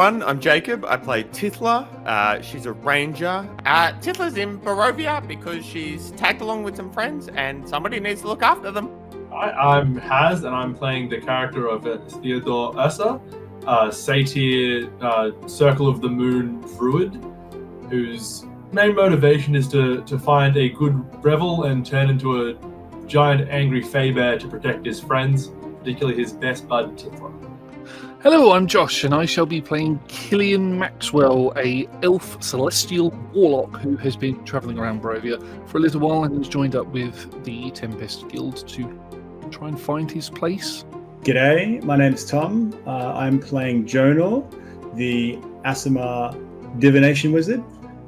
everyone, I'm Jacob. I play Tithla. She's a ranger. Tithla's in Barovia because she's tagged along with some friends and somebody needs to look after them. Hi, I'm Haz, and I'm playing the character of Theodore, Satyr, Circle of the Moon Druid, whose main motivation is to find a good revel and turn into a giant angry fae bear to protect his friends, particularly his best bud Tithla. Hello, I'm Josh, and I shall be playing Killian Maxwell, a elf celestial warlock who has been travelling around Barovia for a little while and has joined up with the Tempest Guild to try and find his place. G'day, my name's Tom. I'm playing Jonor, the Aasimar divination wizard.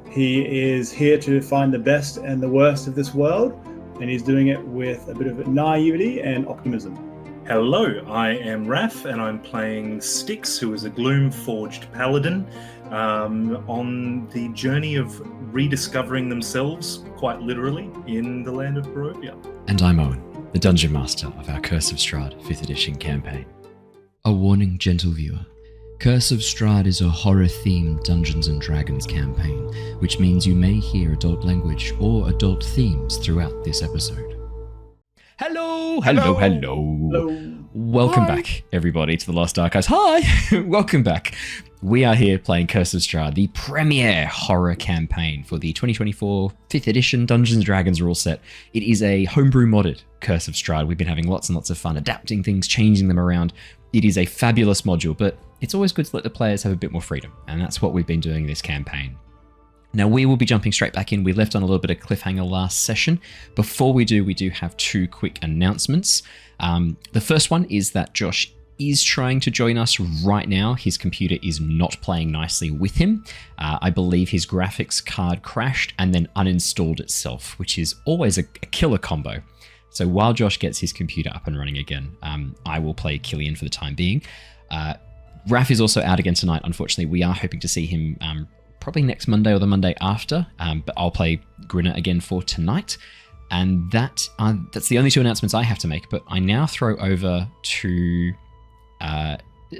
He is here to find the best and the worst of this world, and he's doing it with a bit of naivety and optimism. Hello, I am Raph, and I'm playing Styx, who is a Gloomforged Paladin, on the journey of rediscovering themselves, quite literally, in the land of Barovia. And I'm Owen, the Dungeon Master of our Curse of Strahd 5th edition campaign. A warning, gentle viewer. Curse of Strahd is a horror-themed Dungeons & Dragons campaign, which means you may hear adult language or adult themes throughout this episode. Hello. Welcome back, everybody, to the Lost Archives. Hi! Welcome back. We are here playing Curse of Strahd, the premier horror campaign for the 2024 5th edition Dungeons & Dragons rule set. It is a homebrew modded Curse of Strahd. We've been having lots and lots of fun adapting things, changing them around. It is a fabulous module, but it's always good to let the players have a bit more freedom, and that's what we've been doing in this campaign. Now, we will be jumping straight back in. We left on a little bit of cliffhanger last session. Before we do have two quick announcements. The first one is that Josh is trying to join us right now. His computer is not playing nicely with him. I believe his graphics card crashed and then uninstalled itself, which is always a killer combo. So while Josh gets his computer up and running again, I will play Killian for the time being. Raph is also out again tonight. Unfortunately, we are hoping to see him probably next Monday or the Monday after, but I'll play Grinner again for tonight. And that's the only two announcements I have to make, but I now throw over to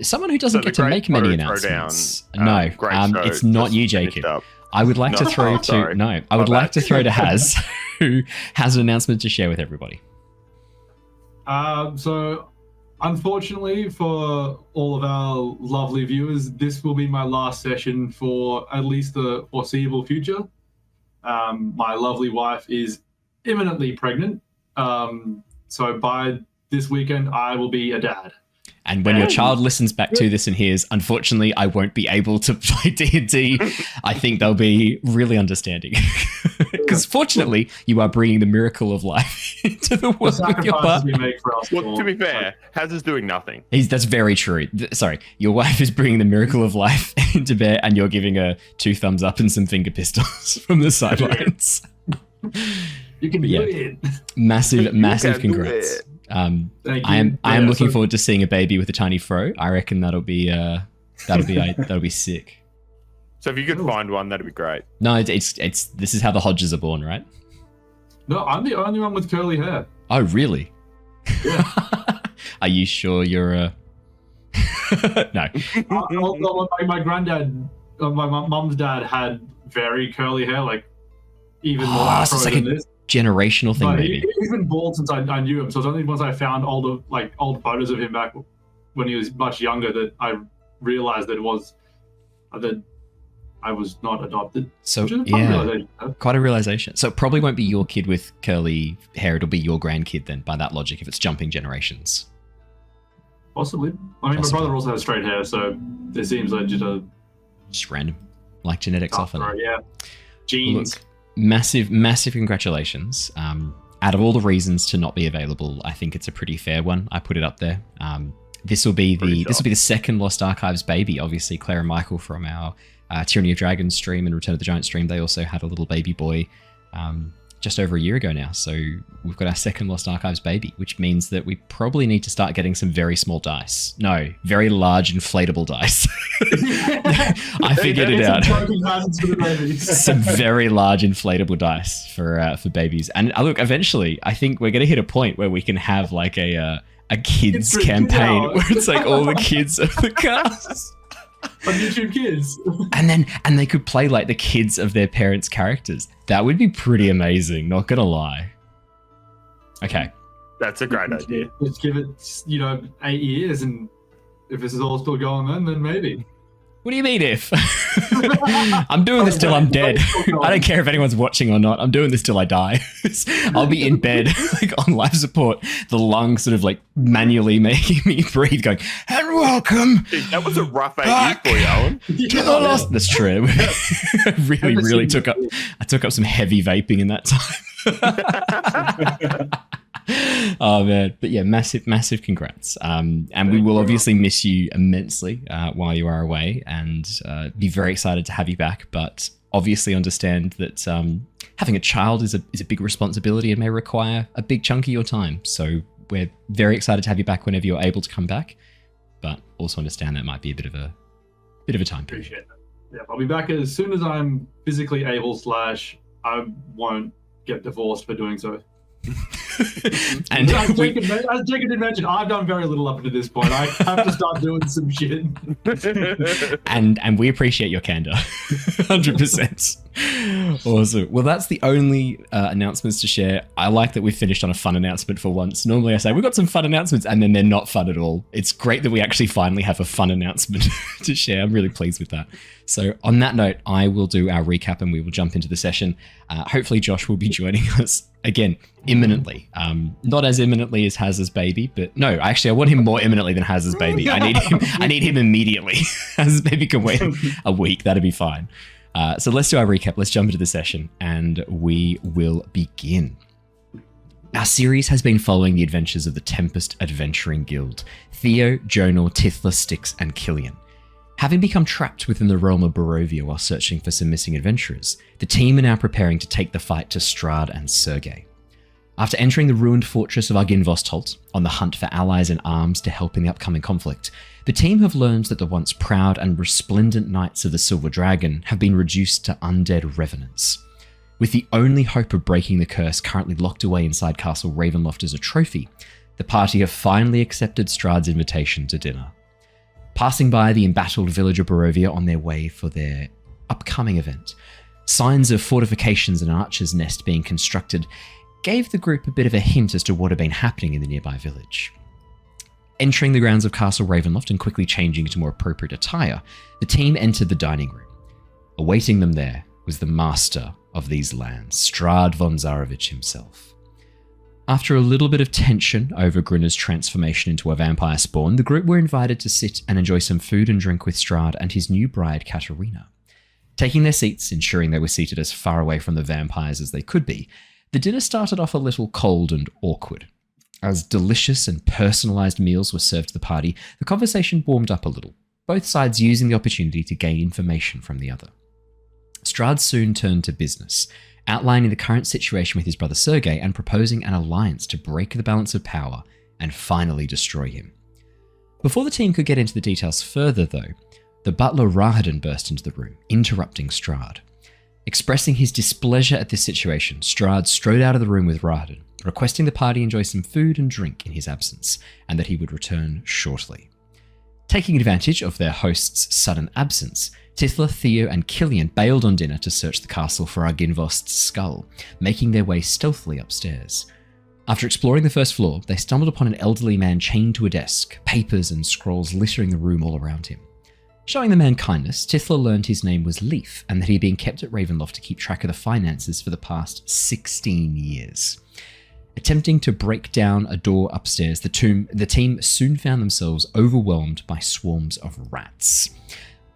someone who doesn't get to make many announcements. No, it's not you, Jacob. I would like to throw to Haz, who has an announcement to share with everybody. So unfortunately for all of our lovely viewers, this will be my last session for at least the foreseeable future. My lovely wife is imminently pregnant, so by this weekend I will be a dad. And when your child listens back to this and hears, unfortunately, I won't be able to play D&D, I think they'll be really understanding. Because fortunately, you are bringing the miracle of life into the world with your partner. Well, to be fair, Haz is doing nothing. That's very true. Sorry, your wife is bringing the miracle of life into bear, and you're giving her 2 thumbs up and some finger pistols from the sidelines. You can do it. Massive congrats. I am looking forward to seeing a baby with a tiny fro. I reckon that'll be sick. So if you could find one, that'd be great. No, it's this is how the Hodges are born, right? No, I'm the only one with curly hair. Oh, really? Yeah. Are you sure you're a? No. My granddad, my mum's dad had very curly hair, like even more afro so it's like than a this. Generational thing, but maybe. He's been bald since I knew him, so it's only once I found old photos of him back when he was much younger that I realized that that I was not adopted. So quite a realization. So it probably won't be your kid with curly hair; it'll be your grandkid then. By that logic, if it's jumping generations, possibly. I mean, my brother also has straight hair, so it seems like just random, like genetics often. Yeah, genes. Look, massive congratulations. Out of all the reasons to not be available, I think it's a pretty fair one. I put it up there. This will be the second Lost Archives baby. Obviously, Claire and Michael from our Tyranny of Dragons stream and Return of the Giant stream, they also had a little baby boy just over a year ago now. So we've got our second Lost Archives baby, which means that we probably need to start getting some very small dice. No, very large inflatable dice. I figured it out. Some very large inflatable dice for babies. And look, eventually, I think we're going to hit a point where we can have like a kids campaign where it's like all the kids of the cast. On YouTube Kids. And they could play like the kids of their parents' characters. That would be pretty amazing, not gonna lie. Okay. That's a great idea. Let's give it, 8 years, and if this is all still going on, then maybe. What do you mean if? I'm doing this till I'm dead. I don't care if anyone's watching or not. I'm doing this till I die. I'll be in bed, like on life support, the lungs sort of like manually making me breathe, going, and welcome. Dude, that was a rough 8 years for you, Owen. To the last. That's true. I really took up some heavy vaping in that time. Oh man, but yeah, massive congrats. And we will obviously miss you immensely while you are away, and be very excited to have you back. But obviously understand that having a child is a big responsibility and may require a big chunk of your time. So we're very excited to have you back whenever you're able to come back, but also understand that might be a bit of a time period. Appreciate that. Yeah, I'll be back as soon as I'm physically able / I won't get divorced for doing so. And as Jacob did mention, I've done very little up to this point. I have to start doing some shit. and we appreciate your candor. 100%. Awesome. Well, that's the only announcements to share. I like that we finished on a fun announcement for once. Normally I say we've got some fun announcements and then they're not fun at all. It's great that we actually finally have a fun announcement to share. I'm really pleased with that. So on that note, I will do our recap and we will jump into the session. Hopefully Josh will be joining us again imminently. Not as imminently as Haz's baby, but no, actually I want him more imminently than Haz's baby. I need him immediately. Haz's baby can wait a week. That'd be fine. So let's do our recap. Let's jump into the session and we will begin. Our series has been following the adventures of the Tempest Adventuring Guild, Theo, Jonor, Tithla, Styx, and Killian. Having become trapped within the realm of Barovia while searching for some missing adventurers, the team are now preparing to take the fight to Strahd and Sergei. After entering the ruined fortress of Arginvostholt, on the hunt for allies and arms to help in the upcoming conflict, the team have learned that the once proud and resplendent Knights of the Silver Dragon have been reduced to undead revenants. With the only hope of breaking the curse currently locked away inside Castle Ravenloft as a trophy, the party have finally accepted Strahd's invitation to dinner. Passing by the embattled village of Barovia on their way for their upcoming event, signs of fortifications and archers' nest being constructed gave the group a bit of a hint as to what had been happening in the nearby village. Entering the grounds of Castle Ravenloft and quickly changing into more appropriate attire, the team entered the dining room. Awaiting them there was the master of these lands, Strahd von Zarovich himself. After a little bit of tension over Grinner's transformation into a vampire spawn, the group were invited to sit and enjoy some food and drink with Strahd and his new bride, Katerina. Taking their seats, ensuring they were seated as far away from the vampires as they could be, the dinner started off a little cold and awkward. As delicious and personalised meals were served to the party, the conversation warmed up a little, both sides using the opportunity to gain information from the other. Strahd soon turned to business, outlining the current situation with his brother Sergei and proposing an alliance to break the balance of power and finally destroy him. Before the team could get into the details further, though, the butler Rahadin burst into the room, interrupting Strahd. Expressing his displeasure at this situation, Strahd strode out of the room with Rahadin, requesting the party enjoy some food and drink in his absence, and that he would return shortly. Taking advantage of their host's sudden absence, Tithla, Theo, and Killian bailed on dinner to search the castle for Arginvost's skull, making their way stealthily upstairs. After exploring the first floor, they stumbled upon an elderly man chained to a desk, papers and scrolls littering the room all around him. Showing the man kindness, Tithla learned his name was Leaf, and that he had been kept at Ravenloft to keep track of the finances for the past 16 years. Attempting to break down a door upstairs, the team soon found themselves overwhelmed by swarms of rats.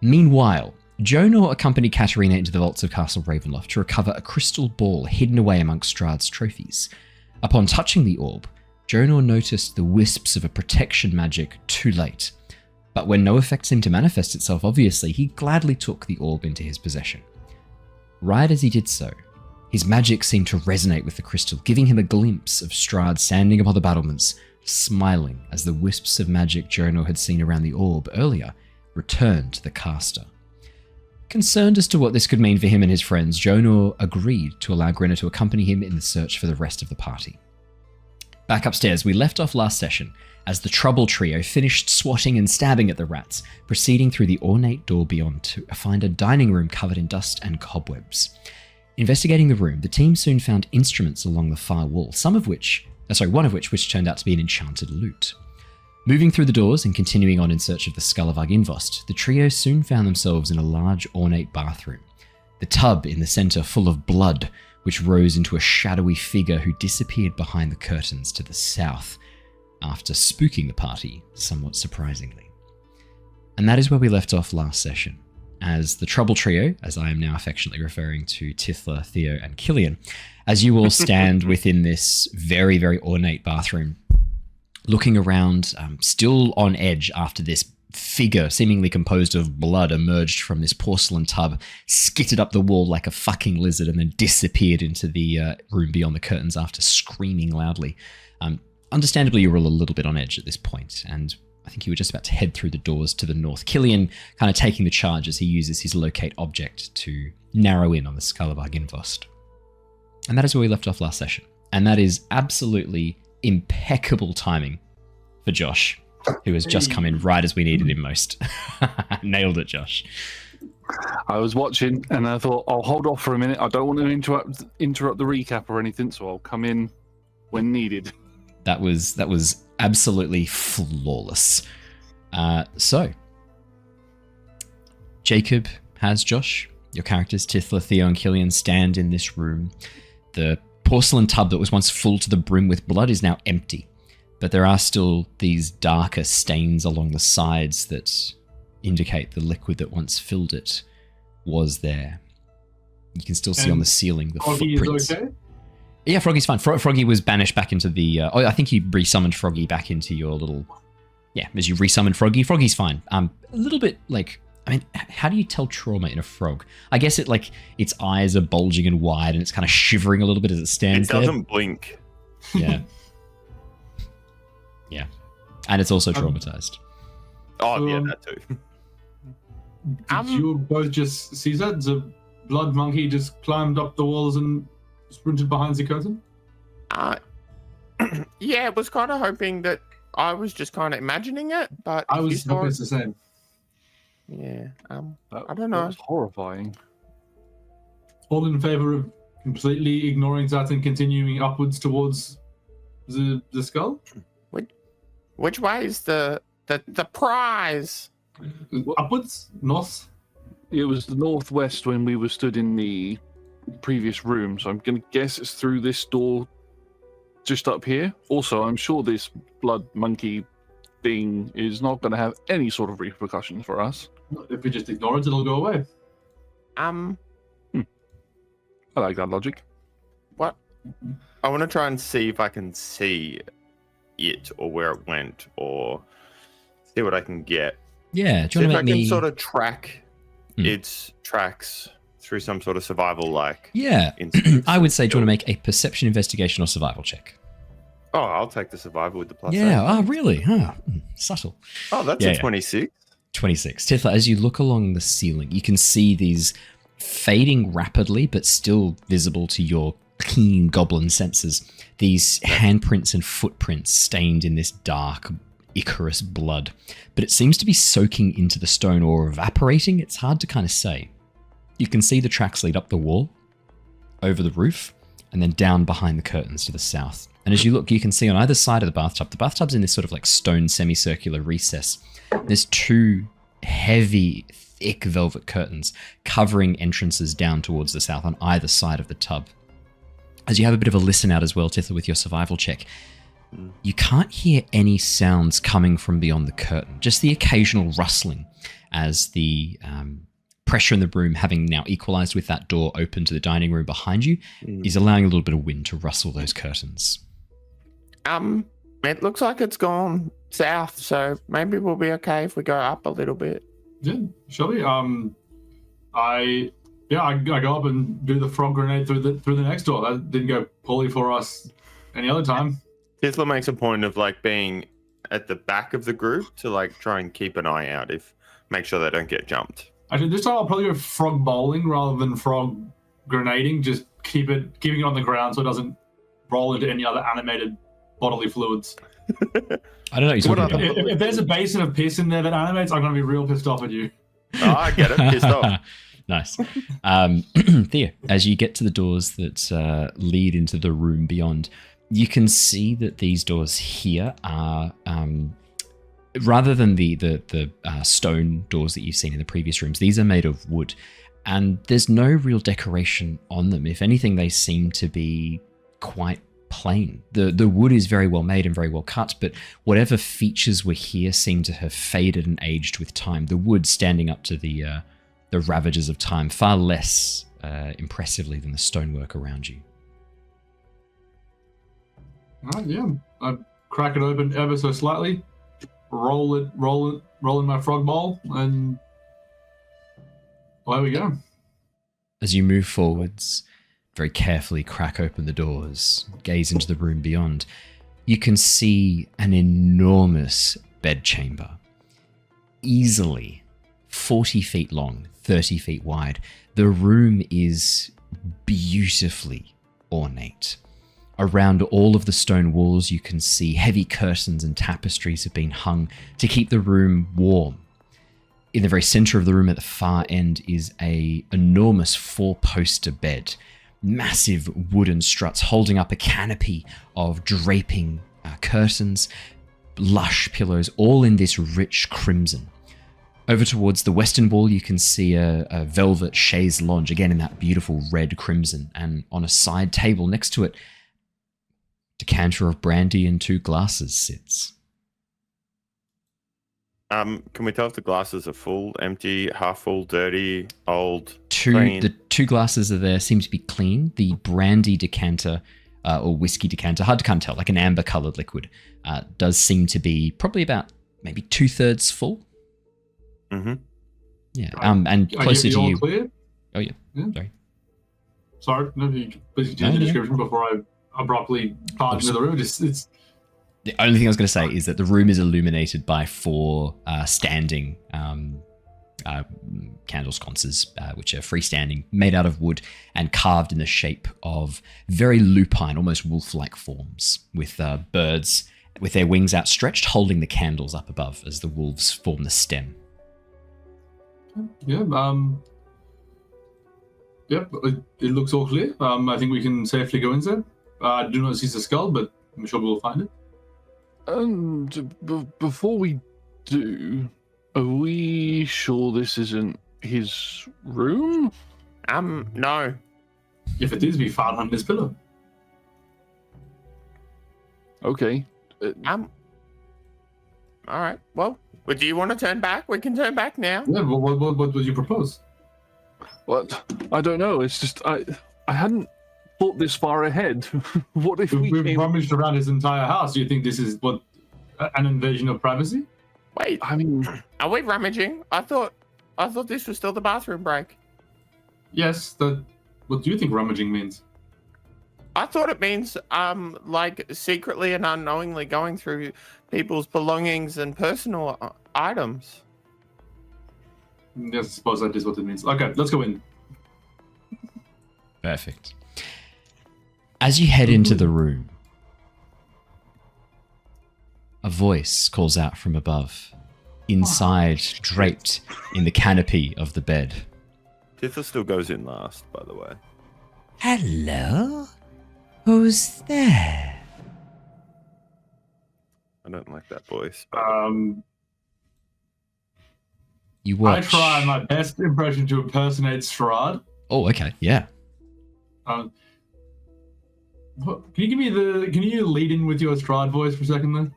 Meanwhile, Jonor accompanied Katerina into the vaults of Castle Ravenloft to recover a crystal ball hidden away amongst Strahd's trophies. Upon touching the orb, Jonor noticed the wisps of a protection magic too late. But when no effect seemed to manifest itself obviously, he gladly took the orb into his possession. Right as he did so, his magic seemed to resonate with the crystal, giving him a glimpse of Strahd standing upon the battlements, smiling as the wisps of magic Jonor had seen around the orb earlier returned to the caster. Concerned as to what this could mean for him and his friends, Jonor agreed to allow Grinner to accompany him in the search for the rest of the party. back upstairs, we left off last session as the Trouble Trio finished swatting and stabbing at the rats, proceeding through the ornate door beyond to find a dining room covered in dust and cobwebs. Investigating the room, the team soon found instruments along the far wall, one of which turned out to be an enchanted lute. Moving through the doors and continuing on in search of the skull of Arginvost, the trio soon found themselves in a large ornate bathroom. The tub in the centre full of blood, which rose into a shadowy figure who disappeared behind the curtains to the south, after spooking the party somewhat surprisingly. And that is where we left off last session, as the Trouble Trio, as I am now affectionately referring to Tithla, Theo, and Killian, as you all stand within this very, very ornate bathroom, looking around, still on edge after this figure, seemingly composed of blood, emerged from this porcelain tub, skittered up the wall like a fucking lizard, and then disappeared into the room beyond the curtains after screaming loudly. Understandably, you were all a little bit on edge at this point, and I think you were just about to head through the doors to the north. Killian kind of taking the charge as he uses his locate object to narrow in on the skull of Arginvost. And that is where we left off last session. And that is absolutely impeccable timing for Josh, who has just come in right as we needed him most. Nailed it, Josh. I was watching and I thought, I'll hold off for a minute. I don't want to interrupt the recap or anything, so I'll come in when needed. That was absolutely flawless. So, Jacob has Josh. Your characters, Tithla, Theo, and Killian, stand in this room. The porcelain tub that was once full to the brim with blood is now empty, but there are still these darker stains along the sides that indicate the liquid that once filled it was there. You can still see on the ceiling the Froggy footprints. is okay? Yeah, Froggy's fine. Froggy was banished back into the... I think you resummoned Froggy back into your little... Yeah, as you resummoned Froggy. Froggy's fine. A little bit like... I mean, how do you tell trauma in a frog? I guess its eyes are bulging and wide and it's kind of shivering a little bit as it stands there. It doesn't blink. Yeah. Yeah. And it's also traumatized. Yeah, that too. Did you both just see that? The blood monkey just climbed up the walls and sprinted behind the curtain? Yeah, I was kind of hoping that I was just kind of imagining it, but I was hoping it's the same. Yeah, I don't That know. was horrifying. All in favor of completely ignoring that and continuing upwards towards the skull? Which way is the prize? Upwards? North? It was the northwest when we were stood in the previous room, so I'm going to guess it's through this door just up here. Also, I'm sure this blood monkey thing is not going to have any sort of repercussions for us. If we just ignore it, it'll go away. I like that logic. What? I want to try and see if I can see it or where it went or see what I can get. Yeah, do See you if want I to can make me... sort of track its tracks through some sort of survival-like. Yeah, instance. I would say, do you want to make a perception, investigation, or survival check? Oh, I'll take the survival with the plus. Yeah, 8. oh, really? Huh. Subtle. Oh, that's Yeah, a yeah. 26. 26. Tithla, as you look along the ceiling, you can see these fading rapidly, but still visible to your keen goblin senses, these handprints and footprints stained in this dark Icarus blood. But it seems to be soaking into the stone or evaporating. It's hard to kind of say. You can see the tracks lead up the wall, over the roof, and then down behind the curtains to the south. And as you look, you can see on either side of the bathtub's in this sort of like stone semicircular recess. There's two heavy, thick velvet curtains covering entrances down towards the south on either side of the tub. As you have a bit of a listen out as well, Tithla, with your survival check, you can't hear any sounds coming from beyond the curtain, just the occasional rustling as the pressure in the room, having now equalized with that door open to the dining room behind you, is allowing a little bit of wind to rustle those curtains. It looks like it's gone south, so maybe we'll be okay if we go up a little bit. Yeah, shall we? I go up and do the frog grenade through the next door. That didn't go poorly for us any other time. Tithla makes a point of like being at the back of the group to like try and keep an eye out, make sure they don't get jumped. Actually, this time I'll probably go frog bowling rather than frog grenading. Just keeping it on the ground so it doesn't roll into any other animated bodily fluids. I don't know what you're talking about. If there's a basin of piss in there that animates, I'm going to be real pissed off at you. Oh, I get it. Pissed off. Nice. Theo, as you get to the doors that lead into the room beyond, you can see that these doors here are, rather than the stone doors that you've seen in the previous rooms, these are made of wood. And there's no real decoration on them. If anything, they seem to be quite plain. The wood is very well made and very well cut, but whatever features were here seem to have faded and aged with time. The wood standing up to the ravages of time far less impressively than the stonework around you. Alright, yeah. I crack it open ever so slightly, roll in my frog bowl, and away we go. As you move forwards, very carefully crack open the doors, gaze into the room beyond, you can see an enormous bedchamber. Easily 40 feet long, 30 feet wide. The room is beautifully ornate. Around all of the stone walls, you can see heavy curtains and tapestries have been hung to keep the room warm. In the very center of the room at the far end is an enormous 4-poster bed. Massive wooden struts holding up a canopy of draping curtains, lush pillows, all in this rich crimson. Over towards the western wall, you can see a velvet chaise lounge, again in that beautiful red crimson, and on a side table next to it, decanter of brandy and 2 glasses sits. Can we tell if the glasses are full, empty, half full, dirty, old, clean? The 2 glasses are there, seem to be clean. The brandy decanter, or whiskey decanter, hard to kind of tell, like an amber-coloured liquid, does seem to be probably about maybe 2/3 full. Mm-hmm. Yeah, and closer to you. Clear? Oh yeah. Sorry. Sorry, no, you please continue the description before I abruptly part into the room. It's the only thing I was going to say is that the room is illuminated by 4 standing candle sconces, which are freestanding, made out of wood and carved in the shape of very lupine, almost wolf-like forms, with birds with their wings outstretched, holding the candles up above as the wolves form the stem. Yeah, it looks all clear. I think we can safely go inside. I do not see the skull, but I'm sure we'll find it. Before we do, are we sure this isn't his room? No. If it is, we found on this pillow. Okay. All right. Well, do you want to turn back? We can turn back now. Yeah. What would you propose? What? I don't know. It's just I hadn't thought this far ahead. What if we've rummaged around his entire house? Do you think this is an invasion of privacy? Wait. I mean, are we rummaging? I thought this was still the bathroom break. Yes. What do you think rummaging means? I thought it means like secretly and unknowingly going through people's belongings and personal items. Yes, I suppose that is what it means. Okay, let's go in. Perfect. As you head into the room, a voice calls out from above, inside, draped in the canopy of the bed. Tithla still goes in last, by the way. Hello? Who's there? I don't like that voice. You watch. I try my best impression to impersonate Strahd. Oh, okay, yeah. Can you lead in with your Strahd voice for a second then?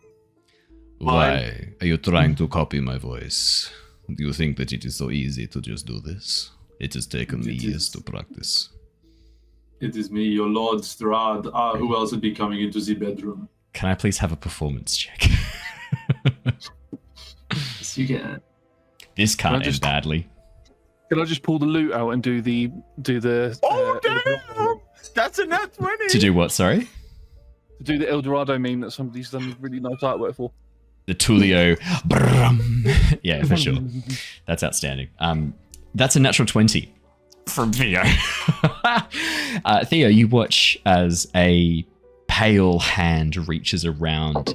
Why are you trying to copy my voice? Do you think that it is so easy to just do this? It has taken me years to practice. It is me, your Lord Strahd. Who else would be coming into the bedroom? Can I please have a performance check? Yes, you can. This can't end badly. Can I just pull the loot out and do the? Oh damn! That's a nat 20. To do what? Sorry. To do the El Dorado meme that somebody's done really nice artwork for. The Tulio. Yeah, for sure. That's outstanding. That's a natural 20 from Theo. Theo, you watch as a pale hand reaches around,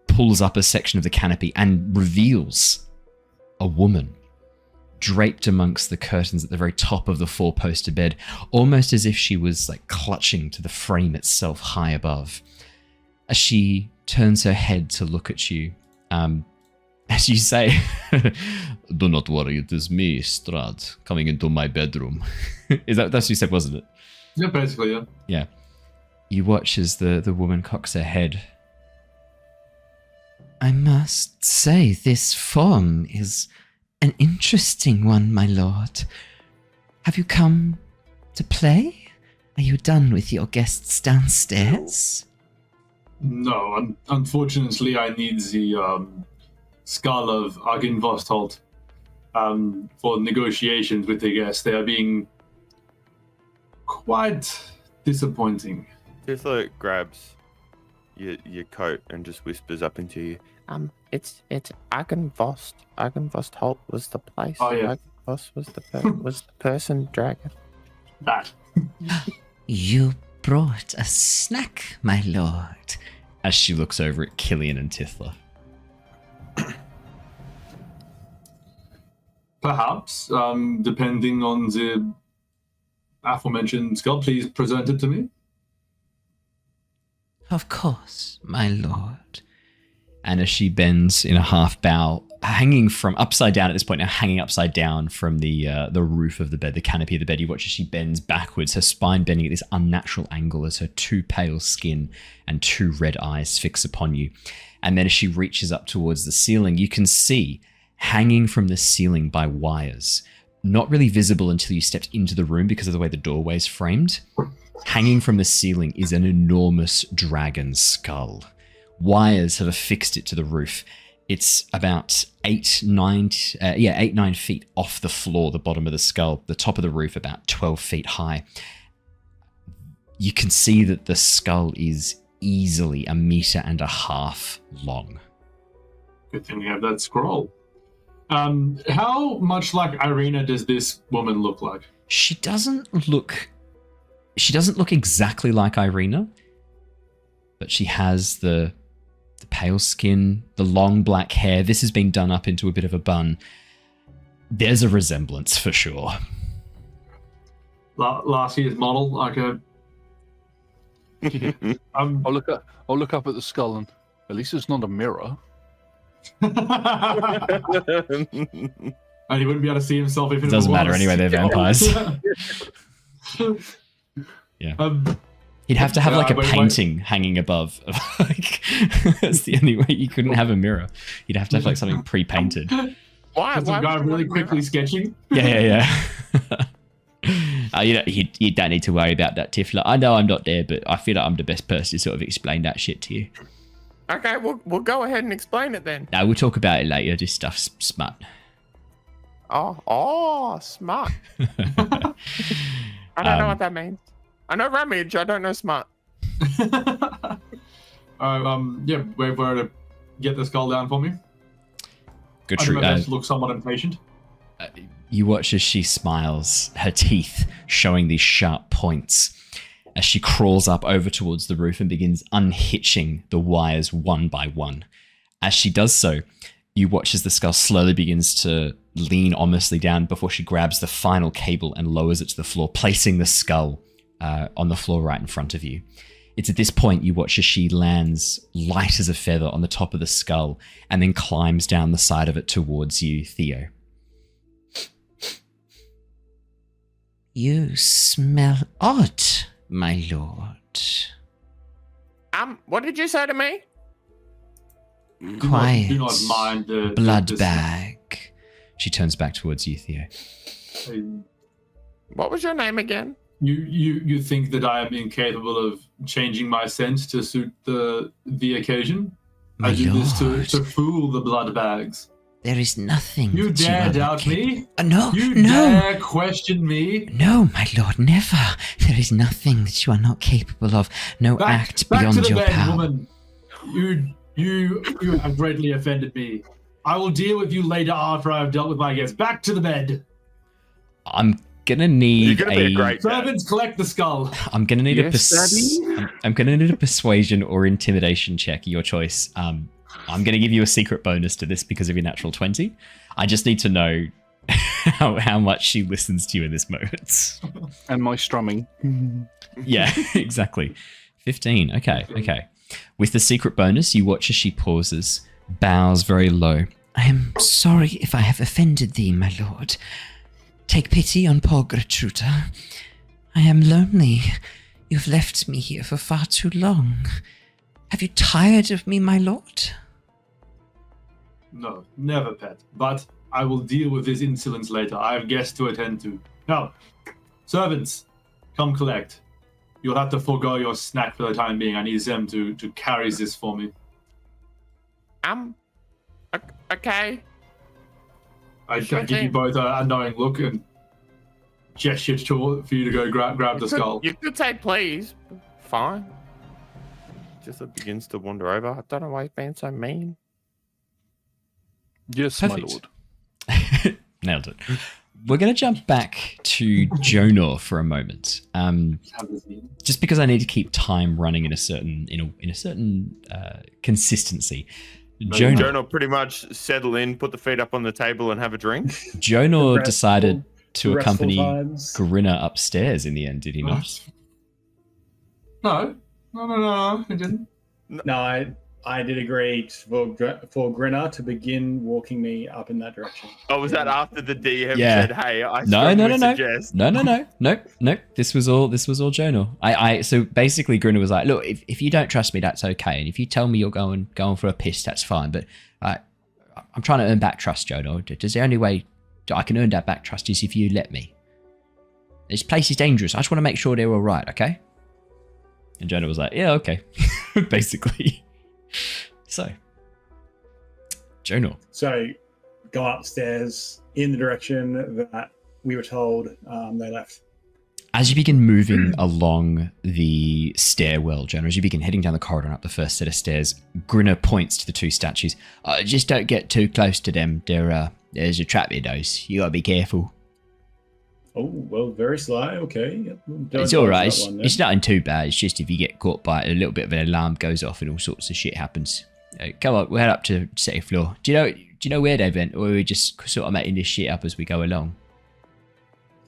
pulls up a section of the canopy, and reveals a woman draped amongst the curtains at the very top of the four-poster bed, almost as if she was like clutching to the frame itself high above. As she turns her head to look at you, as you say, "Do not worry, it is me, Strahd, coming into my bedroom." That's what you said, wasn't it? Yeah, basically, yeah. Yeah. You watch as the woman cocks her head. "I must say, this form is an interesting one, my lord. Have you come to play? Are you done with your guests downstairs?" No, unfortunately, I need the skull of Argenvostholt for negotiations with the guests. They are being quite disappointing. Tithla grabs your coat and just whispers up into you. It's Argenvost. Argenvostholt was the place. Oh, yeah. Argenvost was the person dragon. That. "You brought a snack, my lord," as she looks over at Killian and Tithla. Perhaps, depending on the aforementioned skull, please present it to me. "Of course, my lord." And as she bends in a half bow, hanging from upside down at this point, now hanging upside down from the roof of the bed, the canopy of the bed, you watch as she bends backwards, her spine bending at this unnatural angle as her too pale skin and two red eyes fix upon you. And then as she reaches up towards the ceiling, you can see, hanging from the ceiling by wires, not really visible until you stepped into the room because of the way the doorway is framed, hanging from the ceiling is an enormous dragon skull. Wires have affixed it to the roof. It's about 8-9 feet off the floor, the bottom of the skull, the top of the roof about 12 feet high. You can see that the skull is easily 1.5 meters long. Good thing we have that scroll. How much like Irina does this woman look like? She doesn't look exactly like Irina, but she has the pale skin, the long black hair. This has been done up into a bit of a bun. There's a resemblance for sure. Last year's model, like a. I'll look up at the skull, and at least it's not a mirror. And he wouldn't be able to see himself if it Doesn't matter was. anyway, they're vampires. Yeah. He'd have to have like a painting hanging above. Like, that's the only way. You couldn't have a mirror. You'd have to have like something pre-painted. Why? Some guy really quickly sketching. Yeah. You don't need to worry about that, Tithla. I know I'm not there, but I feel like I'm the best person to sort of explain that shit to you. Okay, we'll go ahead and explain it then. No, we'll talk about it later. This stuff's smart. Oh, smart. I don't know what that means. I know rummage, I don't know smart. Wait for her to get the skull down for me. Good I do truth. my best to look somewhat impatient. You watch as she smiles, her teeth showing these sharp points, as she crawls up over towards the roof and begins unhitching the wires one by one. As she does so, you watch as the skull slowly begins to lean ominously down before she grabs the final cable and lowers it to the floor, placing the skull on the floor right in front of you. It's at this point you watch as she lands light as a feather on the top of the skull and then climbs down the side of it towards you, Theo. "You smell odd, my lord." What did you say to me? Quiet. Do not mind the Blood bag. She turns back towards you, Theo. What was your name again? You think that I am incapable of changing my scent to suit the occasion? My I do this lord. to fool the blood bags. There is nothing. You that dare are not doubt capable- me? No, You no. dare question me? No, my lord, never. There is nothing that you are not capable of. No act back beyond to the your bed, power. woman. You have greatly offended me. I will deal with you later after I have dealt with my guests. Back to the bed. I'm gonna need You're gonna be a great dad. Servants, collect the skull. I'm gonna need Yes, I'm gonna need a persuasion or intimidation check, your choice. I'm gonna give you a secret bonus to this because of your natural 20. I just need to know how much she listens to you in this moment. And my strumming. Yeah, exactly. 15. Okay. With the secret bonus, you watch as she pauses, bows very low. I am sorry if I have offended thee, my lord. Take pity on poor Gertruda. I am lonely. You've left me here for far too long. Have you tired of me, my lord? No, never, pet. But I will deal with this insolence later. I have guests to attend to. Now, servants, come collect. You'll have to forego your snack for the time being. I need them to carry this for me. Okay. I Sure give you thing. both a knowing look and gesture for you to go grab the skull. You could say please. Fine. Just begins to wander over. I don't know why he's being so mean. Yes, Perfect. my lord. Nailed it. We're going to jump back to Jonor for a moment. Just because I need to keep time running in a certain consistency. Jonor pretty much settle in, put the feet up on the table, and have a drink. Jonor Restful- decided to restful accompany times. Grinner upstairs in the end, did he not? No, I didn't. No, I did agree for Grinner to begin walking me up in that direction. Oh, was that after the DM Yeah. said, "Hey, I No. strongly suggest"? No. This was all Jonor. So basically Grinner was like, look, if you don't trust me, that's okay. And if you tell me you're going for a piss, that's fine. But I'm trying to earn back trust, Jonor. Does the only way I can earn that back trust is if you let me. This place is dangerous. I just want to make sure they're all right, okay? And Jonor was like, yeah, okay. Basically. So, Jonor. So, go upstairs in the direction that we were told they left. As you begin moving along the stairwell, Jonor, as you begin heading down the corridor and up the first set of stairs, Grinner points to the two statues. Just don't get too close to them. There's a trap in those. You gotta be careful. Oh, well, very sly. Okay. Yep. Don't It's all right. dodge that one, then. It's nothing too bad. It's just if you get caught by it, a little bit of an alarm goes off and all sorts of shit happens. Come on, we'll head up to the second floor. Do you know where they went, or are we just sort of making this shit up as we go along?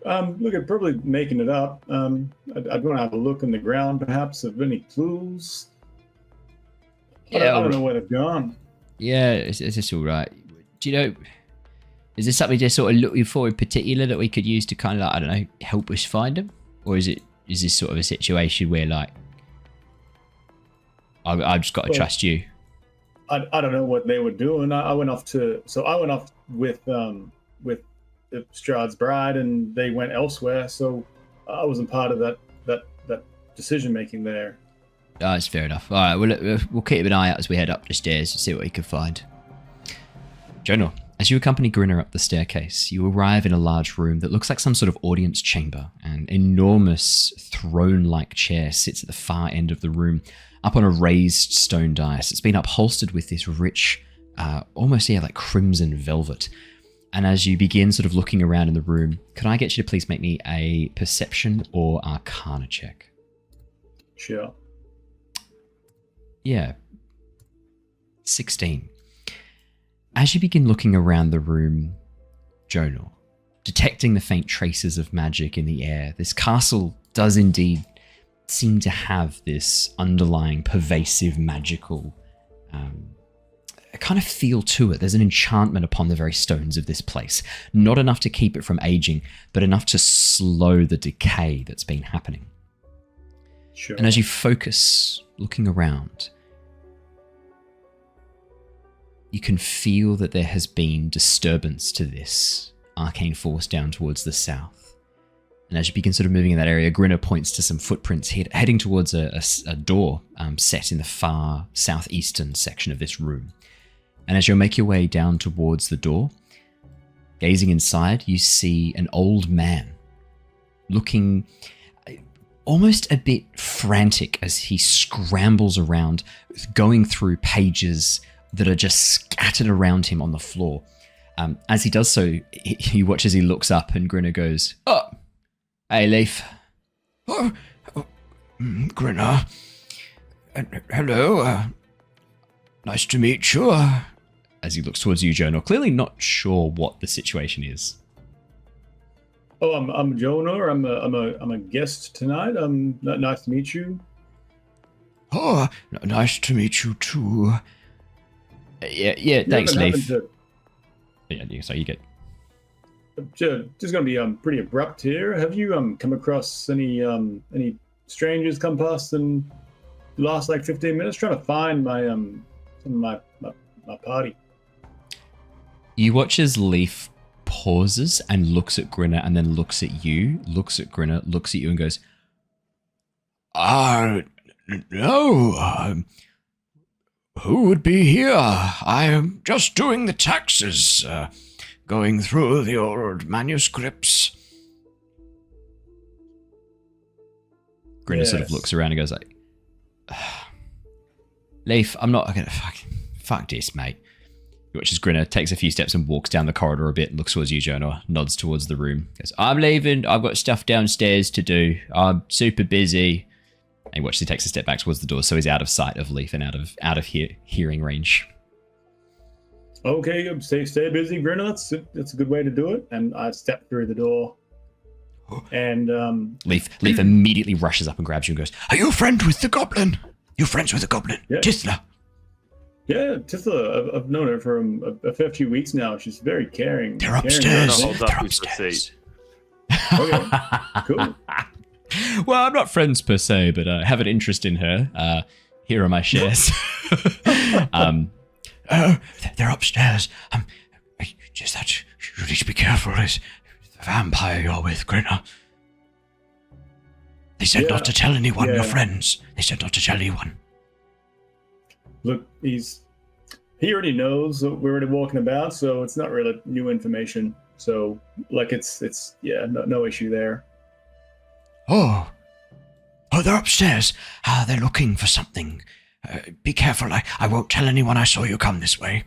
Look, I'm probably making it up. I'd want to have a look on the ground, perhaps, of any clues. I don't know where they've gone. Yeah, it's all right. Do you know? Is there something they're sort of looking for in particular that we could use to kind of, like, I don't know, help us find them? Or is this sort of a situation where, like, I've just got to trust you? I don't know what they were doing. I went off with the Strahd's bride, and they went elsewhere. So I wasn't part of that decision making there. Oh, that's fair enough. All right, we'll keep an eye out as we head up the stairs to see what we can find. Jonor, as you accompany Grinner up the staircase, you arrive in a large room that looks like some sort of audience chamber. An enormous throne-like chair sits at the far end of the room, up on a raised stone dais. It's been upholstered with this rich, almost like crimson velvet. And as you begin sort of looking around in the room, can I get you to please make me a perception or arcana check? Sure. Yeah. 16. As you begin looking around the room, Jonor, detecting the faint traces of magic in the air, this castle does indeed seem to have this underlying pervasive magical kind of feel to it. There's an enchantment upon the very stones of this place. Not enough to keep it from aging, but enough to slow the decay that's been happening. Sure. And as you focus, looking around, you can feel that there has been disturbance to this arcane force down towards the south. And as you begin sort of moving in that area, Grinner points to some footprints heading towards a door set in the far southeastern section of this room. And as you make your way down towards the door, gazing inside, you see an old man looking almost a bit frantic as he scrambles around, going through pages that are just scattered around him on the floor. As he does so, you watch as he looks up and Grinner goes, "Oh, Hey, Leaf. Grinner. Hello. Nice to meet you. As he looks towards you, Jonor, clearly not sure what the situation is. Oh, I'm Jonor. I'm a guest tonight. Nice to meet you. Oh, nice to meet you too. Yeah. Thanks, Leaf. Yeah. So you get. Just gonna be pretty abrupt here. Have you come across any strangers come past in the last 15 minutes trying to find my party? You watch as Leaf pauses and looks at Grinner and then looks at you, looks at Grinner, looks at you and goes, no, who would be here? I am just doing the taxes, going through the old manuscripts. Grinner sort of looks around and goes like, Leaf, I'm not gonna fuck this, mate. You watch as Grinner takes a few steps and walks down the corridor a bit, looks towards you, Jonor, nods towards the room, goes, I'm leaving, I've got stuff downstairs to do, I'm super busy. And you watch as he takes a step back towards the door, so he's out of sight of Leaf and out of hearing range. Okay, stay busy, Grinner. That's a good way to do it. And I step through the door. And Leaf immediately rushes up and grabs you and goes, are you a friend with the Goblin? You friends with the Goblin? Yeah. Tithla. Yeah, Tithla, I've known her for a fair few weeks now. She's very caring. They're upstairs. They're upstairs. Okay, cool. Well, I'm not friends per se, but I have an interest in her. Here are my shares. They're upstairs. Just that you need to be careful. There's the vampire you're with, Grinner. They said not to tell anyone you're friends. They said not to tell anyone. Look, he already knows that we're already walking about, so it's not really new information. So, it's no issue there. Oh, they're upstairs. They're looking for something. Be careful. I won't tell anyone I saw you come this way.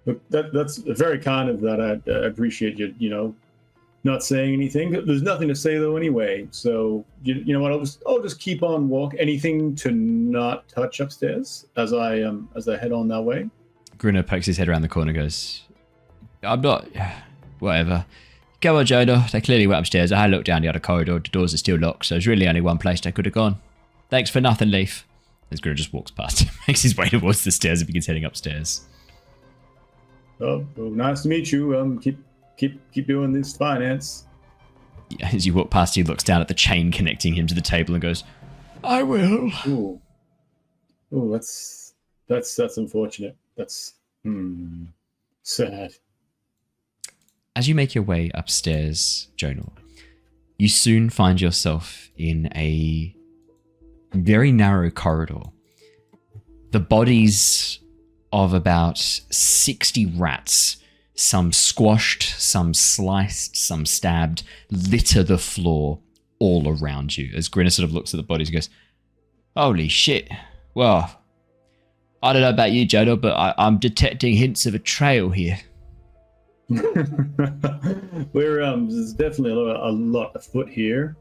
Look, that's very kind of that. I appreciate you, not saying anything. There's nothing to say though anyway. So you know what? I'll just keep on walk. Anything to not touch upstairs as I head on that way. Grinner pokes his head around the corner and goes, I'm not... Whatever. Go on, Jonor. They clearly went upstairs. I looked down the other corridor. The doors are still locked, so there's really only one place they could have gone. Thanks for nothing, Leaf. As Grinner just walks past, makes his way towards the stairs and begins heading upstairs. Oh, well, nice to meet you. Keep doing this finance. Yeah, as you walk past, he looks down at the chain connecting him to the table and goes, I will. Ooh, that's unfortunate. That's sad. As you make your way upstairs, Jonor, you soon find yourself in a very narrow corridor. The bodies of about 60 rats, some squashed, some sliced, some stabbed, litter the floor all around you. As Grinner sort of looks at the bodies and goes, holy shit. Well, I don't know about you, Jonor, but I'm detecting hints of a trail here. There's definitely a lot afoot here.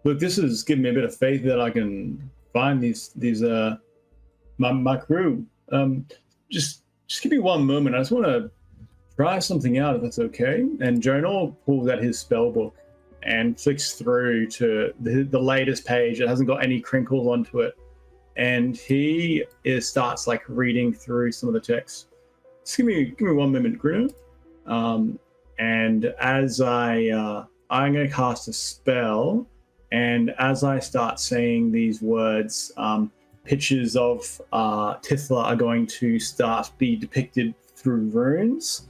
Look, this is giving me a bit of faith that I can find my crew. Just give me one moment. I just want to try something out, if that's okay. And Jonor pulls out his spell book and flicks through to the latest page. It hasn't got any crinkles onto it, and he starts reading through some of the text. Just give me 1 minute, Grinner. And as I'm going to cast a spell, and as I start saying these words, pictures of Tithla are going to start be depicted through runes,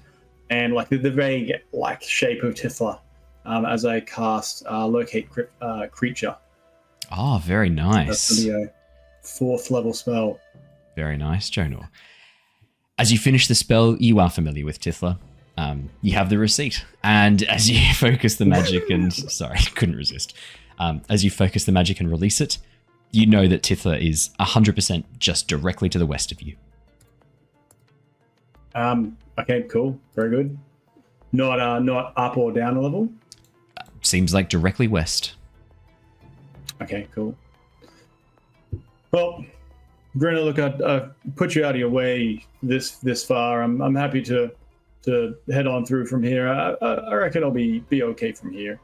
and the vague shape of Tithla as I cast locate creature. Oh, very nice. That's going to be a 4th level spell. Very nice, Jonor. As you finish the spell, you are familiar with Tithla. You have the receipt, and as you focus the magic and... Sorry, couldn't resist. As you focus the magic and release it, you know that Tithla is 100% just directly to the west of you. Okay, cool. Very good. Not up or down a level? seems like directly west. Okay, cool. Well, Grinner, look, I put you out of your way this far. I'm happy to head on through from here. I reckon I'll be okay from here.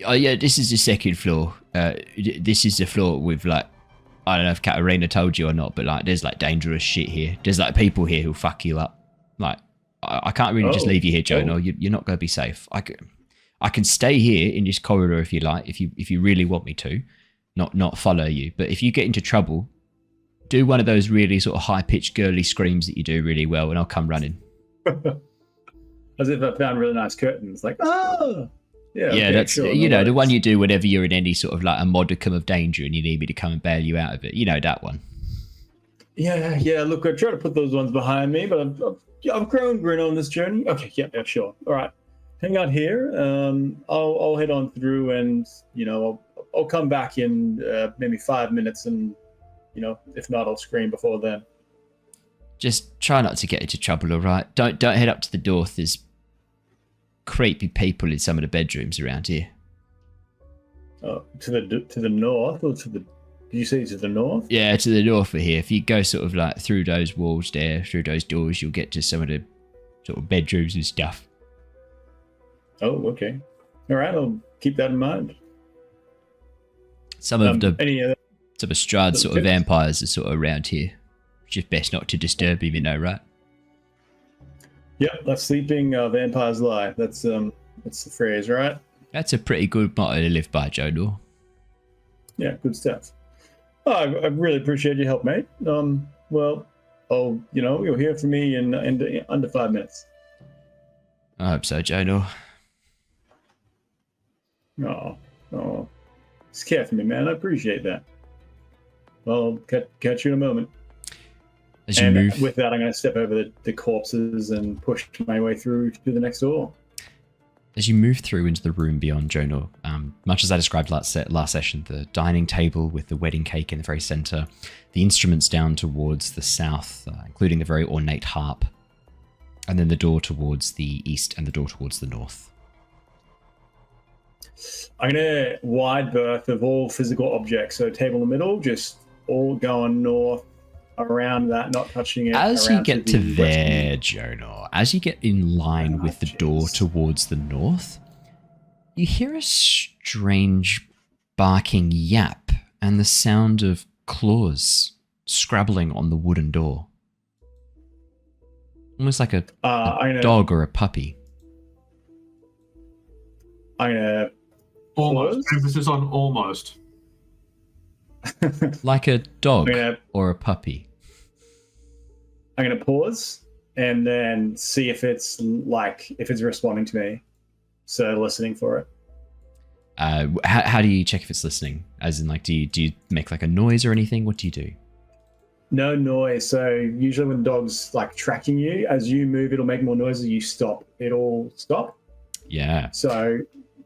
Oh yeah, this is the second floor. This is the floor with like, I don't know if Katarina told you or not, but like there's like dangerous shit here. There's like people here who'll fuck you up. Like I can't really just leave you here, Jonor. You're not going to be safe. I can stay here in this corridor if you like, if you really want me to, not follow you. But if you get into trouble, do one of those really sort of high-pitched girly screams that you do really well, and I'll come running. As if I found really nice curtains, like, oh! Yeah, okay, that's, sure, the one you do whenever you're in any sort of like a modicum of danger and you need me to come and bail you out of it. You know, that one. Yeah, look, I try to put those ones behind me, but I've grown Grin on this journey. Okay, yeah, sure. All right. Hang out here. I'll head on through and, I'll come back in maybe 5 minutes and, if not, I'll scream before then. Just try not to get into trouble, all right? Don't head up to the door. There's creepy people in some of the bedrooms around here. Oh, to the north or to the? Did you say to the north? Yeah, to the north of here. If you go sort of like through those walls there, through those doors, you'll get to some of the sort of bedrooms and stuff. Oh, okay. All right, I'll keep that in mind. Some of Strahd's sort of vampires are sort of around here. It's just best not to disturb him, right? Yeah, that's sleeping vampires lie. That's the phrase, right? That's a pretty good motto to live by, Jonor. Yeah, good stuff. Oh, I really appreciate your help, mate. Well, you'll hear from me in under 5 minutes. I hope so, Jonor. Oh, just care for me, man. I appreciate that. Well, catch you in a moment. As you move, with that, I'm going to step over the corpses and push my way through to the next door. As you move through into the room beyond Jonor, much as I described last session, the dining table with the wedding cake in the very center, the instruments down towards the south, including the very ornate harp, and then the door towards the east and the door towards the north. I'm going to wide berth of all physical objects, so table in the middle, just all going north. Around that, not touching it. As you get to there, Jonor, as you get in line with the door towards the north, you hear a strange barking yap and the sound of claws scrabbling on the wooden door. Almost like a dog or a puppy. I'm gonna almost. Emphasis on almost. Like a dog or a puppy. I'm going to pause and then see if it's responding to me. So listening for it. How do you check if it's listening? As in, like, do you make like a noise or anything? What do you do? No noise. So usually when the dog's like tracking you, as you move, it'll make more noises. You stop. It'll stop. Yeah. So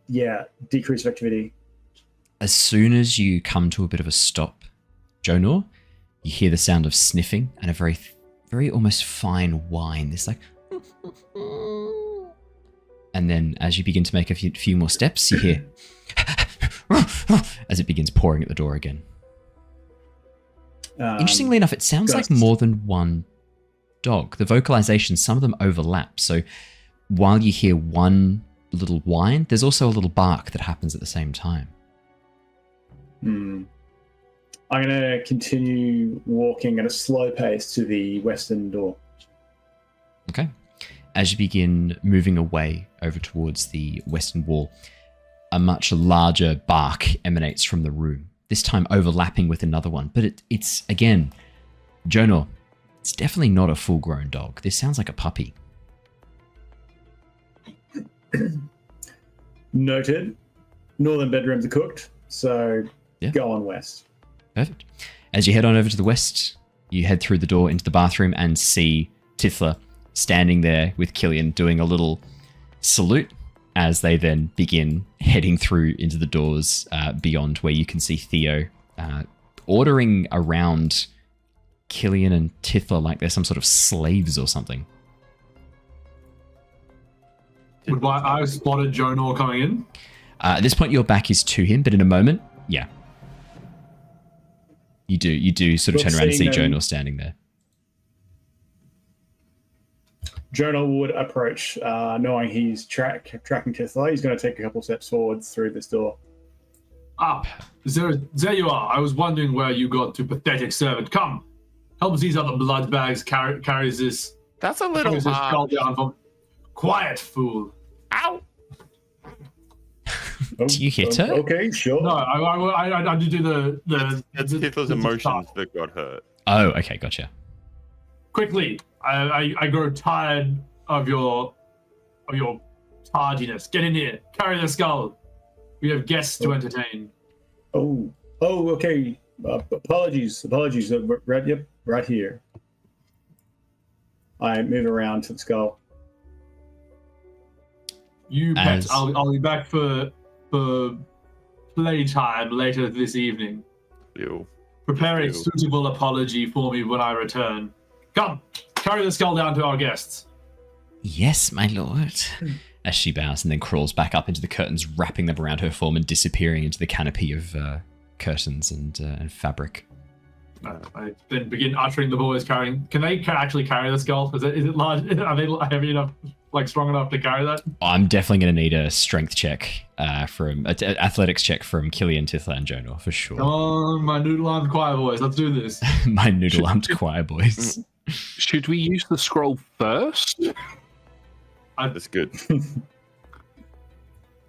yeah, decreased activity. As soon as you come to a bit of a stop, Jonor, you hear the sound of sniffing and a very, very almost fine whine. This like, and then as you begin to make a few more steps, you hear as it begins pouring at the door again. Interestingly enough, it sounds like more than one dog. The vocalizations, some of them overlap. So while you hear one little whine, there's also a little bark that happens at the same time. I'm going to continue walking at a slow pace to the western door. Okay. As you begin moving away over towards the western wall, a much larger bark emanates from the room, this time overlapping with another one. But it's again, Jonor, it's definitely not a full-grown dog. This sounds like a puppy. Noted. Northern bedrooms are cooked, so go on west. Perfect. As you head on over to the west, you head through the door into the bathroom and see Tithla standing there with Killian doing a little salute as they then begin heading through into the doors beyond, where you can see Theo ordering around Killian and Tithla like they're some sort of slaves or something. Would my eyes spotted Jonor coming in? At this point, your back is to him, but in a moment, yeah. You do sort of turn around and see Jonor standing there. Jonor would approach, knowing he's tracking Tithla. He's going to take a couple steps forwards through this door. Ah, there you are. I was wondering where you got to, pathetic servant. Come, help these other blood bags carries this. That's a little carries this skull hard. down from. Quiet, fool. Ow! Do you hit her? Okay, sure. No, I did do the. It's Tithla's emotions that got hurt. Oh, okay, gotcha. Quickly, I grow tired of your tardiness. Get in here. Carry the skull. We have guests to entertain. Oh, okay. Apologies. Right here. I move around to the skull. You bet. I'll be back for playtime later this evening. Ew. Prepare a suitable apology for me when I return. Come, carry the skull down to our guests. Yes, my lord. As she bows and then crawls back up into the curtains, wrapping them around her form and disappearing into the canopy of curtains and fabric. I then begin uttering the boys carrying. Can they actually carry the skull? Is it large? Are they heavy enough, like strong enough to carry that? I'm definitely going to need a strength check from an athletics check from Killian, Tithla, and Jonor for sure. Come on, my noodle-armed choir boys, let's do this. My noodle-armed choir boys. Should we use the scroll first? That's good.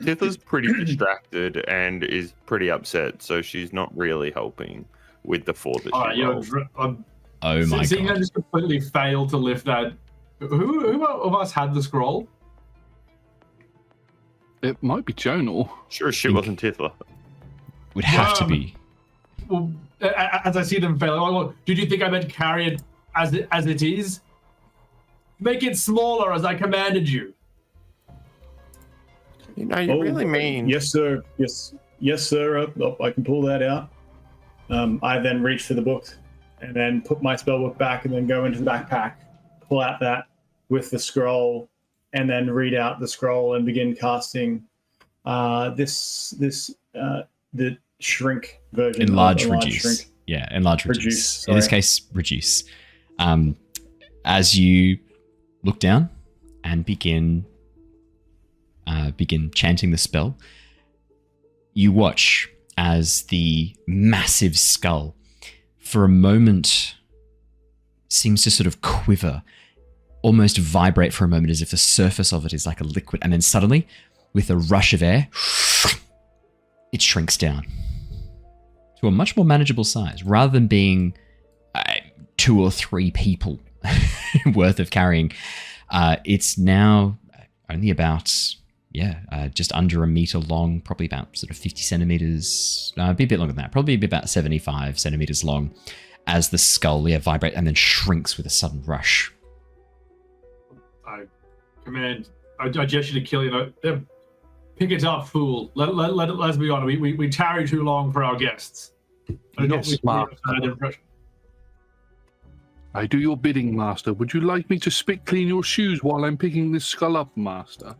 Tithla's pretty distracted and is pretty upset, so she's not really helping with the 4 that she rolled. Oh my Seeing god. I just completely failed to lift that. Who of us had the scroll? It might be Jonor. Sure, she wasn't Tithla. Would have to be. Well, as I see them fail, did you think I meant carry it as it is? Make it smaller as I commanded you. You know, you really mean... Yes, sir. Yes, sir. I can pull that out. I then reach for the book and then put my spellbook back and then go into the backpack, pull out that with the scroll, and then read out the scroll and begin casting the shrink version. Enlarge, of reduce. Shrink. Yeah, enlarge, reduce. Sorry. In this case, reduce. As you look down and begin chanting the spell, you watch as the massive skull, for a moment, seems to sort of quiver, almost vibrate for a moment as if the surface of it is like a liquid, and then suddenly, with a rush of air, it shrinks down to a much more manageable size, rather than being 2 or 3 people worth of carrying. It's now only about just under a meter long, probably about sort of 50 centimeters, be a bit longer than that, probably be about 75 centimeters long, as the skull vibrates and then shrinks with a sudden rush. I gesture to Killian. Pick it up, fool. Let's be honest. We tarry too long for our guests. I do your bidding, master. Would you like me to spit clean your shoes while I'm picking this skull up, master?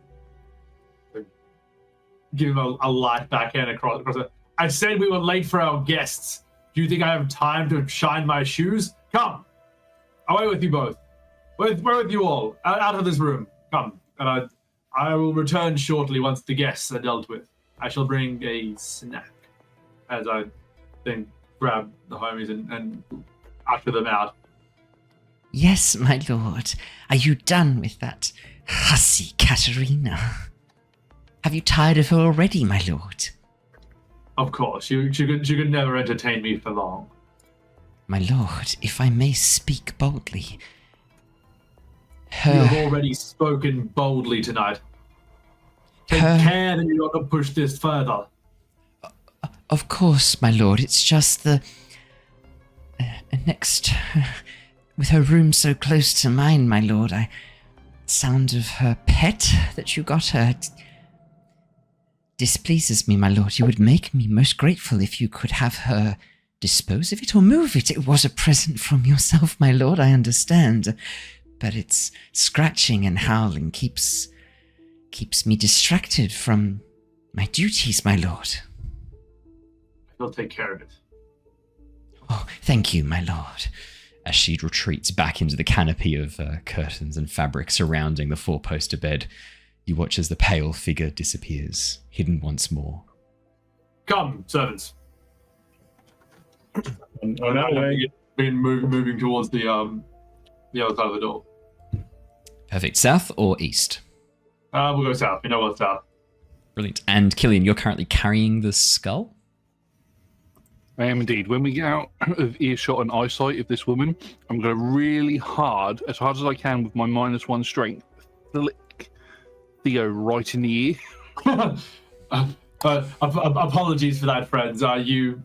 Give him a light backhand across it. I said we were late for our guests. Do you think I have time to shine my shoes? Come. Away with you both. Where with you all? Out of this room. Come. And I will return shortly once the guests are dealt with. I shall bring a snack. As I then grab the homies and usher them out. Yes, my lord. Are you done with that hussy Katerina? Have you tired of her already, my lord? Of course. She could never entertain me for long. My lord, if I may speak boldly. You have already spoken boldly tonight. Take care that you don't push this further. Of course, my lord. It's just the next, with her room so close to mine, my lord. Sound of her pet that you got her displeases me, my lord. You would make me most grateful if you could have her dispose of it or move it. It was a present from yourself, my lord. I understand. But its scratching and howling keeps me distracted from My duties, my lord. He'll take care of it. Oh, thank you, my lord. As she retreats back into the canopy of curtains and fabric surrounding the four-poster bed, you watch as the pale figure disappears, hidden once more. Come, servants. On our way. Been moving towards the other side of the door. Perfect. South or east? We'll go south. You know what's south. Brilliant. And Killian, you're currently carrying the skull? I am indeed. When we get out of earshot and eyesight of this woman, I'm going to really hard as I can with my -1 strength, flick Theo right in the ear. Apologies for that, friends. You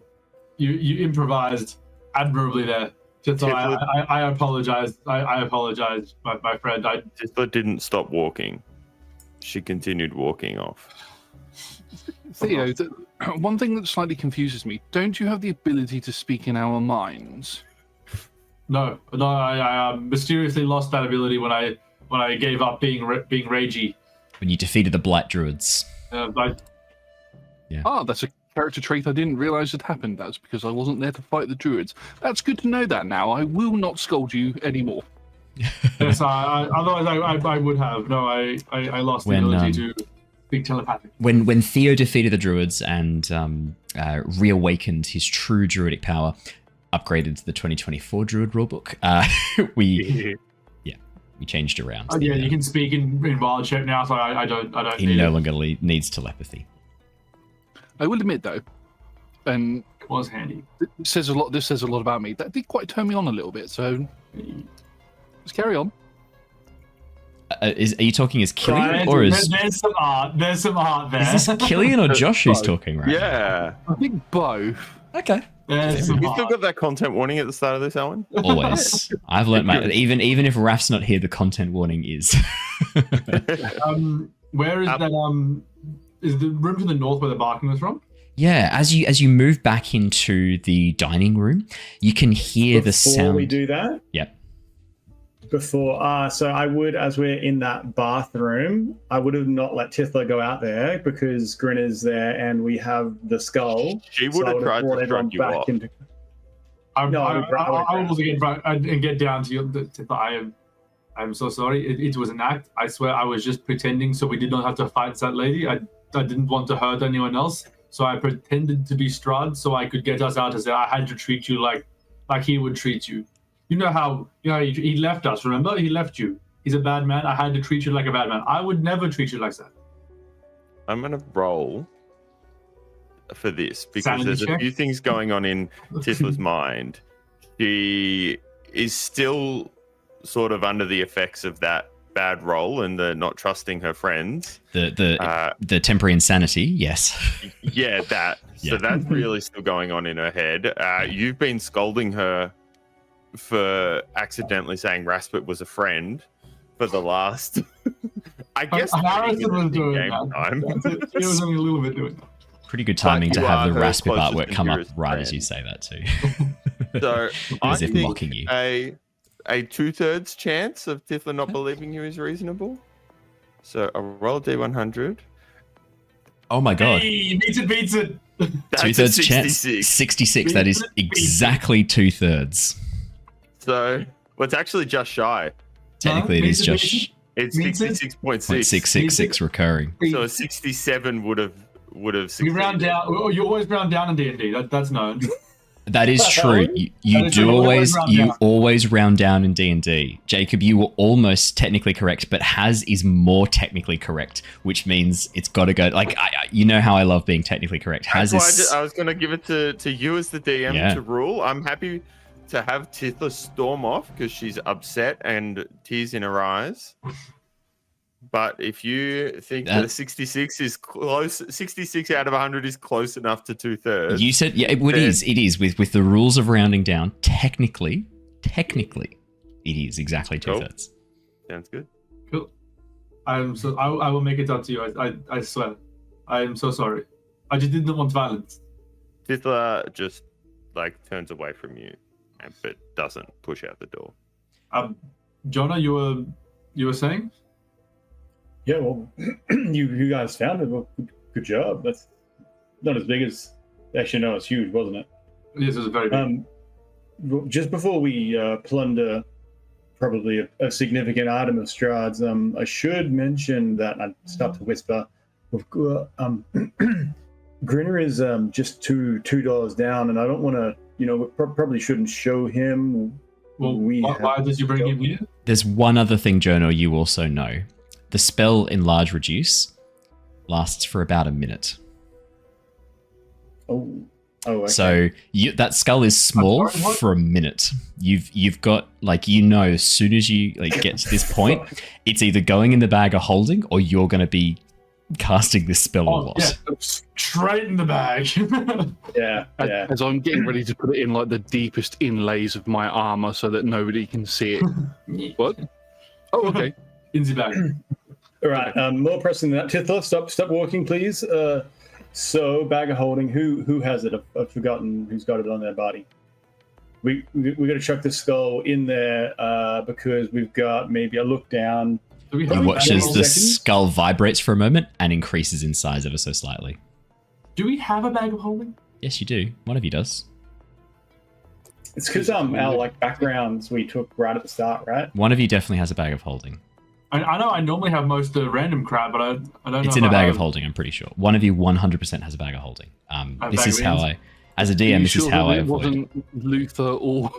improvised admirably there. So I apologize. I apologize, my friend. Tithla didn't stop walking. She continued walking off. Theo, one thing that slightly confuses me, don't you have the ability to speak in our minds? No, I mysteriously lost that ability when I gave up being ragey. When you defeated the Blight Druids. Ah, that's a character trait I didn't realise had happened. That's because I wasn't there to fight the Druids. That's good to know that now. I will not scold you anymore. Yes, otherwise I would have. No, I lost the ability to speak telepathic. When Theo defeated the Druids and reawakened his true Druidic power, upgraded to the 2024 Druid rulebook, we changed around. Yeah, you can speak in wild shape now, so I don't. He need no it. longer needs telepathy. I will admit, though, and It was handy. this says a lot about me. That did quite turn me on a little bit, so let's carry on. Are you talking as Killian or as... There's some art. There's some art there. Is this Killian or Josh who's talking right Yeah. I think both. now? Okay. There's some You still art. got that content warning at the start of this, Owen? Always. I've learnt my... Even if Raph's not here, the content warning is. Where is that? Is the room to the north where the barking was from? Yeah, as you move back into the dining room, you can hear the sound. Before we do that? Yep. So I would, as we're in that bathroom, I would have not let Tithla go out there because Grinner's there and we have the skull. She would have tried to drag you off. I will get back and get down to you. I'm so sorry. It was an act. I swear I was just pretending so we did not have to fight that lady. I didn't want to hurt anyone else. So I pretended to be Strahd so I could get us out of there. I had to treat you like he would treat you. You know how he left us, remember? He left you. He's a bad man. I had to treat you like a bad man. I would never treat you like that. I'm going to roll for this because Sanity there's check? a few things going on in Tithla's mind. She is still sort of under the effects of that bad roll and the not trusting her friends. The temporary insanity, yes. Yeah, that. Yeah. So that's really still going on in her head. You've been scolding her for accidentally saying Raspet was a friend for the last... I guess Harrison was doing game that. time. He was only a little bit doing that. Pretty good timing to you have are the her Raspit closest artwork and come up dearest right as friend. you say that too. So I As if think mocking you. a 2/3 chance of Tithla not believing you is reasonable. So a roll D100. Oh my god. Hey, beats it. That's 2/3 a chance. 66. 66. That is exactly 2/3. So well, it's actually just shy. Technically, it is Beats it, just It's Means it? 66.6. 0.666 recurring. So a 67 would have We succeeded. round down. Oh, you always round down in D&D. That's known. That is true. You That is do true. always Always round down. always round down in D&D. Jacob, you were almost technically correct, but Haz is more technically correct, which means it's got to go. Like you know how I love being technically correct. Haz That's is why I was going to give it to you as the DM Yeah. to rule. I'm happy to have Tithla storm off because she's upset and tears in her eyes. But if you think that a 66 is close, 66 out of 100 is close enough to 2/3. You said it is. It is with the rules of rounding down. Technically, it is exactly 2/3. Sounds good. Cool. I will make it up to you. I swear. I am so sorry. I just didn't want violence. Tithla just turns away from you, but doesn't push out the door. Jonor, you were saying? Yeah, well, you guys found it. Well, Good job. That's not as big as. Actually, no, it's huge, wasn't it? Yes, it was very big. Just before we plunder probably a significant item of Strahd's, I should mention that I start to whisper. Grinner is just $2 down, and I don't want to. We probably shouldn't show him. Well, why did you bring him here? There's one other thing, Jonor, you also know. The spell Enlarge Reduce lasts for about a minute. Oh, okay. So that skull is small for a minute. You've got as soon as you get to this point, it's either going in the bag of holding or you're going to be casting this spell a lot. Yeah, straight in the bag. yeah. As I'm getting ready to put it in the deepest inlays of my armor so that nobody can see it. What? Oh, okay. In the bag. All right. More pressing than that. Tithla, stop walking, please. So bag of holding. Who has it? I've forgotten who's got it on their body. We got to chuck the skull in there because we've got maybe a look down. You watch as the skull vibrates for a moment and increases in size ever so slightly. Do we have a bag of holding? Yes, you do. One of you does. It's because our backgrounds we took right at the start, right? One of you definitely has a bag of holding. I know I normally have most of the random crap, but I don't know. It's in a bag of holding, I'm pretty sure. One of you 100% has a bag of holding. This is how as a DM, this is how I avoid it. Wasn't Luther or...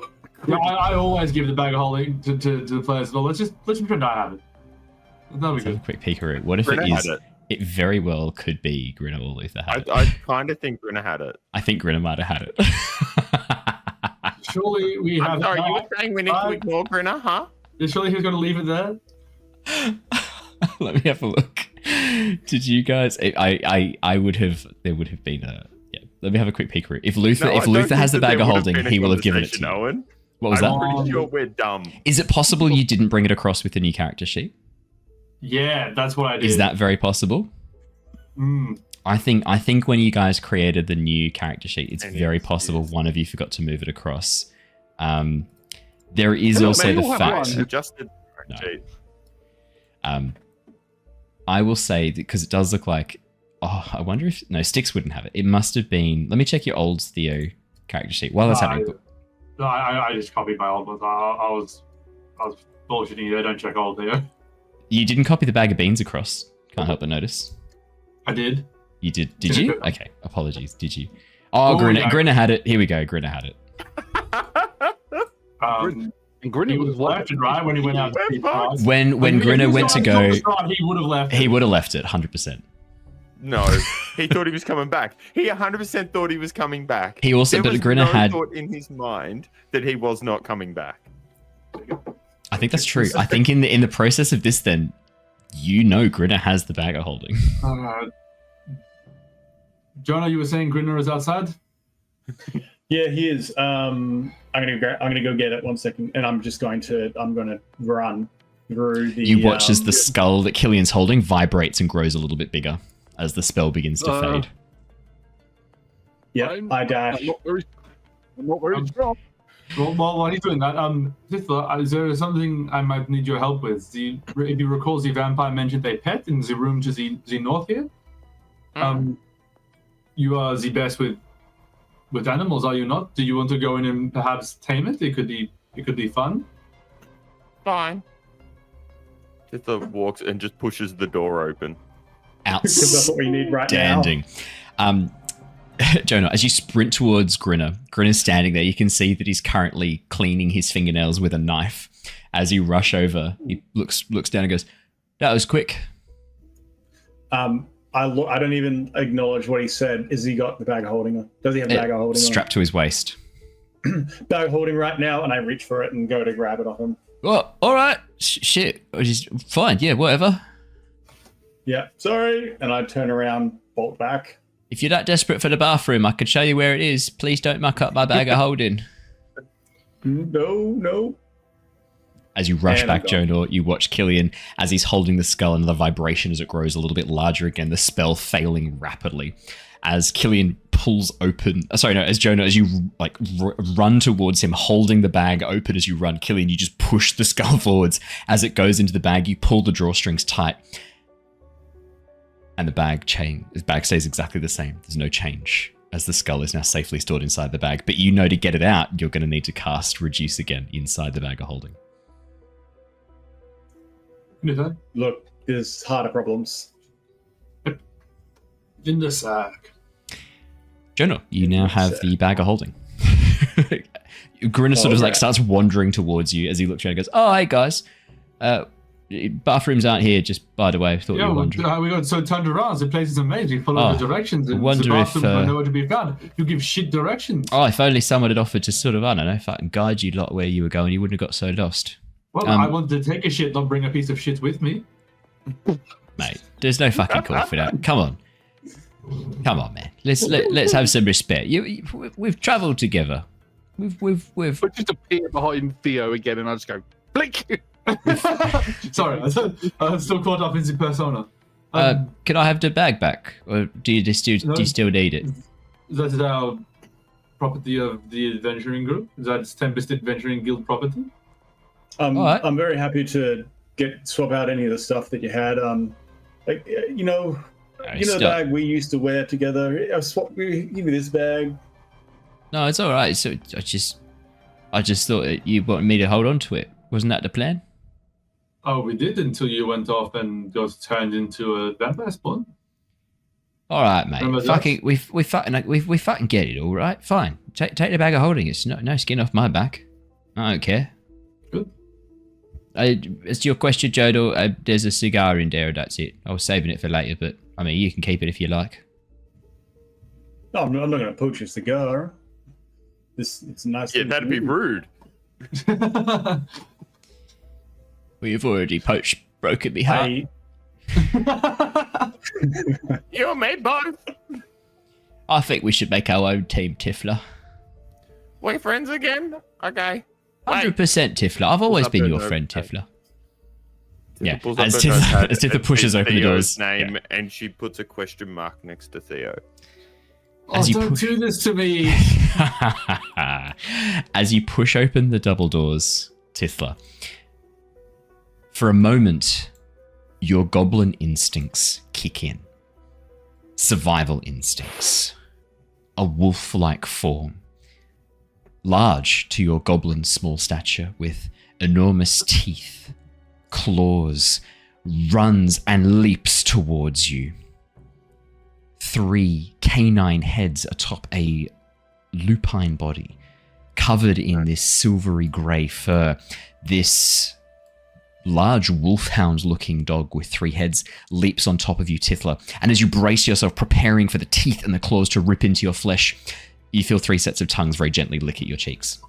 No, I always give the bag of holding to the players. Well, let's just pretend I have it. That'll be Let's have good. a quick peekaroo. What if Grinner it is? had it. It very well could be Grinner or Luther had it. I kind of think Grinner had it. I think Grinner might have had it. Surely we have. Sorry, you were saying we need to ignore Grinner, huh? Surely he's going to leave it there. Let me have a look. Did you guys? I would have. There would have been a. Yeah. Let me have a quick peekaroo. If Luther has the bag of holding, he will have given it to you. Owen. What was that? I'm pretty sure we're dumb. Is it possible you didn't bring it across with the new character sheet? Yeah, that's what I did. Is that very possible? I think when you guys created the new character sheet, it's very possible one of you forgot to move it across. There is also the fact. Adjusted sheet. I will say that because it does look like. Oh, I wonder if Styx wouldn't have it. It must have been. Let me check your old Theo character sheet while that's happening. No, I just copied my old ones. I was bullshitting you. Don't check old Theo. You didn't copy the bag of beans across. Can't help but notice. I did. You did? Did you? Okay. Apologies. Did you? Oh, Grinner had it. Here we go. Grinner had it. And Grinner was left, right, when he went out to see Price. When Grinner went to go, he would have left. He would have left it 100%. No, he thought he was coming back. He 100% thought he was coming back. He also, there but Grinner had thought in his mind that he was not coming back. I think that's true. I think in the process of this, then Grinner has the bag of holding. Jonor, you were saying Grinner is outside? Yeah, he is. I'm gonna go get it 1 second, and I'm gonna run through the. You watch as the skull that Killian's holding vibrates and grows a little bit bigger as the spell begins to fade. Yeah, I dash. I'm not very strong. Well, while he's doing that, Tithla, is there something I might need your help with? If you recall, the vampire mentioned a pet in the room to the north here. You are the best with animals, are you not? Do you want to go in and perhaps tame it? It could be fun. Fine. Tithla walks and just pushes the door open. That's what we need right now. Outstanding. Jonor, as you sprint towards Grinner's standing there. You can see that he's currently cleaning his fingernails with a knife. As you rush over, he looks down and goes, "That was quick." I don't even acknowledge what he said. Is he got the bag of holding on? Does he have a bag of holding strapped to his waist? Bag of holding right now, and I reach for it and go to grab it off him. Well, all right. Shit. Fine. Yeah, whatever. Yeah, sorry. And I turn around, bolt back. If you're that desperate for the bathroom, I could show you where it is. Please don't muck up my bag of holding. No. As you rush back, Jonor, you watch Killian as he's holding the skull and the vibration as it grows a little bit larger again, the spell failing rapidly. As Killian pulls open... as Jonor, as you run towards him, holding the bag open as you run, Killian, you just push the skull forwards. As it goes into the bag, you pull the drawstrings tight. And the bag stays exactly the same. There's no change, as the skull is now safely stored inside the bag. But you know to get it out, you're going to need to cast Reduce again inside the bag of holding. Look, there's harder problems. In the sack. Jonor, you now have the bag of holding. Grinner sort of like starts wandering towards you as he looks around and goes, "Oh, hey guys. Bathrooms aren't here, just by the way. I thought you were wondering." We got so turned around. The place is amazing. Follow the directions. I wonder the bathrooms if are nowhere to be found. You give shit directions. Oh, if only someone had offered to sort of, I don't know, fucking guide you lot where you were going, you wouldn't have got so lost. Well, I wanted to take a shit, not bring a piece of shit with me. Mate, there's no fucking call for that. Come on, man. Let's have some respect. We've travelled together. We've. But just appear behind Theo again, and I just go blink. Sorry, I'm still caught up in the persona. Can I have the bag back, or do you still need it? That's our property of the adventuring group. That's Tempest Adventuring Guild property. Right. I'm very happy to swap out any of the stuff that you had. The bag we used to wear together. Give me this bag. No, it's all right. So I just thought that you wanted me to hold on to it. Wasn't that the plan? Oh, we did until you went off and got turned into a vampire spawn. All right, mate. We fucking get it. All right, fine. Take the bag of holding. It's no skin off my back. I don't care. Good. As to your question, Jonor, there's a cigar in there. That's it. I was saving it for later, but I mean, you can keep it if you like. No, I'm not going to poach a cigar. It's nice. Yeah, that'd be rude. We've already broken me heart. You and me both. I think we should make our own team, Tithla. We friends again? Okay. 100% Tithla. I've always been your friend, Tithla. Yeah, as Tithla pushes open the doors. Name, and she puts a question mark next to Theo. Don't do this to me. As you push open the double doors, Tithla, for a moment, your goblin instincts kick in. Survival instincts. A wolf-like form. Large to your goblin's small stature, with enormous teeth, claws, runs and leaps towards you. 3 canine heads atop a lupine body, covered in this silvery grey fur. This large wolfhound-looking dog with 3 heads leaps on top of you, Tithla, and as you brace yourself, preparing for the teeth and the claws to rip into your flesh, you feel 3 sets of tongues very gently lick at your cheeks.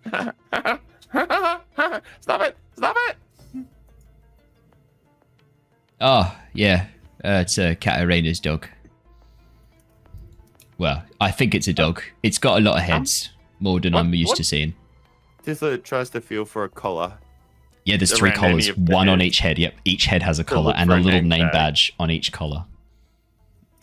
Stop it! Stop it! Oh, yeah. It's Katarina's dog. Well, I think it's a dog. It's got a lot of heads, more than I'm used to seeing. Tithla tries to feel for a collar. Yeah, there's 3 collars, one on each head. Yep, each head has a collar and a little name badge on each collar.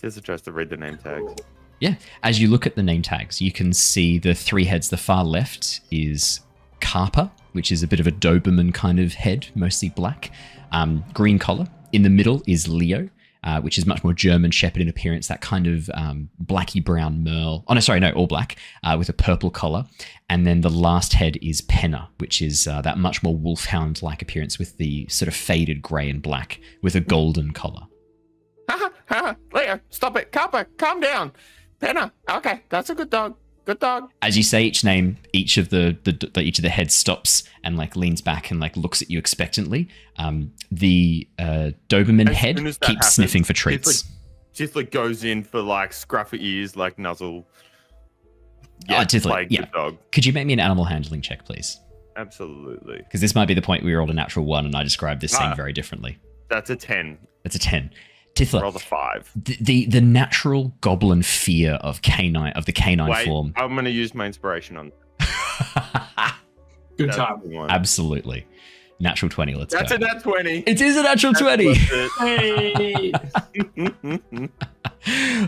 Tithla tries to read the name tags. Yeah, as you look at the name tags, you can see the 3 heads. The far left is Carper, which is a bit of a Doberman kind of head, mostly black. Green collar. In the middle is Leo, which is much more German Shepherd in appearance, that kind of blacky brown merle. Oh, no, sorry, no, all black, with a purple collar. And then the last head is Penna, which is that much more wolfhound-like appearance with the sort of faded grey and black with a golden collar. Leo, stop it. Carper, calm down. Penna, okay, that's a good dog. Good dog. As you say each name, each of the heads stops and like leans back and like looks at you expectantly. The Doberman head keeps sniffing for treats. Tithla goes in for like scruffy ears, like nuzzle. Yeah, Tithla, yeah. Dog. Could you make me an animal handling check, please? Absolutely. Because this might be the point where we rolled a natural 1 and I described this scene very differently. That's a 10. That's a 10. Tithla, roll the 5. The natural goblin fear of the canine form. I'm going to use my inspiration on. Good time. Absolutely. Natural 20. Let's go. That's a nat 20. It is a natural 20. Hey.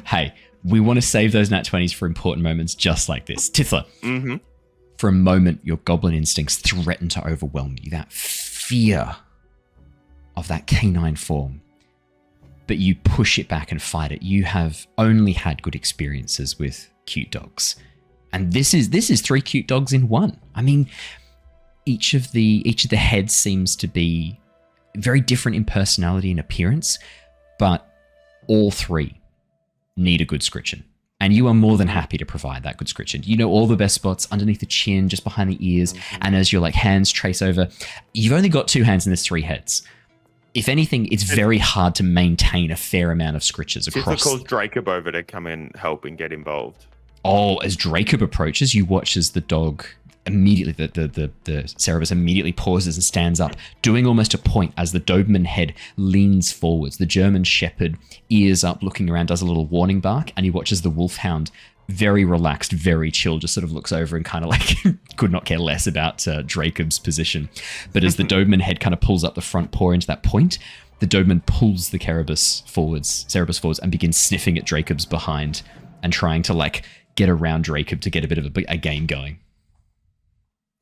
Hey, we want to save those nat 20s for important moments just like this. Tithla, for a moment, your goblin instincts threaten to overwhelm you. That fear of that canine form. but you push it back and fight it. You have only had good experiences with cute dogs. And this is 3 cute dogs in one. I mean, each of the heads seems to be very different in personality and appearance, but all 3 need a good scritchin. And you are more than happy to provide that good scritchin. You know all the best spots underneath the chin, just behind the ears, and as your hands trace over. You've only got 2 hands and there's 3 heads. If anything, it's very hard to maintain a fair amount of scritches across. Tithla calls Jacob over to come and help and get involved. Oh, as Jacob approaches, you watch as the dog immediately, the Cerberus immediately pauses and stands up, doing almost a point as the Doberman head leans forwards. The German Shepherd, ears up, looking around, does a little warning bark, and he watches the Wolfhound, very relaxed, very chill, just sort of looks over and kind of could not care less about Jacob's position. But as the Doberman head kind of pulls up the front paw into that point, the Doberman pulls the Cerberus forwards, and begins sniffing at Jacob's behind and trying to get around Jacob to get a bit of a game going.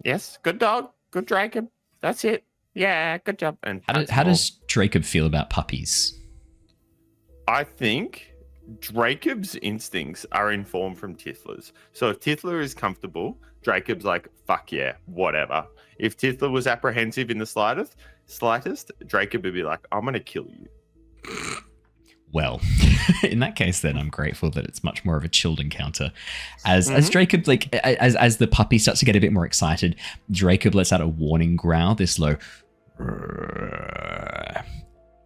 Yes, good dog, good Jacob. That's it. Yeah, good job. And how does Jacob feel about puppies? I think Jacob's instincts are informed from Tithla's. So if Tithla is comfortable, Jacob's like, fuck yeah, whatever. If Tithla was apprehensive in the slightest, Jacob would be like, I'm going to kill you. Well, in that case, then I'm grateful that it's much more of a chilled encounter. As Jacob, as the puppy starts to get a bit more excited, Jacob lets out a warning growl, this low,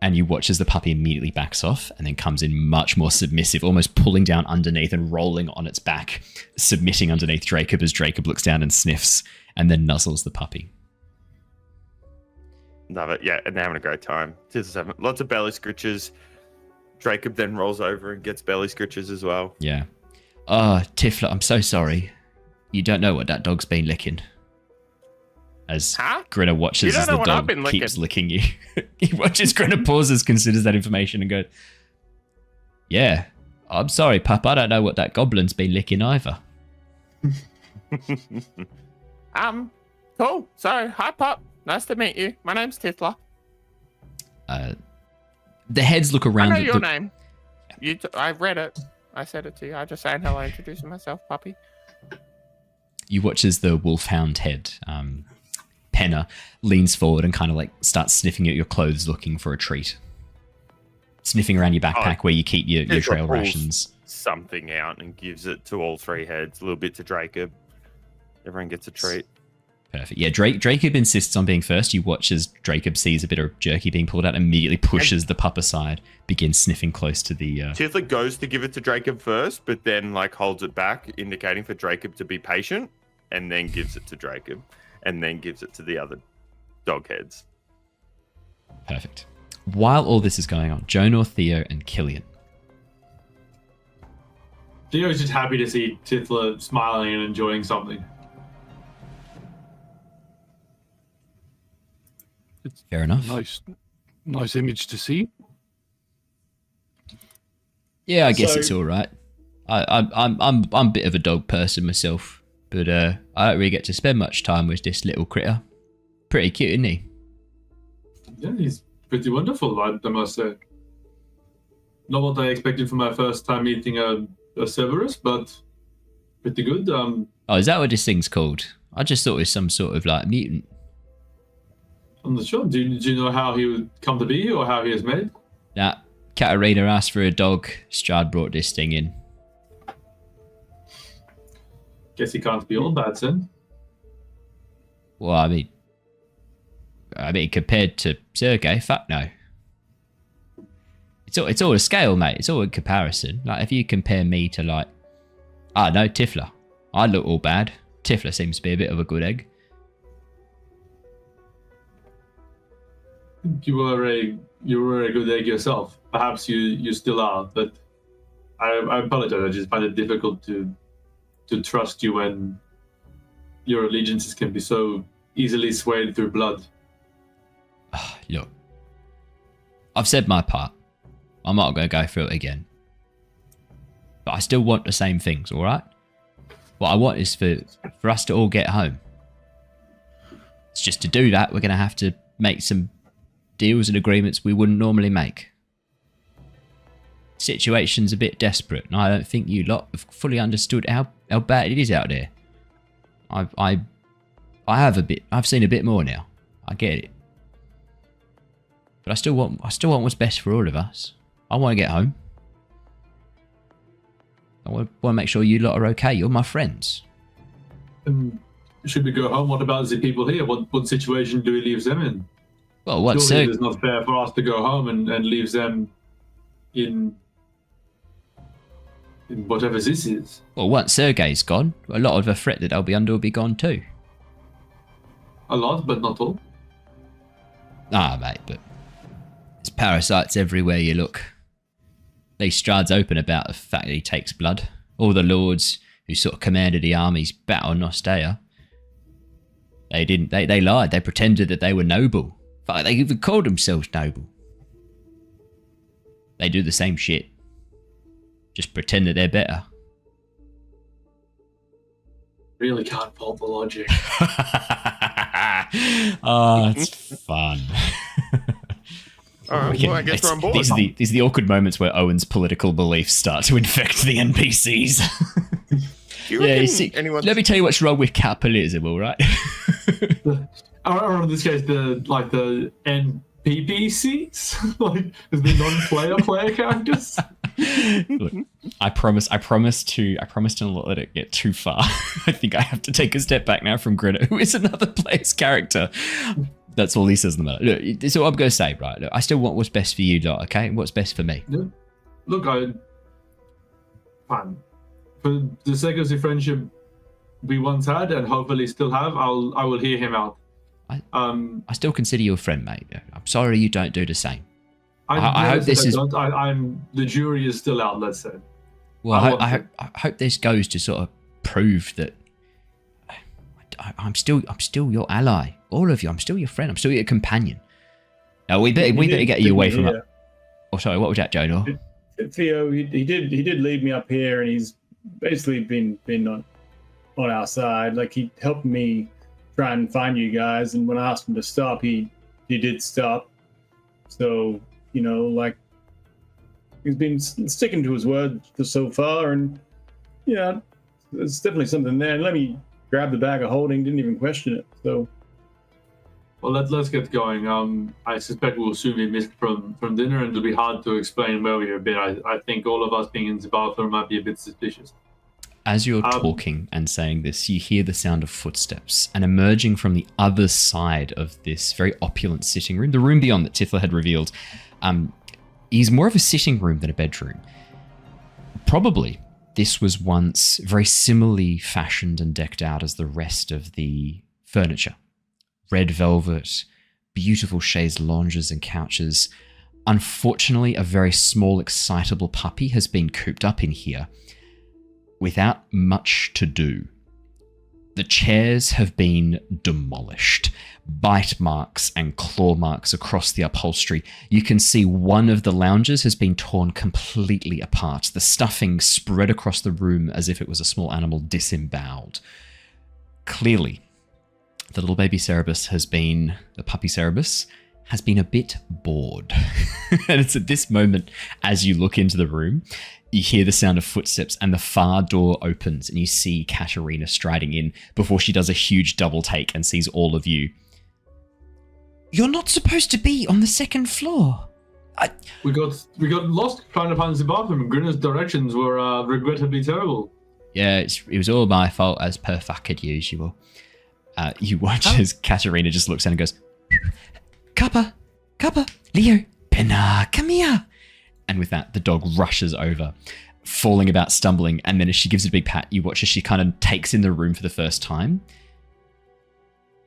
and you watch as the puppy immediately backs off and then comes in much more submissive, almost pulling down underneath and rolling on its back, submitting underneath Jacob as Jacob looks down and sniffs and then nuzzles the puppy. Love it. Yeah, and they're having a great time. Tithla's having lots of belly scritches. Jacob then rolls over and gets belly scritches as well. Yeah. Oh, Tithla, I'm so sorry. You don't know what that dog's been licking. As Grinner watches as the dog keeps licking you. He watches Grinner pauses, considers that information and goes, yeah, I'm sorry, pup. I don't know what that goblin's been licking either. Cool. So, hi, pup. Nice to meet you. My name's Tithla. The heads look around. I know your name. I read it. I said it to you. I just saying hello, introducing myself, puppy. You watch as the Wolfhound head, Penna, leans forward and kind of starts sniffing at your clothes looking for a treat. Sniffing around your backpack where you keep your trail rations. Something out and gives it to all 3 heads. A little bit to Jacob. Everyone gets a treat. Perfect. Yeah, Jacob insists on being first. You watch as Jacob sees a bit of jerky being pulled out, immediately pushes the pup aside, begins sniffing close to the... Tithla goes to give it to Jacob first, but then holds it back, indicating for Jacob to be patient, and then gives it to Jacob, and then gives it to the other dog heads. Perfect. While all this is going on, Jonor, Theo, and Killian. Theo's just happy to see Tithla smiling and enjoying something. Fair enough. Nice image to see. Yeah, I guess it's all right. I'm a bit of a dog person myself, but I don't really get to spend much time with this little critter. Pretty cute, isn't he? Yeah, he's pretty wonderful, I must say. Not what I expected for my first time meeting a Cerberus, but pretty good. Oh, is that what this thing's called? I just thought it was some sort of mutant. I'm not sure. Do you know how he would come to be or how he is made? Nah, Katarina asked for a dog. Strahd brought this thing in. Guess he can't be all bad, then. Well, I mean, compared to Sergei, fuck no. It's all a scale, mate. It's all a comparison. If you compare me to Tithla, I look all bad. Tithla seems to be a bit of a good egg. You were a good egg yourself. Perhaps you still are, but I apologize. I just find it difficult to trust you when your allegiances can be so easily swayed through blood. Look, I've said my part. I'm not going to go through it again. But I still want the same things, all right? What I want is for us to all get home. It's just to do that, we're going to have to make some deals and agreements we wouldn't normally make. situation's a bit desperate, and I don't think you lot have fully understood how bad it is out there. I've seen a bit more now. I get it. But I still want what's best for all of us. I want to get home. I want to make sure you lot are okay. You're my friends. Should we go home? What about the people here? What situation do we leave them in? Well, what's Surely it's not fair for us to go home and leave them in whatever this is. Well, once Sergei's gone, a lot of the threat that they'll be under will be gone too. A lot, but not all. Ah, mate, but there's parasites everywhere you look. These Strahd's open about the fact that he takes blood. All the lords who sort of commanded the armies battle Nostea. They didn't. They lied. They pretended that they were noble. In fact, they even called themselves noble. They do the same shit. Just pretend that they're better. Really can't fault the logic. Oh, it's fun. All right, well, I guess we're on board. These are the awkward moments where Owen's political beliefs start to infect the NPCs. You see, let me tell you what's wrong with capitalism, all right? Or in this case, the NPPCs, like the non-player characters. Look, I promise to not let it get too far. I think I have to take a step back now from Grinner, who is another player's character. That's all he says in the matter. Look, this is what I'm going to say, right? Look, I still want what's best for you lot, okay? What's best for me? Yeah. Look, fine. For the sake of the friendship we once had and hopefully still have, I will hear him out. I still consider you a friend, mate. I'm sorry you don't do the same. I hope this is. The jury is still out. Let's say. Well, I hope this goes to sort of prove that I'm still your ally. All of you. I'm still your friend. I'm still your companion. Now we better get you away from it. Oh, sorry. What was that, Jonor? Theo, he did lead me up here, and he's basically been on our side. Like, he helped me try and find you guys, and when I asked him to stop, he did stop. So, you know, like, he's been sticking to his word so far, and yeah, there's definitely something there. And let me grab the bag of holding, didn't even question it. So, well, let's get going. I suspect we'll soon be missed from dinner, and it'll be hard to explain where we have been. I think all of us being in the bathroom might be a bit suspicious. As you're talking and saying this, you hear the sound of footsteps, and emerging from the other side of this very opulent sitting room, the room beyond that Tithla had revealed, is more of a sitting room than a bedroom. Probably this was once very similarly fashioned and decked out as the rest of the furniture. Red velvet, beautiful chaise lounges and couches. Unfortunately, a very small, excitable puppy has been cooped up in here without much to do. The chairs have been demolished. Bite marks and claw marks across the upholstery. You can see one of the lounges has been torn completely apart. The stuffing spread across the room as if it was a small animal disemboweled. Clearly, the little baby Cerebus the puppy Cerebus, has been a bit bored. And it's at this moment, as you look into the room, you hear the sound of footsteps and the far door opens and you see Katerina striding in before she does a huge double take and sees all of you. You're not supposed to be on the second floor. We got lost trying to find the bathroom, and Grinner's directions were regrettably terrible. Yeah, it was all my fault as per fucking usual. You watch as Katerina just looks down and goes, Kappa, Leo, Penna, come here. And with that, the dog rushes over, falling about, stumbling, and then as she gives it a big pat, you watch as she kind of takes in the room for the first time.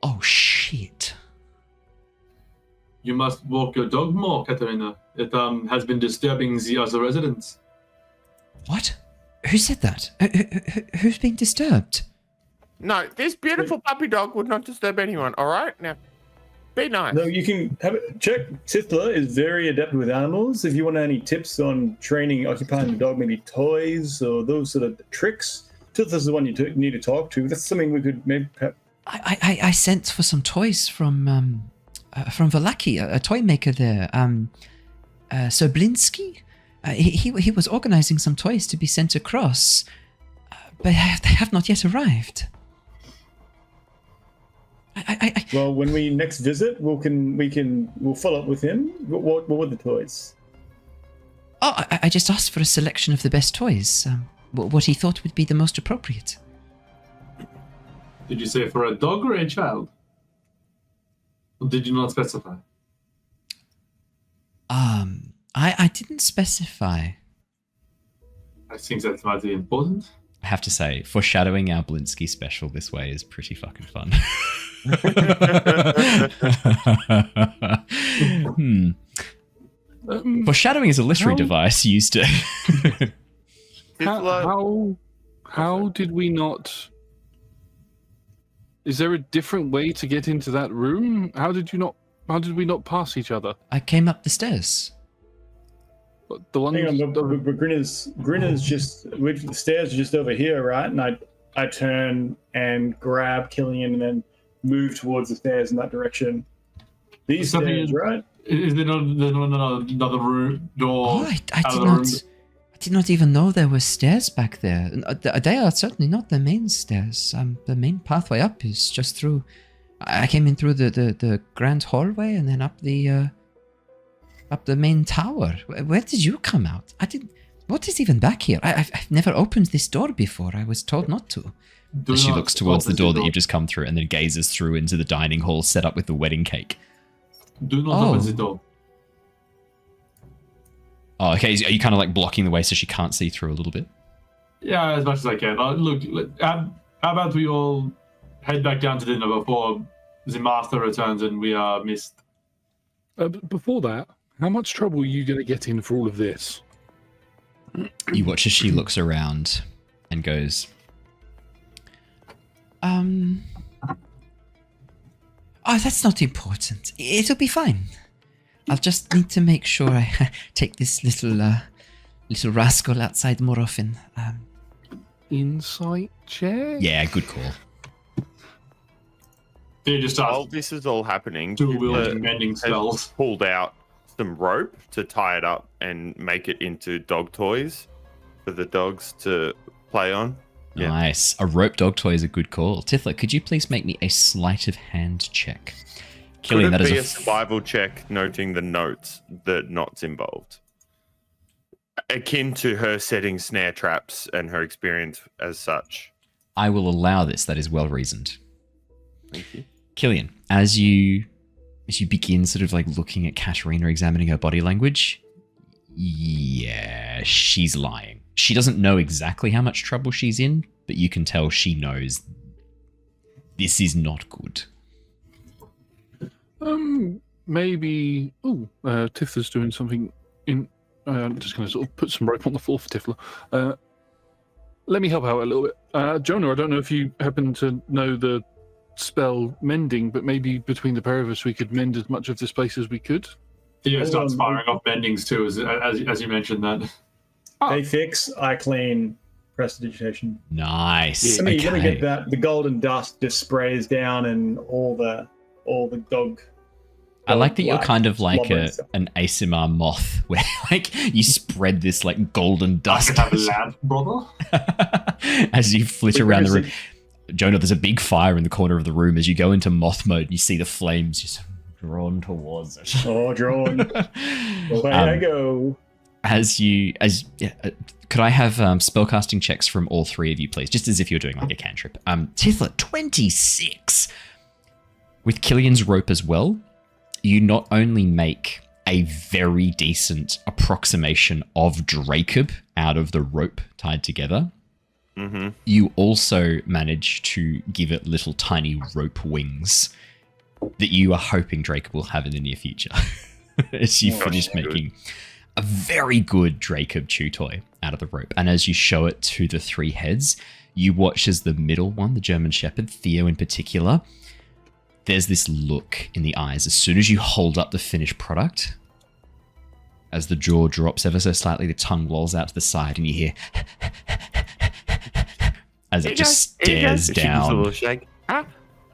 Oh, shit. You must walk your dog more, Katerina. It has been disturbing the other residents. What? Who said that? Who's been disturbed? No, this beautiful puppy dog would not disturb anyone, all right? Now, be nice. No, you can have it. Check. Tithla is very adept with animals. If you want any tips on training, occupying the dog, maybe toys or those sort of tricks, Tithla's the one you need to talk to. That's something we could maybe... I sent for some toys from Valaki, a toy maker there. Soblinsky? He was organizing some toys to be sent across, but they have not yet arrived. Well, when we next visit, we'll follow up with him. What were the toys? Oh, I just asked for a selection of the best toys. What he thought would be the most appropriate. Did you say for a dog or a child? Or did you not specify? I didn't specify. I think that's mighty important. I have to say, foreshadowing our Blinsky special this way is pretty fucking fun. Foreshadowing is a literary device used to. How did we not? Is there a different way to get into that room? How did we not pass each other? I came up the stairs. But the one. Hang on, but Grinner's just the stairs are just over here, right? And I turn and grab Killian and then move towards the stairs in that direction. These stairs, right? Is there not another room door? Oh, I did not even know there were stairs back there. They are certainly not the main stairs. The main pathway up is just through. I came in through the grand hallway and then up the main tower. Where did you come out? What is even back here? I've never opened this door before. I was told not to. She looks towards the door that you've just come through and then gazes through into the dining hall set up with the wedding cake. Do not open the door. Oh, okay. Are you kind of like blocking the way so she can't see through a little bit? Yeah, as much as I can. Look, how about we all head back down to dinner before the master returns and we are missed? Before that, how much trouble are you going to get in for all of this? You watch as she looks around and goes, Oh, that's not important. It'll be fine. I'll just need to make sure I take this little rascal outside more often. Insight check? yeah, good call. You just While this is all happening, dual-wielding mending spells. pulled out some rope to tie it up and make it into dog toys for the dogs to play on. Yeah. Nice. A rope dog toy is a good call. Tithla, could you please make me a sleight of hand check? Killian, Could it that be is a survival check noting the knots involved? Akin to her setting snare traps and her experience as such. I will allow this. That is well reasoned. Thank you. Killian, as you begin sort of like looking at Katerina, examining her body language, yeah, she's lying. She doesn't know exactly how much trouble she's in, but you can tell she knows this is not good. Maybe. Tifla's doing something in. I'm just going to sort of put some rope on the floor for Tithla. Let me help out a little bit. Jonor, I don't know if you happen to know the spell mending, but maybe between the pair of us we could mend as much of this place as we could. Theo starts firing off bendings too, as you mentioned that. They fix, I clean, prestidigitation. Nice. I mean, you're okay. gonna get that. The golden dust just sprays down, and all the dog. I like that you're black kind of like slobber and stuff. an Aasimar moth, where like you spread this like golden I dust could have a lamp, brother. as you flit around the room. Jonah, there's a big fire in the corner of the room. As you go into moth mode, and you see the flames just drawn towards it. Oh, drawn. Away I go. Could I have spellcasting checks from all three of you, please? Just as if you're doing like a cantrip. Tithla, 26. With Killian's rope as well, you not only make a very decent approximation of Dracob out of the rope tied together, you also manage to give it little tiny rope wings that you are hoping Dracob will have in the near future. As you finish making a very good Dracob chew toy out of the rope. And as you show it to the three heads, you watch as the middle one, the German Shepherd, Theo in particular, there's this look in the eyes. As soon as you hold up the finished product, as the jaw drops ever so slightly, the tongue lolls out to the side, and you hear as it just stares She gives a down. little shake.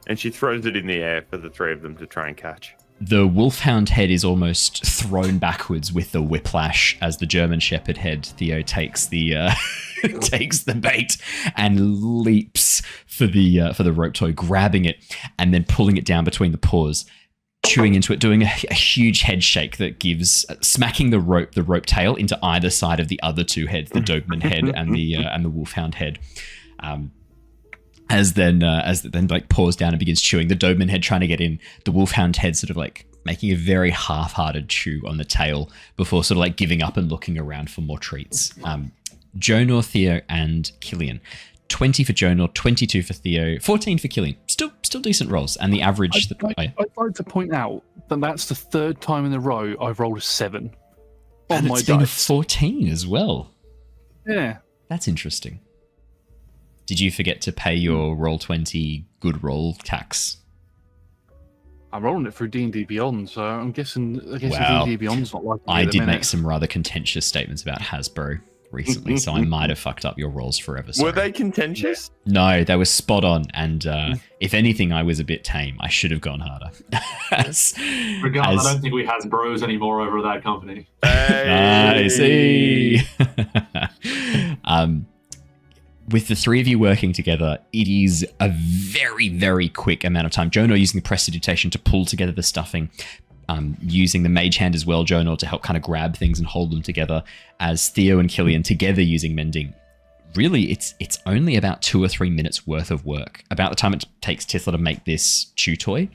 And she throws it in the air for the three of them to try and catch. The wolfhound head is almost thrown backwards with the whiplash as the German Shepherd head, Theo, takes the takes the bait and leaps for the rope toy, grabbing it and then pulling it down between the paws, chewing into it, doing a huge head shake that gives smacking the rope tail into either side of the other two heads, the Doberman head and the wolfhound head. As then like paws down and begins chewing, the Doberman head trying to get in, the wolfhound head sort of like making a very half-hearted chew on the tail before sort of like giving up and looking around for more treats. Jonor, Theo, and Killian. 20 for Jonor, 22 for Theo, 14 for Killian. Still decent rolls, and the average. I'd like to point out that that's the third time in a row I've rolled a 7 on and my it's been a dice. 14 as well. Yeah. That's interesting. Did you forget to pay your Roll20 good roll tax? I'm rolling it through D&D Beyond, so I'm guessing Wow. D&D Beyond's not like I did make some rather contentious statements about Hasbro recently, so I might have fucked up your rolls forever. Sorry. Were they contentious? No, they were spot on, and if anything, I was a bit tame. I should have gone harder. Regardless, I don't think we has bros anymore over at that company. I see. With the three of you working together, it is a very, very quick amount of time. Jonor using the prestidigitation to pull together the stuffing, using the mage hand as well, Jonor, to help kind of grab things and hold them together, as Theo and Killian together using mending. Really, it's only about 2 or 3 minutes worth of work. About the time it takes Tithla to make this chew toy,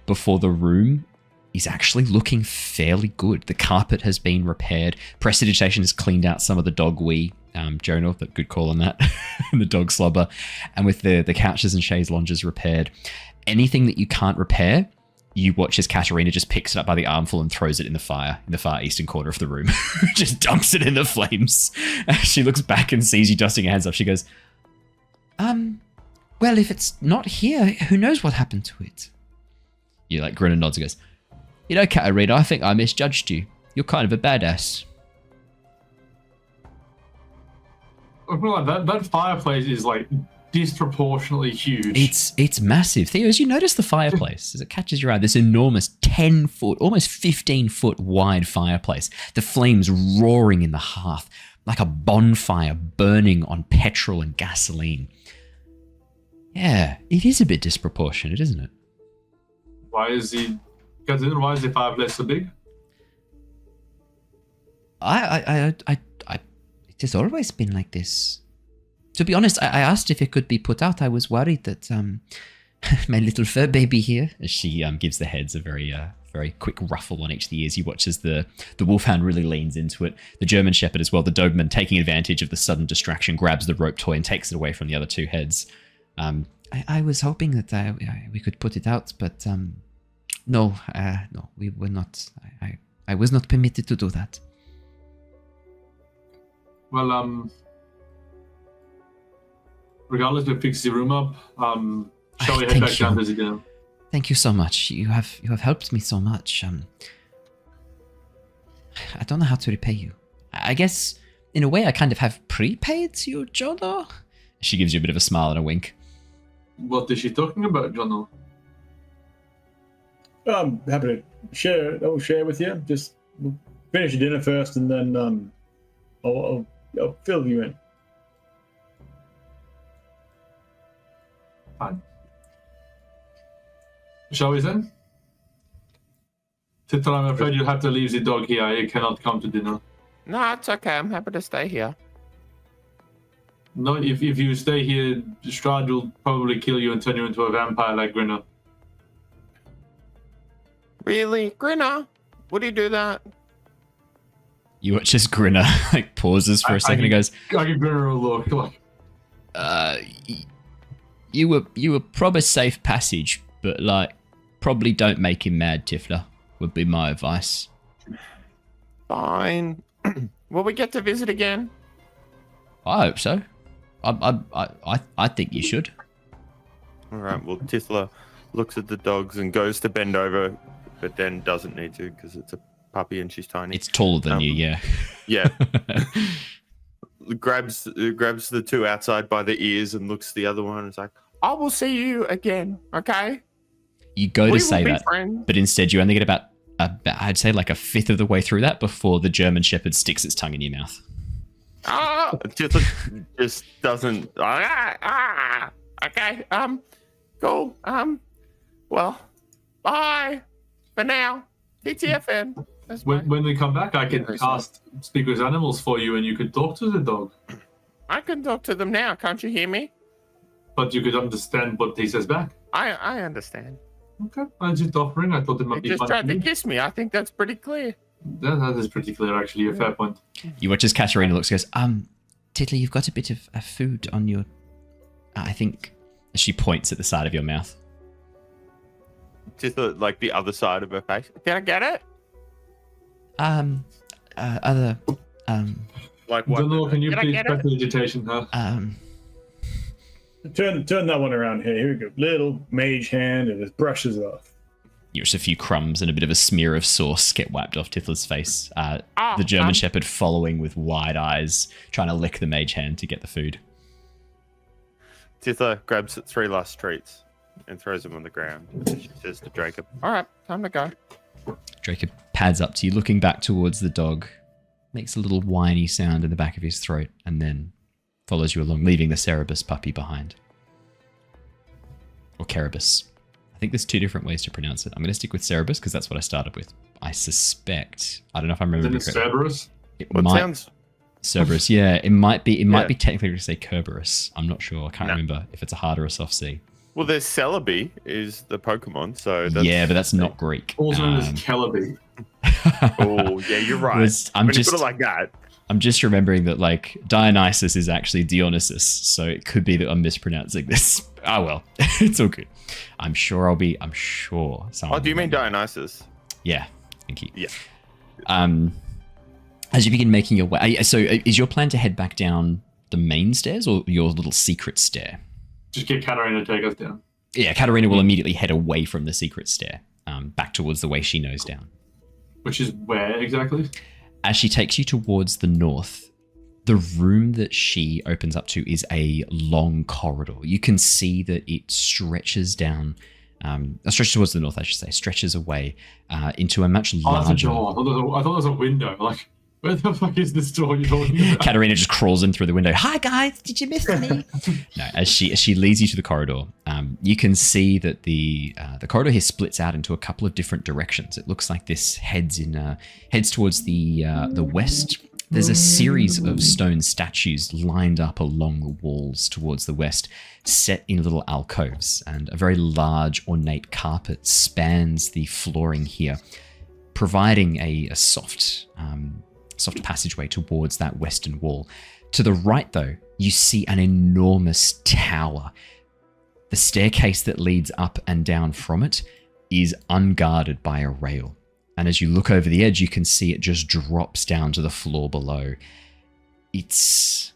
before the room is actually looking fairly good. The carpet has been repaired. Prestidigitation has cleaned out some of the dog wee, Jonor, but good call on that. The dog slobber. And with the couches and chaise lounges repaired. Anything that you can't repair, you watch as Katerina just picks it up by the armful and throws it in the fire in the far eastern corner of the room. Just dumps it in the flames. She looks back and sees you dusting your hands off. She goes, Well, if it's not here, who knows what happened to it? you like Grinner nods and goes, You know, Katerina, I think I misjudged you. You're kind of a badass. That fireplace is like disproportionately huge. It's massive. Theo, as you notice the fireplace, as it catches your eye, this enormous 10-foot, almost 15-foot wide fireplace, the flames roaring in the hearth like a bonfire burning on petrol and gasoline. Yeah, it is a bit disproportionate, isn't it? Why is the fireplace so big? It has always been like this. To be honest, I asked if it could be put out. I was worried that my little fur baby here. As she gives the heads a very quick ruffle on each of the ears, you watch as the wolfhound really leans into it. The German Shepherd as well, the Doberman, taking advantage of the sudden distraction, grabs the rope toy and takes it away from the other two heads. I was hoping that we could put it out, but no, we were not. I was not permitted to do that. Well, regardless, we fix the room up. Shall we head back down to the dinner? Thank you so much. You have helped me so much. I don't know how to repay you. I guess in a way I kind of have prepaid you, Jonor. She gives you a bit of a smile and a wink. What is she talking about, Jonor? I'm happy to share. I'll share with you. Just finish your dinner first, and then I'll fill you in. Fine. Shall we then? Tithla, I'm afraid you'll have to leave the dog here. He cannot come to dinner. No, it's okay. I'm happy to stay here. No, if you stay here, Strahd will probably kill you and turn you into a vampire like Grinner. Really? Grinner? Would he do that? You watch as Grinner like pauses for a second and goes, I give Grinner a look. Like, you were probably safe passage, but like probably don't make him mad, Tithla, would be my advice. Fine. Will we get to visit again? I hope so. I think you should. All right. Well, Tithla looks at the dogs and goes to bend over, but then doesn't need to because it's a puppy and she's tiny. It's taller than you, yeah. Yeah. grabs the two outside by the ears and looks at the other one and is like, I will see you again, okay? You go We to will say be that, friends. but instead you only get about I'd say like a fifth of the way through that before the German Shepherd sticks its tongue in your mouth. Just doesn't. Okay. Cool. Well, bye for now. TTFN. That's When we come back, I can cast Speak with Animals for you, and you can talk to the dog. I can talk to them now. Can't you hear me? But you could understand what he says back. I understand. Okay, I was just offering. I thought it might They be just fun. tried to kiss me. I think that's pretty clear. That is pretty clear, actually. A fair point. You watch as Katarina looks, goes, Tithla, you've got a bit of food on your. I think she points at the side of your mouth. Just like the other side of her face. Can I get it? Like what? Jonor, can you Can I please get press it? the digitation, huh? Turn that one around here. Here we go. Little mage hand, and it brushes off. Just a few crumbs and a bit of a smear of sauce get wiped off Tithla's face. The German Shepherd following with wide eyes, trying to lick the mage hand to get the food. Tithla grabs 3 last treats and throws them on the ground. And she says to Jacob, "All right, time to go." Jacob pads up to you, looking back towards the dog, makes a little whiny sound in the back of his throat, and then follows you along, leaving the Cerebus puppy behind. Or Cerebus. I think there's 2 different ways to pronounce it. I'm going to stick with Cerebus because that's what I started with. I suspect. I don't know if I'm remembering Isn't it correctly. Cerberus? It Well, it might sounds. Cerberus, yeah. It might be Yeah. technically to say Kerberos. I'm not sure. I can't No. remember if it's a hard or a soft C. Well, there's Celebi is the Pokemon, so that's, Yeah, but that's not Greek. Also known as Um, Celebi. Oh, yeah, you're right. I'm when just you put it like that. I'm just remembering that like Dionysus is actually Dionysus, so it could be that I'm mispronouncing this. Oh well, it's all good. I'm sure someone. Oh, do you will mean let me know. Dionysus? Yeah, thank you. Yeah. As you begin making your way, so is your plan to head back down the main stairs or your little secret stair? Just get Katarina to take us down. Yeah, Katarina will immediately head away from the secret stair, back towards the way she knows down. Which is where exactly? As she takes you towards the north, the room that she opens up to is a long corridor. You can see that it stretches down, stretches towards the north, I should say, stretches away into a much Oh, that's a larger... door. I thought it was a window. Like, where the fuck is this door you're talking about? Katarina just crawls in through the window. Hi guys, did you miss me? No, as she leads you to the corridor, you can see that the corridor here splits out into a couple of different directions. It looks like this heads towards the west. There's a series of stone statues lined up along the walls towards the west, set in little alcoves, and a very large ornate carpet spans the flooring here, providing a soft passageway towards that western wall. To the right, though, you see an enormous tower. The staircase that leads up and down from it is unguarded by a rail. And as you look over the edge, you can see it just drops down to the floor below. It's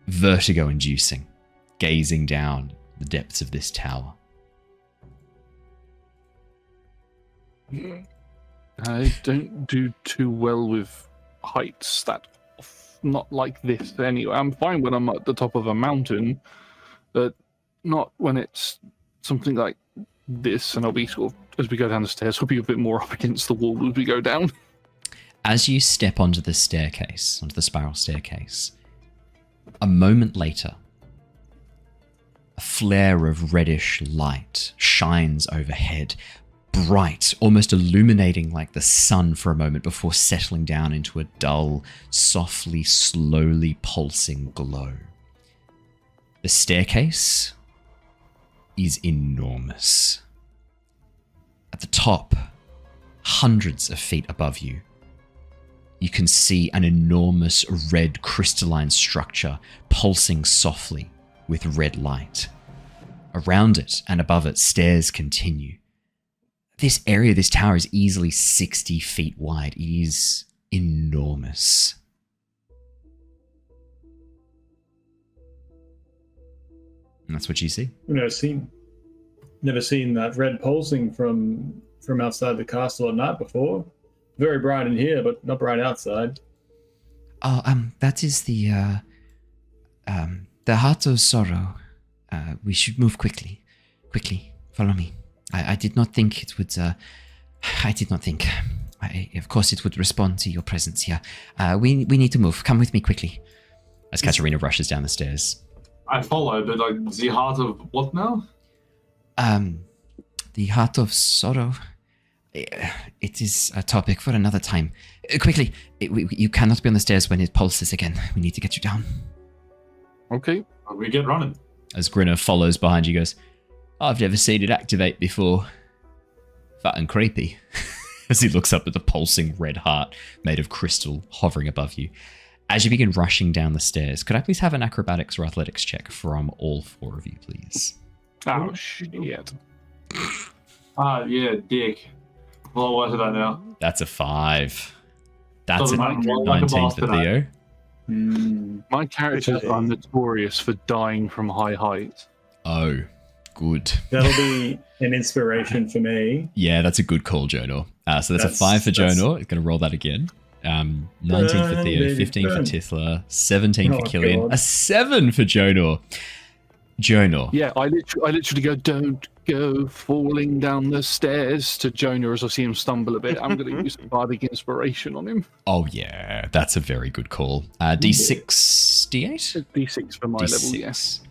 vertigo-inducing, gazing down the depths of this tower. I don't do too well with heights not like this anyway. I'm fine when I'm at the top of a mountain, but not when it's something like this, and I'll be sort of, as we go down the stairs, we'll be a bit more up against the wall as we go down. As you step onto the staircase, onto the spiral staircase, a moment later, a flare of reddish light shines overhead, bright, almost illuminating like the sun for a moment before settling down into a dull, softly, slowly pulsing glow. The staircase is enormous. At the top, hundreds of feet above you, you can see an enormous red crystalline structure pulsing softly with red light. Around it and above it, stairs continue. This area, this tower is easily 60 feet wide. It is enormous. And that's what you see. I've never seen that red pulsing from outside the castle at night before. Very bright in here, but not bright outside. Oh, that is the heart of sorrow. We should move quickly. Quickly, follow me. I did not think it would. I did not think. Of course, it would respond to your presence here. We need to move. Come with me quickly. As Katarina rushes down the stairs. I follow, but the heart of what now? The heart of sorrow. It is a topic for another time. Quickly, you cannot be on the stairs when it pulses again. We need to get you down. Okay. We get running. As Grinner follows behind you, goes, I've never seen it activate before. Fat and creepy. As he looks up at the pulsing red heart made of crystal hovering above you. As you begin rushing down the stairs, could I please have an acrobatics or athletics check from all four of you, please? Oh, shit. Yeah, dick. Well, what is that now? That's a 5. That's Doesn't a matter, 19 for Theo. My characters are notorious for dying from high heights. Oh, good. That'll be an inspiration for me. Yeah, that's a good call, Jonor. So that's a 5 for Jonor. It's going to roll that again. 19 for Theo, 15 for Tithla, 17 for Killian, God. a 7 for Jonor. Jonor. Yeah, I literally go, don't go falling down the stairs to Jonor as I see him stumble a bit. I'm going to use bardic inspiration on him. Oh, yeah, that's a very good call. D6, D8? D6 for my D6. level, yes.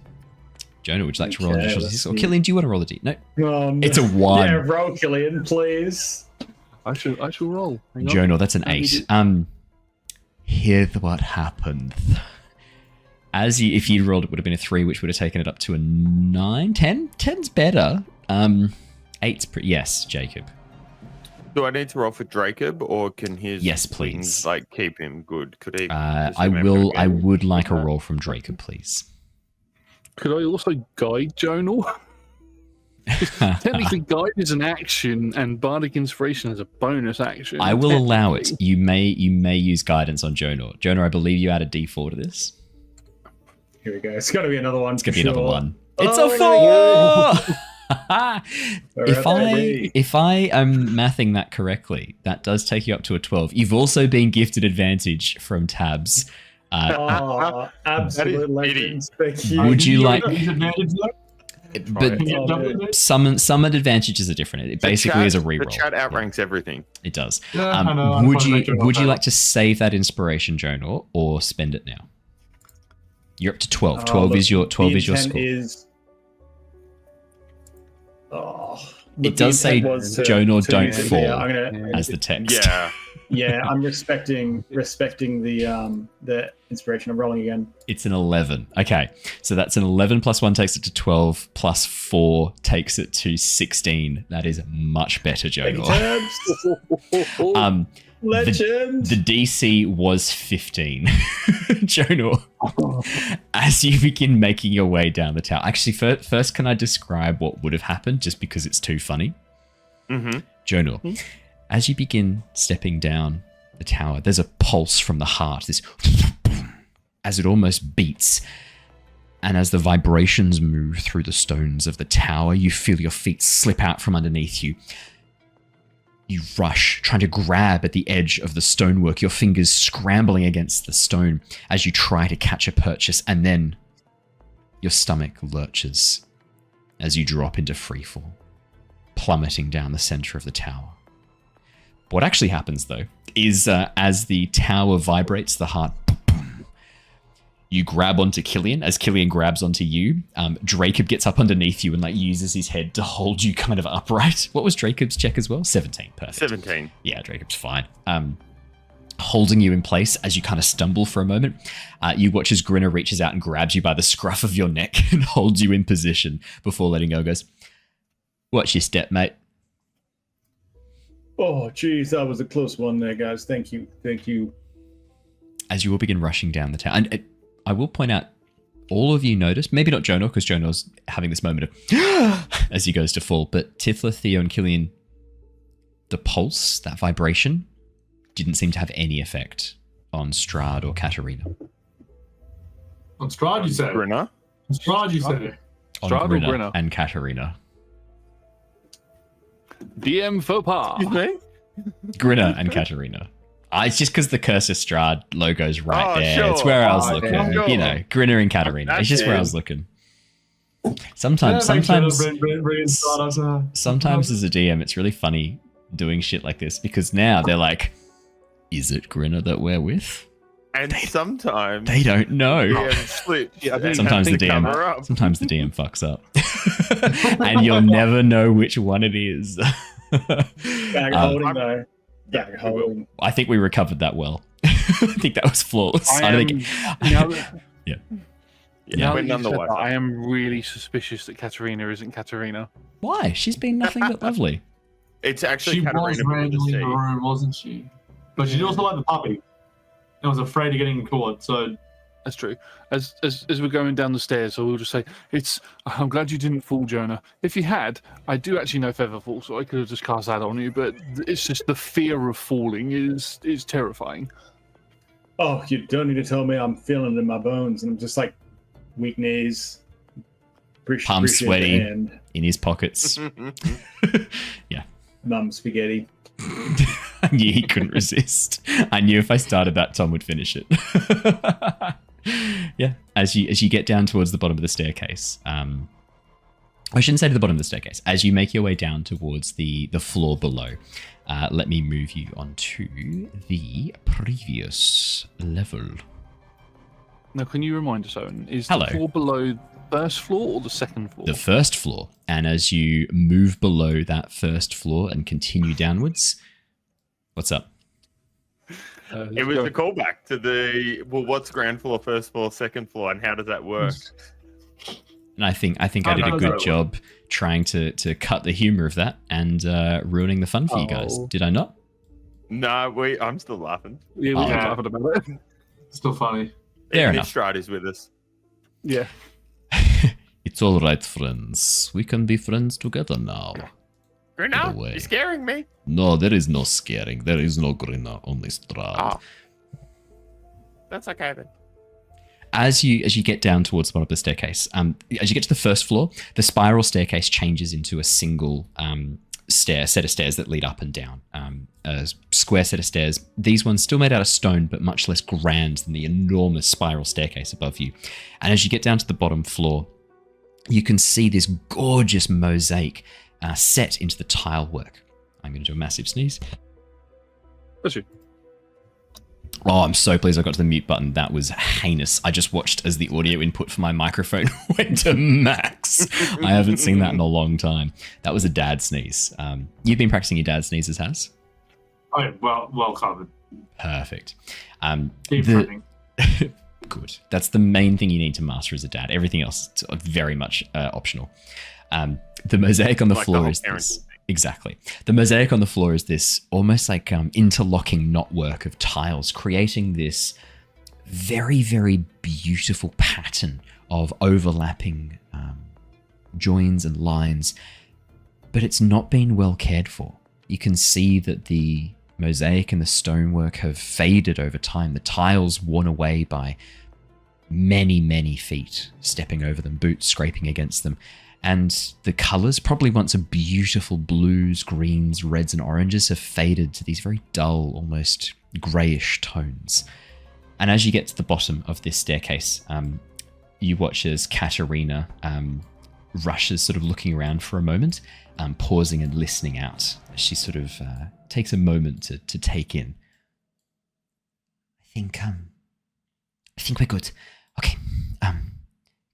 Jonor, would you like to roll Okay, initial let's D6? Or see. Killian, do you want to roll a D? No. No. It's a 1. Yeah, roll Killian, please. I shall roll. Hang on. Jonor, that's an Let me 8. do- Here's what happened. If you rolled, it would have been a 3, which would have taken it up to a 9, 10. 10's better. 8's yes, Jacob. Do I need to roll for Jacob, or can his Yes, things, please. like keep him good? Could he? I would like a roll from Jacob, please. Could I also guide Jonor? Technically, guide is an action, and bardic inspiration is a bonus action. I will allow it. Technically. You may use guidance on Jonor. Jonor, I believe you add a D4 to this. Here we go. It's got to be another one. It's gonna be another one. It's Oh, a 4. If I am mathing that correctly, that does take you up to a 12. You've also been gifted advantage from tabs. Oh, absolute legends. Thank you. Would you like? Disadvantage, though? But Yeah, some advantages are different. It basically is a reroll. The chat outranks everything. It does. Yeah, I know, I'm Would trying to make you it would you better. like to save that inspiration, Jonor, or spend it now? You're up to 12. Oh, 12 the- is your the score. intent is- It does say Jonor don't use it. fall Yeah, I'm gonna. as the text. Yeah. Yeah, I'm respecting the inspiration. I'm rolling again. It's an 11. Okay, so that's an 11 plus 1 takes it to 12 plus 4 takes it to 16. That is much better, Thank you, Jonor. Tabs. Legend. The DC was 15. Jonor, as you begin making your way down the tower. Actually, first can I describe what would have happened just because it's too funny? Mm-hmm. Jonor, as you begin stepping down the tower, there's a pulse from the heart, this as it almost beats. And as the vibrations move through the stones of the tower, you feel your feet slip out from underneath you. You rush, trying to grab at the edge of the stonework, your fingers scrambling against the stone as you try to catch a purchase, and then your stomach lurches as you drop into freefall, plummeting down the center of the tower. What actually happens, though, is as the tower vibrates, the heart, you grab onto Killian. As Killian grabs onto you, Jacob gets up underneath you and uses his head to hold you kind of upright. What was Jacob's check as well? 17. Perfect. 17. Yeah, Jacob's fine. Holding you in place as you kind of stumble for a moment. You watch as Grinner reaches out and grabs you by the scruff of your neck and holds you in position before letting go. Goes, watch your step, mate. Oh, geez, that was a close one there, guys. Thank you. As you all begin rushing down the tower. And I will point out, all of you notice, maybe not Jonor, because Jonor's having this moment of as he goes to fall, but Tithla, Theo, and Killian, the pulse, that vibration, didn't seem to have any effect on Strahd or Katarina. On Strahd, you said. Grinner. On Strahd, you said. On Strahd or Grinner Grinner? and Katarina. DM faux pas. Excuse me? Grinner and Katarina. It's just because the Curse of Strahd logo's right Oh, there. sure. It's where I was Oh, looking. okay, sure. You know, Grinner and Katarina. It's just where I it. was looking. Sometimes as a Sometimes DM, it's really funny doing shit like this because now they're like, is it Grinner that we're with? And sometimes They don't know. Sometimes the DM fucks up. And you'll never know which one it is. Bag holding though. Bag holding. I think we recovered that well. I think that was flawless. I am really suspicious that Katerina isn't Katerina. Why? She's been nothing but lovely. It's actually she was Katerina from the randomly in sea. the room, wasn't she? But she also liked the puppy. I was afraid of getting caught, so That's true. As we're going down the stairs, so we'll just say, I'm glad you didn't fall, Jonor. If you had, I do actually know Featherfall, so I could have just cast that on you, but it's just the fear of falling is terrifying. Oh, you don't need to tell me. I'm feeling it in my bones, and I'm just like weak knees, Palms sweaty in his pockets. Yeah. Mum spaghetti. I knew he couldn't resist. I knew if I started that, Tom would finish it. Yeah. As you get down towards the bottom of the staircase, I shouldn't say to the bottom of the staircase. As you make your way down towards the floor below, let me move you onto the previous level. Now, can you remind us, Owen, is Hello. the floor below the first floor or the second floor? The first floor. And as you move below that first floor and continue downwards, what's up? It was a callback to what's ground floor, first floor, second floor, and how does that work? And I think I did a good job trying to cut the humor of that and ruining the fun for you guys. Did I not? No, I'm still laughing. Yeah, we're laughing about it. still funny. Fair Even enough. if Strahd is with us. Yeah. It's all right, friends. We can be friends together now. Grinner, away. you're scaring me. No, there is no scaring. There is no Grinner, only Strahd. Oh. That's okay then. As you get down towards the bottom of the staircase, as you get to the first floor, the spiral staircase changes into a single set of stairs that lead up and down. A square set of stairs. These ones still made out of stone, but much less grand than the enormous spiral staircase above you. And as you get down to the bottom floor, you can see this gorgeous mosaic set into the tile work. I'm going to do a massive sneeze. That's you. Oh, I'm so pleased I got to the mute button. That was heinous. I just watched as the audio input for my microphone went to max. I haven't seen that in a long time. That was a dad sneeze. You've been practicing your dad sneezes, Has? Oh, well covered. Perfect. Good. That's the main thing you need to master as a dad. Everything else is very much optional. The mosaic on the floor is this. Exactly. The mosaic on the floor is this almost like interlocking knotwork of tiles, creating this very, very beautiful pattern of overlapping joins and lines, but it's not been well cared for. You can see that the mosaic and the stonework have faded over time. The tiles worn away by many, many feet, stepping over them, boots scraping against them. And the colours, probably once a beautiful blues, greens, reds and oranges, have faded to these very dull, almost greyish tones. And as you get to the bottom of this staircase, you watch as Katerina rushes, sort of looking around for a moment, pausing and listening out. She sort of takes a moment to take in. I think we're good. Okay,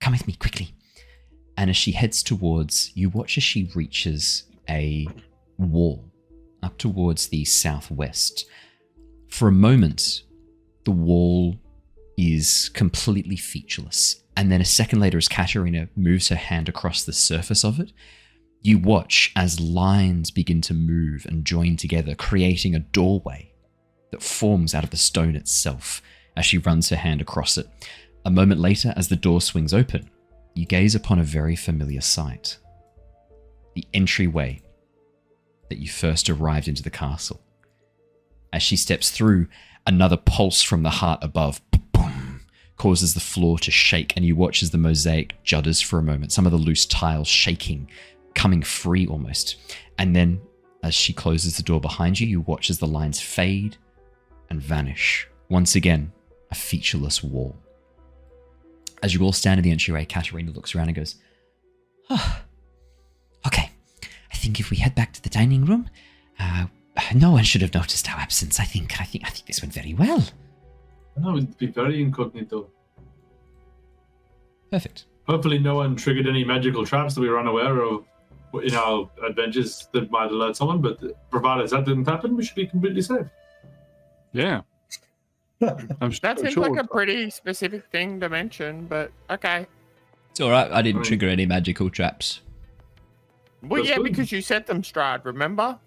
come with me quickly. And as she heads towards, you watch as she reaches a wall up towards the southwest. For a moment, the wall is completely featureless. And then a second later, as Katerina moves her hand across the surface of it, you watch as lines begin to move and join together, creating a doorway that forms out of the stone itself as she runs her hand across it. A moment later, as the door swings open, you gaze upon a very familiar sight. The entryway that you first arrived into the castle. As she steps through, another pulse from the heart above boom, causes the floor to shake, and you watch as the mosaic judders for a moment, some of the loose tiles shaking, coming free almost. And then, as she closes the door behind you, you watch as the lines fade and vanish. Once again, a featureless wall. As you all stand in the entryway, Katerina looks around and goes, Okay. I think if we head back to the dining room, no one should have noticed our absence. I think this went very well. No, it'd be very incognito. Perfect. Hopefully no one triggered any magical traps that we were unaware of in our adventures that might alert someone, but provided that didn't happen, we should be completely safe. Yeah. That seems like a pretty specific thing to mention, but okay. It's all right. I didn't trigger any magical traps. Well, That's yeah, good. because you set them, Strahd, remember?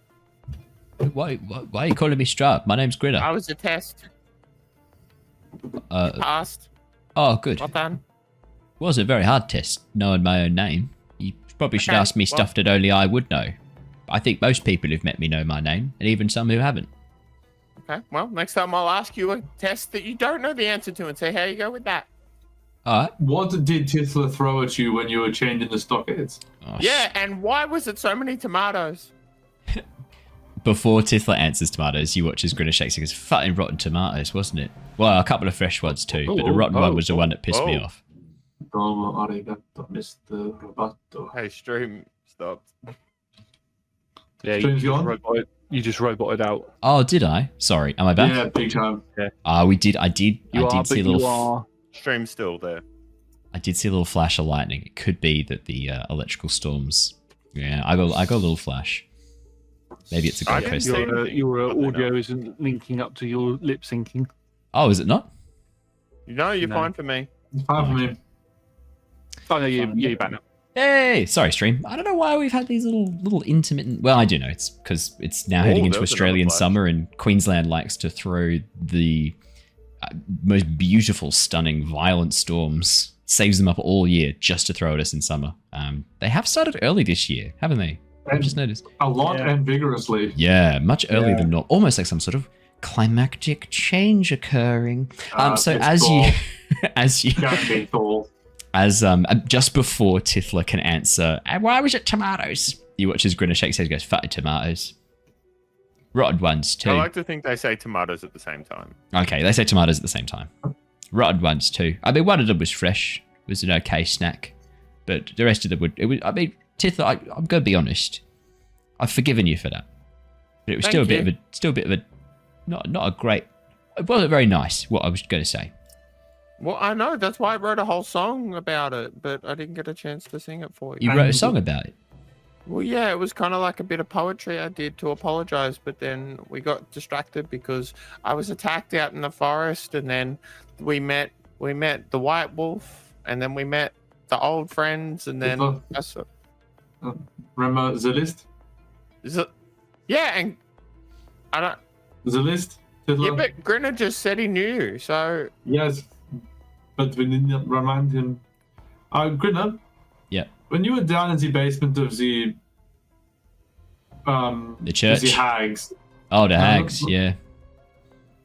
Why are you calling me Strahd? My name's Grinner. I was a test. Passed. Oh, good. Well done. Was a very hard test, knowing my own name. You probably should Okay, ask me stuff that only I would know. I think most people who've met me know my name, and even some who haven't. Okay, well, next time I'll ask you a test that you don't know the answer to and say, how you go with that? All right. What did Tithla throw at you when you were changing the stockades? Oh, Yeah, and why was it so many tomatoes? Before Tithla answers tomatoes, you watch as Grinner shakes. He goes, "Fucking rotten tomatoes, wasn't it?" Well, a couple of fresh ones too, but the rotten one was the one that pissed me off. Domo arigato, Mr. Roboto. Hey, stream stopped. Yeah, Stream's gone? you just roboted out. Oh, did I? Sorry, am I back? Yeah, big time. We did. I did see a little. You are. Stream's still there. I did see a little flash of lightning. It could be that the electrical storms. Yeah, I got a little flash. Maybe it's a I Gold didn't Coast. see thing. anything. Your Probably audio not. isn't linking up to your lip syncing. Oh, is it not? No, you're No. fine for me. It's fine for me. Oh no, you're back now. Hey, sorry, stream. I don't know why we've had these little intermittent. Well, I do know. It's because it's now heading Oh, into there's Australian another flash. summer, and Queensland likes to throw the most beautiful, stunning, violent storms. Saves them up all year just to throw at us in summer. They have started early this year, haven't they? I've just noticed. A lot Yeah. and vigorously. Yeah, much earlier Yeah. than normal. Almost like some sort of climactic change occurring. So it's as tall. you, as you, Can't be tall. as just before Tithla can answer, "And why was it tomatoes?" You watch as Grinner shakes his head and goes, "Fatty tomatoes, rotten ones too." I like to think they say tomatoes at the same time. Okay, they say tomatoes at the same time. Rotten ones too. I mean, one of them was fresh. It was an okay snack, but the rest of them would. It was. I mean, Tithla, I'm going to be honest. I've forgiven you for that, but it was still a Thank bit of a, not a great. It wasn't very nice. What I was going to say. Well, I know. That's why I wrote a whole song about it, but I didn't get a chance to sing it for you. You wrote a song about it. Well, yeah, it was kind of like a bit of poetry I did to apologize, but then we got distracted because I was attacked out in the forest, and then we met the White Wolf, and then we met the old friends, and then Tithla, that's it. remember the list? Is it? Yeah, and I don't. The list? Tithla? Yeah, but Grinner just said he knew, so Yes, but we did not remind him. Grinner? Yeah. When you were down in the basement of the church? the hags, Oh, the hags. Yeah.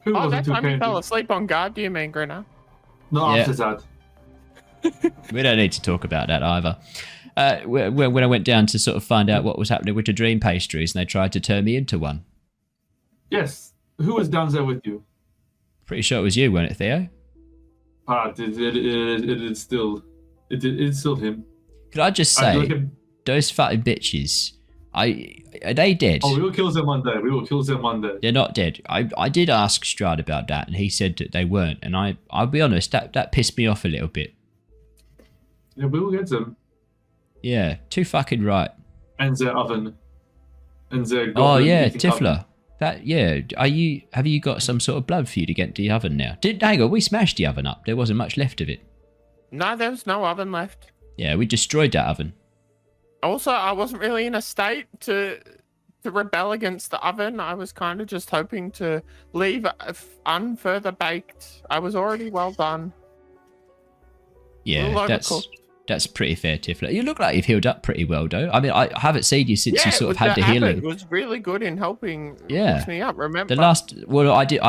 who oh, was that it who time he came fell to? asleep on guard. Do you mean Grinner? No, Yeah. after that. We don't need to talk about that either. When I went down to sort of find out what was happening with the dream pastries, and they tried to turn me into one. Yes. Who was down there with you? Pretty sure it was you, weren't it, Theo? It's still him. Could I just I say, look at- those fatty bitches, are they dead? Oh, we will kill them one day. We will kill them one day. They're not dead. I did ask Strahd about that, and he said that they weren't. And I'll be honest, that pissed me off a little bit. Yeah, we will get them. Yeah, too fucking right. And their oven. And their Oh goblin yeah, eating oven. Tithla. That yeah. Have you got some sort of blood for you to get into the oven now? Hang on, we smashed the oven up. There wasn't much left of it. No, there was no oven left. Yeah, we destroyed that oven. Also, I wasn't really in a state to rebel against the oven. I was kind of just hoping to leave unfurther baked. I was already well done. Yeah, Little that's overcooked. pretty fair, Tithla. You look like you've healed up pretty well, though. I mean, I haven't seen you since you sort of had the healing. It was really good in helping Yeah. fix me up. Remember? I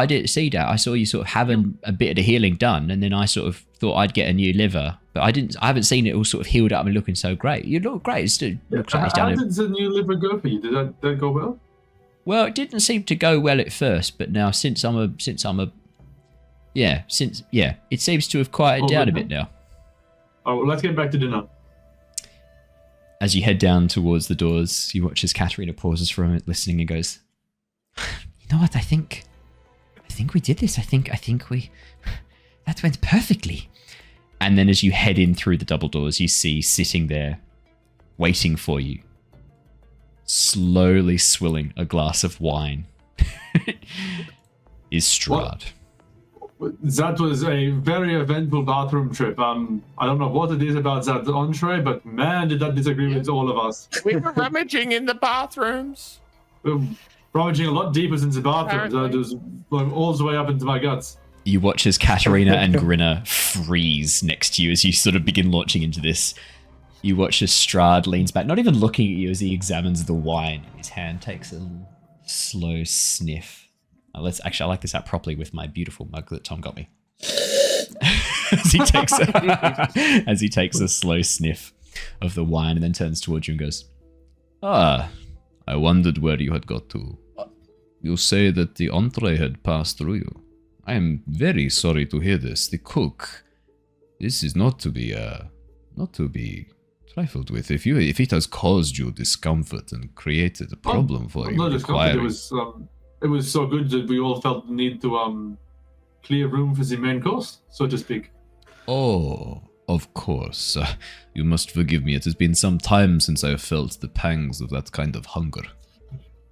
didn't see that. I saw you sort of having a bit of the healing done, and then I sort of thought I'd get a new liver, but I haven't seen it all sort of healed up and looking so great. You look great. It still looks like it's How done it. did the new liver go for you? Did that go well? Well, it didn't seem to go well at first, but now it seems to have quieted Oh, down a good. bit now. Oh, well, let's get back to dinner. As you head down towards the doors, you watch as Katerina pauses for a moment, listening, and goes, "You know what? I think we did this. I think we that went perfectly." And then as you head in through the double doors, you see sitting there, waiting for you, slowly swilling a glass of wine, is Strahd. That was a very eventful bathroom trip. I don't know what it is about that entree, but man, did that disagree with all of us. We were rummaging in the bathrooms. Rummaging a lot deeper than the bathrooms. That was like, all the way up into my guts. You watch as Katerina and Grinner freeze next to you as you sort of begin launching into this. You watch as Strahd leans back, not even looking at you as he examines the wine. His hand takes a little slow sniff. I like this out properly with my beautiful mug that Tom got me. as he takes a slow sniff of the wine and then turns towards you and goes, "Ah, I wondered where you had got to. You say that the entree had passed through you. I am very sorry to hear this. The cook, this is not to be trifled with. If it has caused you discomfort and created a problem for you, not discomfort. It was so good that we all felt the need to clear room for the main course, so to speak. Oh, of course. You must forgive me. It has been some time since I have felt the pangs of that kind of hunger.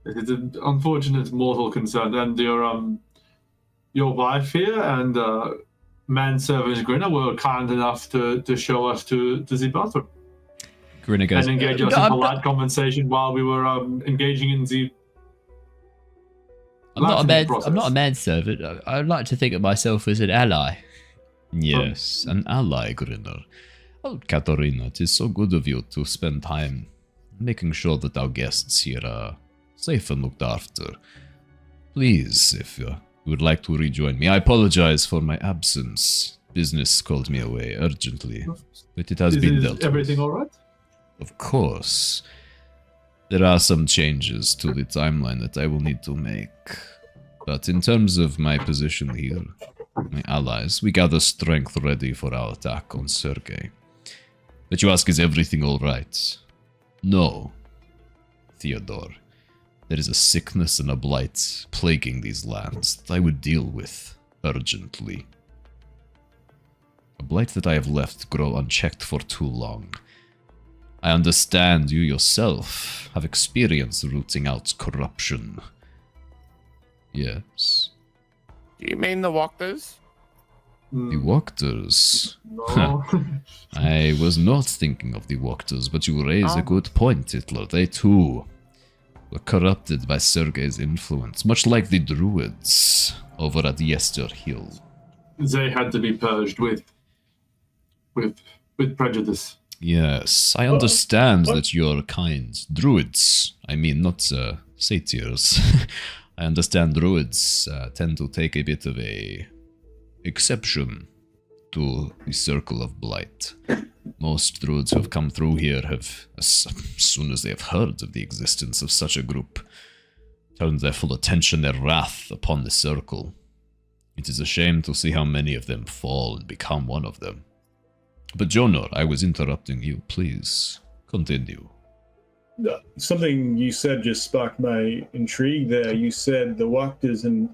It is an unfortunate mortal concern, and your wife here and manservant Grinner were kind enough to show us to the bathroom. Grinner goes, and engage us in polite conversation while we were engaging in the. I'm not a manservant. I'd like to think of myself as an ally. Yes, an ally, Grinner. Oh, Katerina, it is so good of you to spend time making sure that our guests here are safe and looked after. Please, if you would like to rejoin me. I apologize for my absence. Business called me away urgently, but it has been dealt with. Is everything all right? Of course. There are some changes to the timeline that I will need to make. But in terms of my position here, my allies, we gather strength ready for our attack on Sergei. But you ask, is everything all right? No, Theodore. There is a sickness and a blight plaguing these lands that I would deal with urgently. A blight that I have left grow unchecked for too long. I understand you yourself have experience rooting out corruption. Yes. Do you mean the Walkers? The Walkers? No. I was not thinking of the Walkers, but you raise a good point, Tithla. They too were corrupted by Sergei's influence, much like the Druids over at Yester Hill. They had to be purged with prejudice. Yes, I understand that you're kind. Druids, I mean, not satyrs. I understand druids tend to take a bit of a exception to the circle of blight. Most druids who have come through here have, as soon as they have heard of the existence of such a group, turned their full attention, their wrath upon the circle. It is a shame to see how many of them fall and become one of them. But Jonor, I was interrupting you. Please, continue. Something you said just sparked my intrigue there. You said the Walkers, and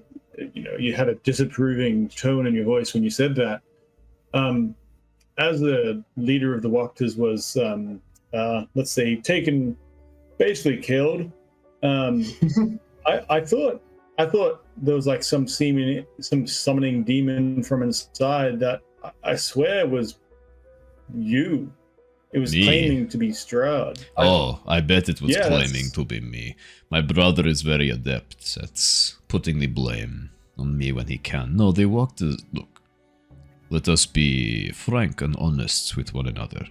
you had a disapproving tone in your voice when you said that. As the leader of the Walkers was, let's say, taken, basically killed. I thought there was like some summoning demon from inside that I swear was you. It was me? Claiming to be Strahd. Oh, I bet it was claiming to be me. My brother is very adept at putting the blame on me when he can. No, they walked. Look, let us be frank and honest with one another.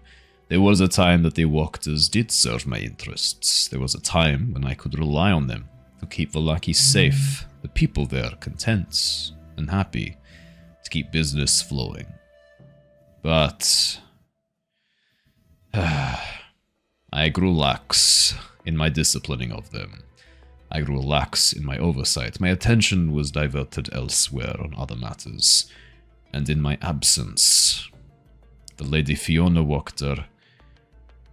There was a time that the Walkers did serve my interests. There was a time when I could rely on them to keep the Lakis safe, the people there content and happy, to keep business flowing. But I grew lax in my disciplining of them. I grew lax in my oversight. My attention was diverted elsewhere on other matters. And in my absence, the Lady Fiona Wachter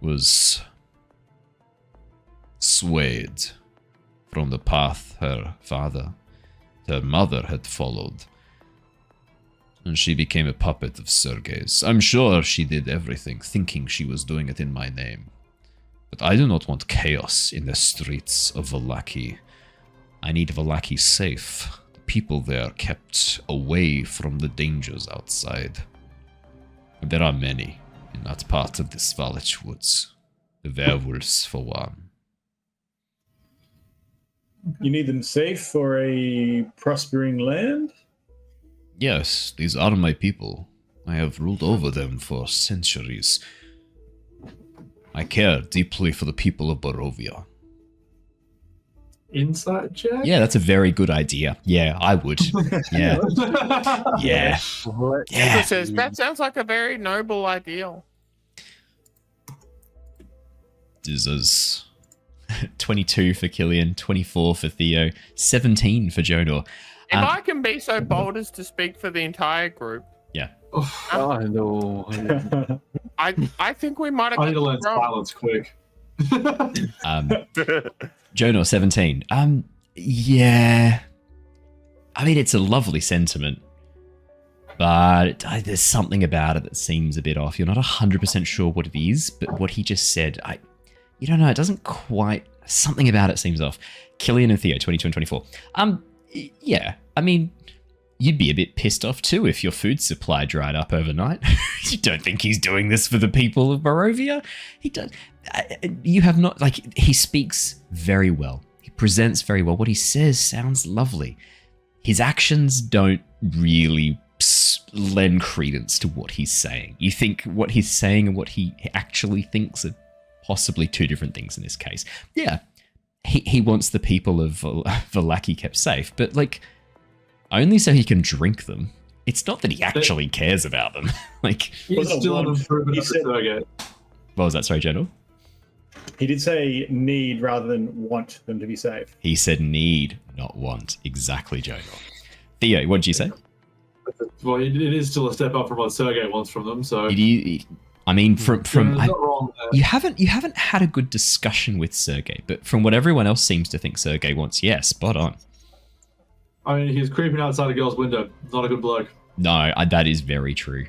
was swayed from the path her mother had followed. And she became a puppet of Sergei's. I'm sure she did everything, thinking she was doing it in my name. But I do not want chaos in the streets of Vallaki. I need Vallaki safe. The people there kept away from the dangers outside. There are many in that part of the Svalich woods. The werewolves, for one. You need them safe for a prospering land? Yes, these are my people. I have ruled over them for centuries. I care deeply for the people of Barovia. Insight check? Yeah, that's a very good idea. Yeah, I would. Yeah. Yeah. It says, that sounds like a very noble ideal. This is 22 for Killian, 24 for Theo, 17 for Jonor. If I can be so bold as to speak for the entire group, Yeah. I know. I think we might have I need to got learn this wrong. silence quick. Jonor, 17. Yeah. I mean, it's a lovely sentiment, but there's something about it that seems a bit off. You're not 100% sure what it is, but what he just said, you don't know, it doesn't quite, something about it seems off. Killian and Theo, 22 and 24. Yeah, I mean, you'd be a bit pissed off too if your food supply dried up overnight. You don't think he's doing this for the people of Barovia? He does. You have not, like, he speaks very well. He presents very well. What he says sounds lovely. His actions don't really lend credence to what he's saying. You think what he's saying and what he actually thinks are possibly two different things in this case. Yeah, he wants the people of Vallaki kept safe, but, like, only so he can drink them. It's not that he actually cares about them. Like, He's still an improvement of Sergei. what was that? Sorry, General? He did say need rather than want them to be safe. He said need, not want. Exactly, Jonor. Theo, what did you say? Well, it is still a step up from what Sergei wants from them, so... I mean, from He's not wrong there. you haven't had a good discussion with Sergei, but from what everyone else seems to think Sergei wants, yeah, spot on. I mean, he's creeping outside a girl's window. Not a good bloke. No, that is very true.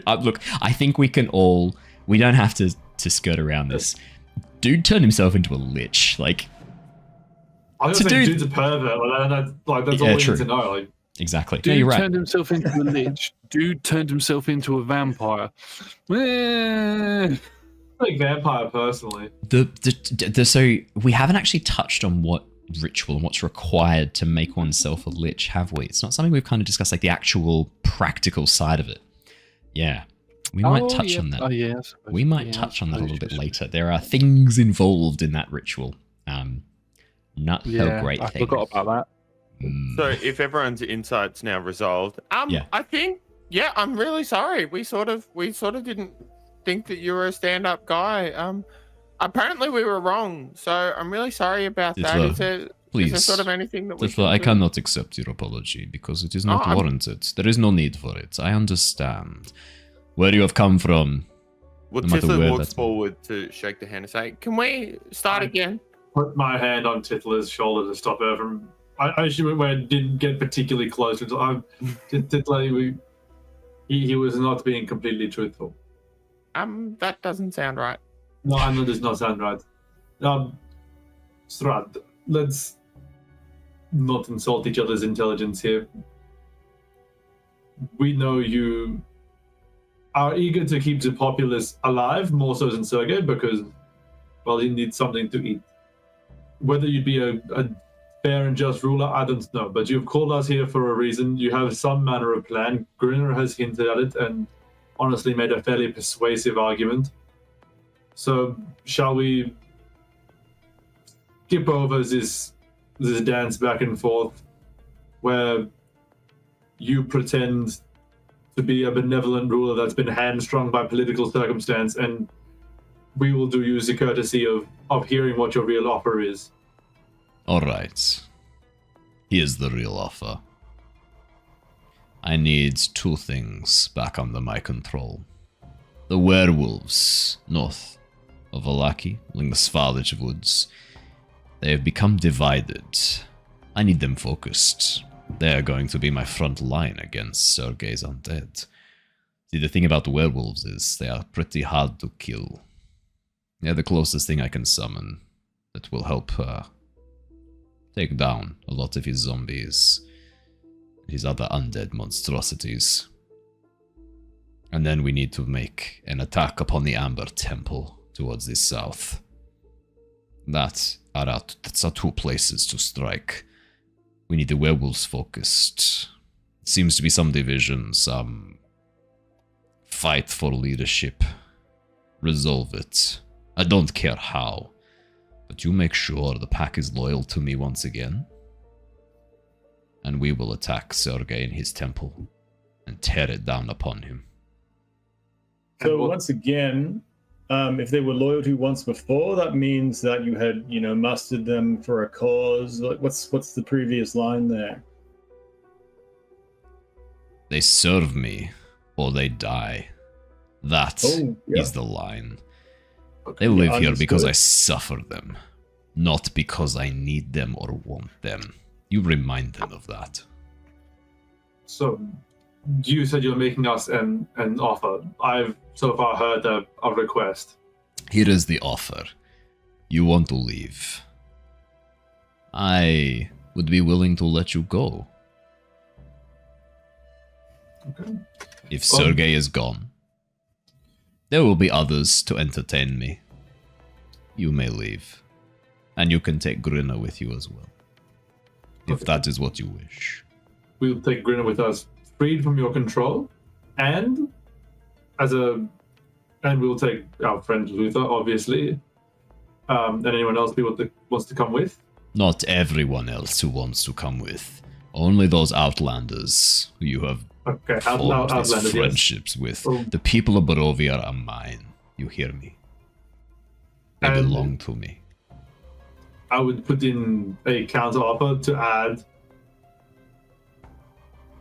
Look, I think we can all... We don't have to skirt around this. Dude turned himself into a lich. Like, I was To saying do- dude's a pervert. That's Yeah, all we true. need to know. Like, exactly. No, Dude you're right. turned himself into a lich. Dude turned himself into a vampire. Eh. like vampire, personally. So we haven't actually touched on what ritual and what's required to make oneself a lich, have we? It's not something we've kind of discussed, like the actual practical side of it. Yeah. We might touch on that. Oh, yeah. I suppose. We might Yeah, touch I on that a suppose little bit you should. later. There are things involved in that ritual. Not Yeah, a great I thing. forgot about that. Mm. So if everyone's insight's now resolved, Yeah. I think, yeah, I'm really sorry. We sort of didn't think that you were a stand-up guy. Apparently we were wrong. So I'm really sorry about that. Tithla, Is there please. sort of anything that we Tithla, I can do? cannot accept your apology because it is not I'm- warranted. There is no need for it. I understand where you have come from. Well, no matter Tithla where walks that's- forward to shake the hand and say, "Can we start again?" Put my hand on Titla's shoulder to stop her from... I actually didn't get particularly close. Titla, he was not being completely truthful. That doesn't sound right. No, I know this does not sound right. Strahd, let's not insult each other's intelligence here. We know you are eager to keep the populace alive, more so than Sergei, because, well, he needs something to eat. Whether you'd be a fair and just ruler, I don't know, but you've called us here for a reason. You have some manner of plan. Grinner has hinted at it and honestly made a fairly persuasive argument. So, shall we skip over this dance back and forth where you pretend to be a benevolent ruler that's been hamstrung by political circumstance, and we will do you the courtesy of hearing what your real offer is. All right. Here's the real offer. I need two things back under my control. The werewolves north of Valaki, along the Svalage woods. They have become divided. I need them focused. They are going to be my front line against Sergei's undead. See, the thing about werewolves is they are pretty hard to kill. They're the closest thing I can summon that will help take down a lot of his zombies, his other undead monstrosities. And then we need to make an attack upon the Amber Temple towards the south. That's our two places to strike. We need the werewolves focused. It seems to be some division, some fight for leadership. Resolve it. I don't care how, but you make sure the pack is loyal to me once again, and we will attack Sergei in his temple and tear it down upon him. So once again, if they were loyal to you once before, that means that you had, mustered them for a cause. Like, what's the previous line there? They serve me, or they die. That is the line. They live here because I suffer them, not because I need them or want them. You remind them of that. So, you said you're making us an offer. I've so far heard a request. Here is the offer. You want to leave. I would be willing to let you go. Okay. If Sergei is gone, there will be others to entertain me. You may leave. And you can take Grinner with you as well. If that is what you wish. We'll take Grinner with us, freed from your control, and we'll take our friend Luther, obviously, and anyone else wants to come with. Not everyone else who wants to come with. Only those outlanders who you have formed these friendships with. The people of Barovia are mine. You hear me? They belong to me. I would put in a counter offer to add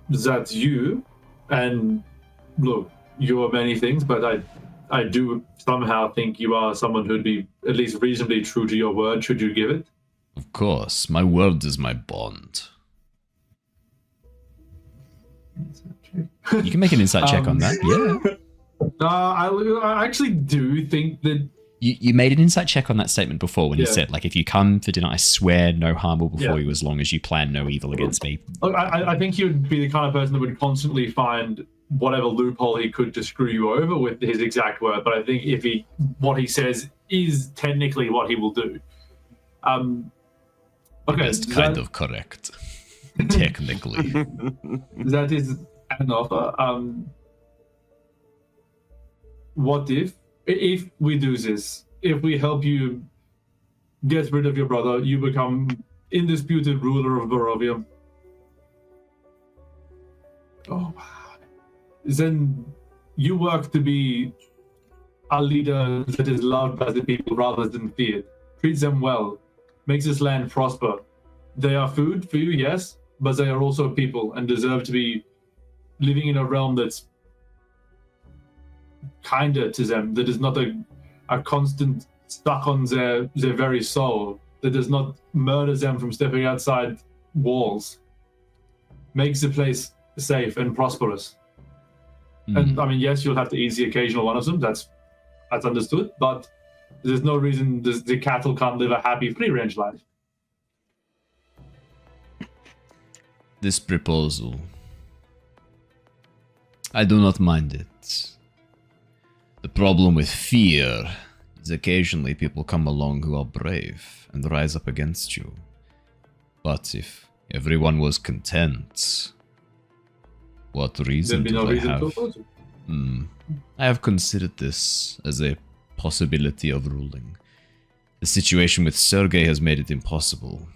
that you, and look, you are many things, but I do somehow think you are someone who'd be at least reasonably true to your word should you give it. Of course, my word is my bond. You can make an insight check on that, yeah. I actually do think that... You made an insight check on that statement before when you said, like, if you come for dinner, I swear no harm will befall you as long as you plan no evil against me. I think he would be the kind of person that would constantly find whatever loophole he could to screw you over with his exact word, but I think what he says is technically what he will do. That's kind of correct. Technically. That is an offer. What if we do this, if we help you get rid of your brother, you become indisputed ruler of Barovia? Oh, then you work to be a leader that is loved by the people rather than feared. Treat them well. Makes this land prosper. They are food for you, yes, but they are also people and deserve to be living in a realm that's kinder to them, that is not a constant stuck on their very soul, that does not murder them from stepping outside walls. Makes the place safe and prosperous. And I mean, yes, you'll have to eat the occasional one of them, that's understood, but there's no reason the cattle can't live a happy free-range life. This proposal, I do not mind it. The problem with fear is occasionally people come along who are brave and rise up against you. But if everyone was content, what reason do I have? I have considered this as a possibility of ruling. The situation with Sergei has made it impossible.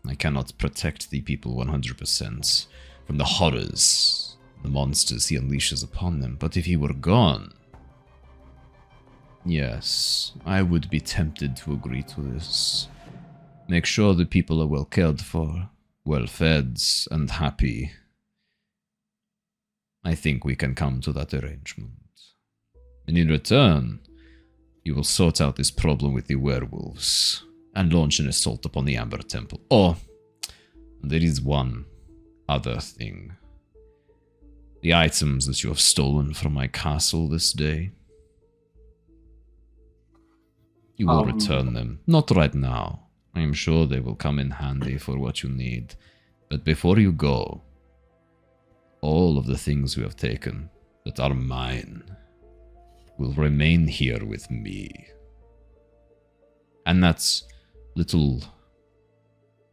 I cannot protect the people 100% from the horrors, the monsters he unleashes upon them. But if he were gone, yes, I would be tempted to agree to this. Make sure the people are well cared for, well fed, and happy. I think we can come to that arrangement. And in return, you will sort out this problem with the werewolves and launch an assault upon the Amber Temple. Oh, there is one other thing. The items that you have stolen from my castle this day. You will return them. Not right now. I am sure they will come in handy for what you need. But before you go, all of the things you have taken that are mine will remain here with me. And that little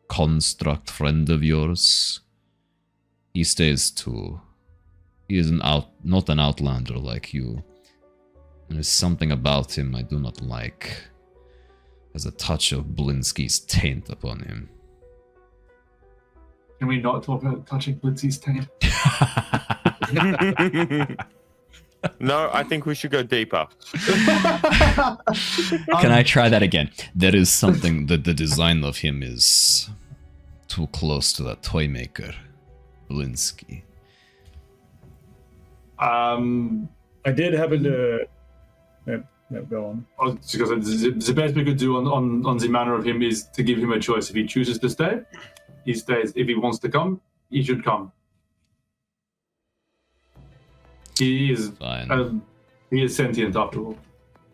construct friend of yours, he stays too. He is not an outlander like you. There is something about him I do not like. Has a touch of Blinsky's taint upon him. Can we not talk about touching Blinsky's taint? No, I think we should go deeper. Can I try that again? There is something that the design of him is too close to that toy maker, Blinsky. I did happen to. No, go on. Because the best we could do on the manner of him is to give him a choice. If he chooses to stay, he stays. If he wants to come, he should come. He is fine. He is sentient after all.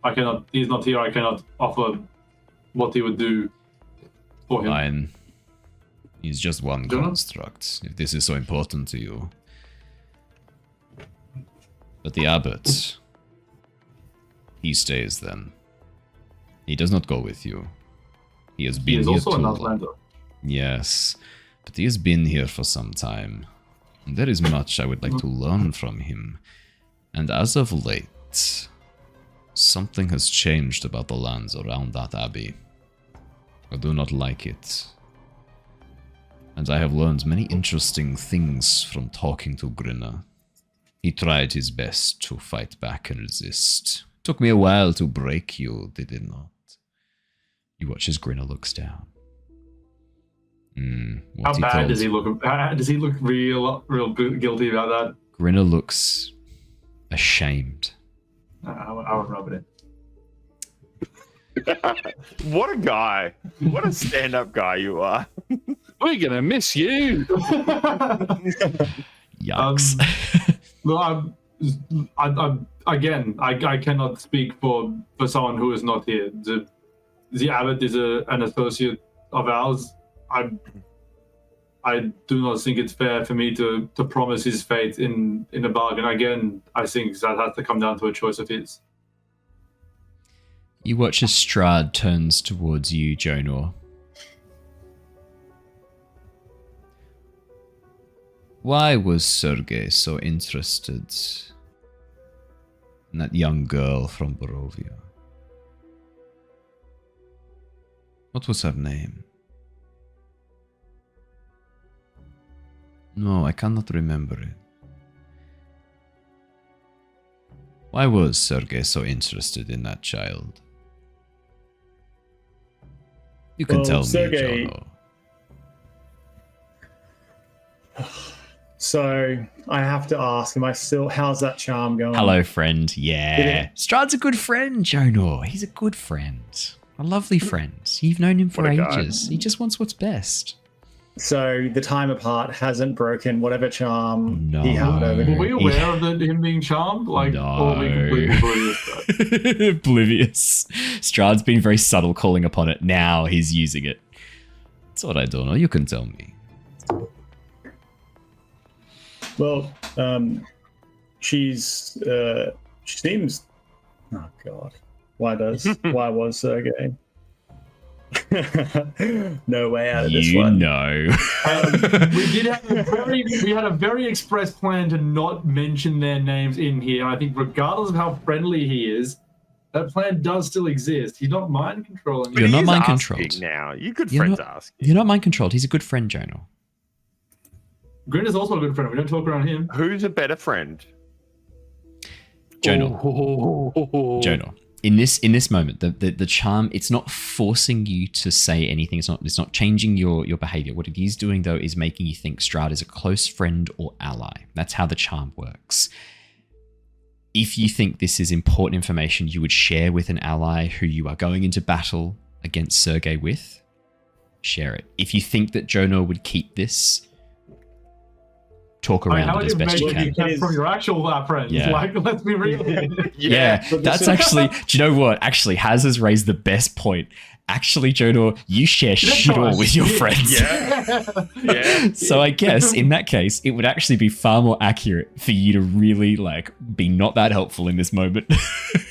I cannot. He's not here. I cannot offer what he would do for him. Fine. He's just one Jonor? construct. If this is so important to you. But the abbot, he stays then. He does not go with you. He has been He is here also too an long. outlander. Yes, but he has been here for some time. And there is much I would like to learn from him. And as of late, something has changed about the lands around that abbey. I do not like it. And I have learned many interesting things from talking to Grinner. He tried his best to fight back and resist. Took me a while to break you, did it not? You watch as Grinner looks down. How bad does he look? Does he look real guilty about that? Grinner looks ashamed. I would rub it in. What a guy. What a stand-up guy you are. We're gonna miss you. Yikes. Well, I cannot speak for someone who is not here. The abbot is an associate of ours. I do not think it's fair for me to promise his fate in a bargain. Again, I think that has to come down to a choice of his. You watch as Strahd turns towards you, Jonor. Why was Sergei so interested in that young girl from Barovia? What was her name? No, I cannot remember it. Why was Sergei so interested in that child? You can tell Sergei, me, Jonor. So I have to ask, how's that charm going? Hello, friend. Yeah. Strahd's a good friend, Jonor. He's a good friend. A lovely friend. You've known him for What a guy. ages. He just wants what's best. So the time apart hasn't broken whatever charm No. he had over Were here. we aware of him being charmed? Like, or were we completely oblivious to that? Oblivious. Strahd's been very subtle calling upon it. Now he's using it. That's what I don't know. You can tell me. Well, she seems. Oh God, why was Sergei? No way out of this You one. know. We had a very express plan to not mention their names in here. And I think regardless of how friendly he is, that plan does still exist. He's not mind controlling. You're He not is mind asking controlled. now. You good You're friends not- ask. You're not mind controlled. He's a good friend, Jonor. Grinner's also a good friend. We don't talk around him. Who's a better friend? Jonor. Jonor. In this moment, the charm, it's not forcing you to say anything. It's not changing your behavior. What it is doing though is making you think Strahd is a close friend or ally. That's how the charm works. If you think this is important information you would share with an ally who you are going into battle against Sergei with, share it. If you think that Jonor would keep this, talk around it as best you can. It from your actual friends. Yeah. Like, let's be real. Yeah, that's actually. Do you know what? Actually, Haz has raised the best point. Actually, Jonor, you share shit all with your friends. Yeah. So I guess in that case, it would actually be far more accurate for you to really like be not that helpful in this moment.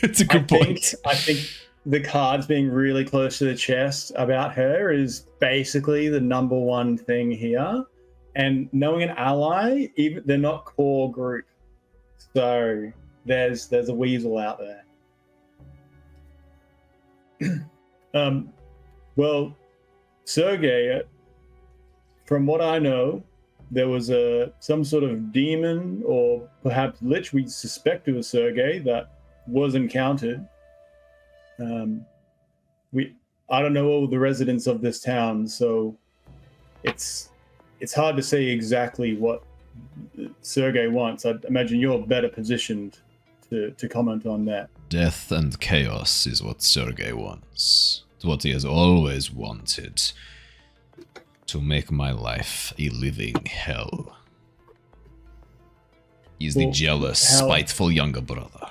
It's a good point. I think the cards being really close to the chest about her is basically the number one thing here. And knowing an ally, even they're not core group, so there's a weasel out there. Well, Sergei, from what I know, there was some sort of demon or perhaps lich we suspect it was Sergei that was encountered. I don't know all the residents of this town, so it's hard to say exactly what Sergei wants. I'd imagine you're better positioned to comment on that. Death and chaos is what Sergei wants. It's what he has always wanted. To make my life a living hell. He's the jealous, spiteful younger brother.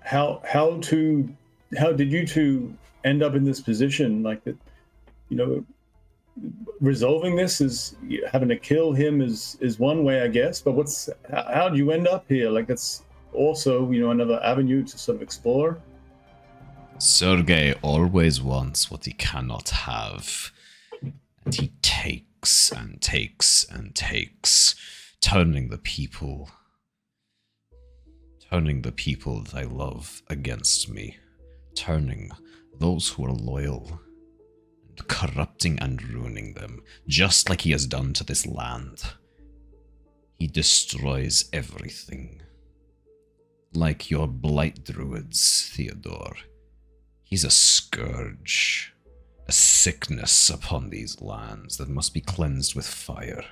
How did you two end up in this position? Like that, resolving this is having to kill him is one way, I guess. But how did you end up here? Like that's also another avenue to sort of explore. Sergei always wants what he cannot have, and he takes and takes and takes, turning the people that I love against me, turning those who are loyal, and corrupting and ruining them, just like he has done to this land. He destroys everything. Like your blight druids, Theodore. He's a scourge, a sickness upon these lands that must be cleansed with fire.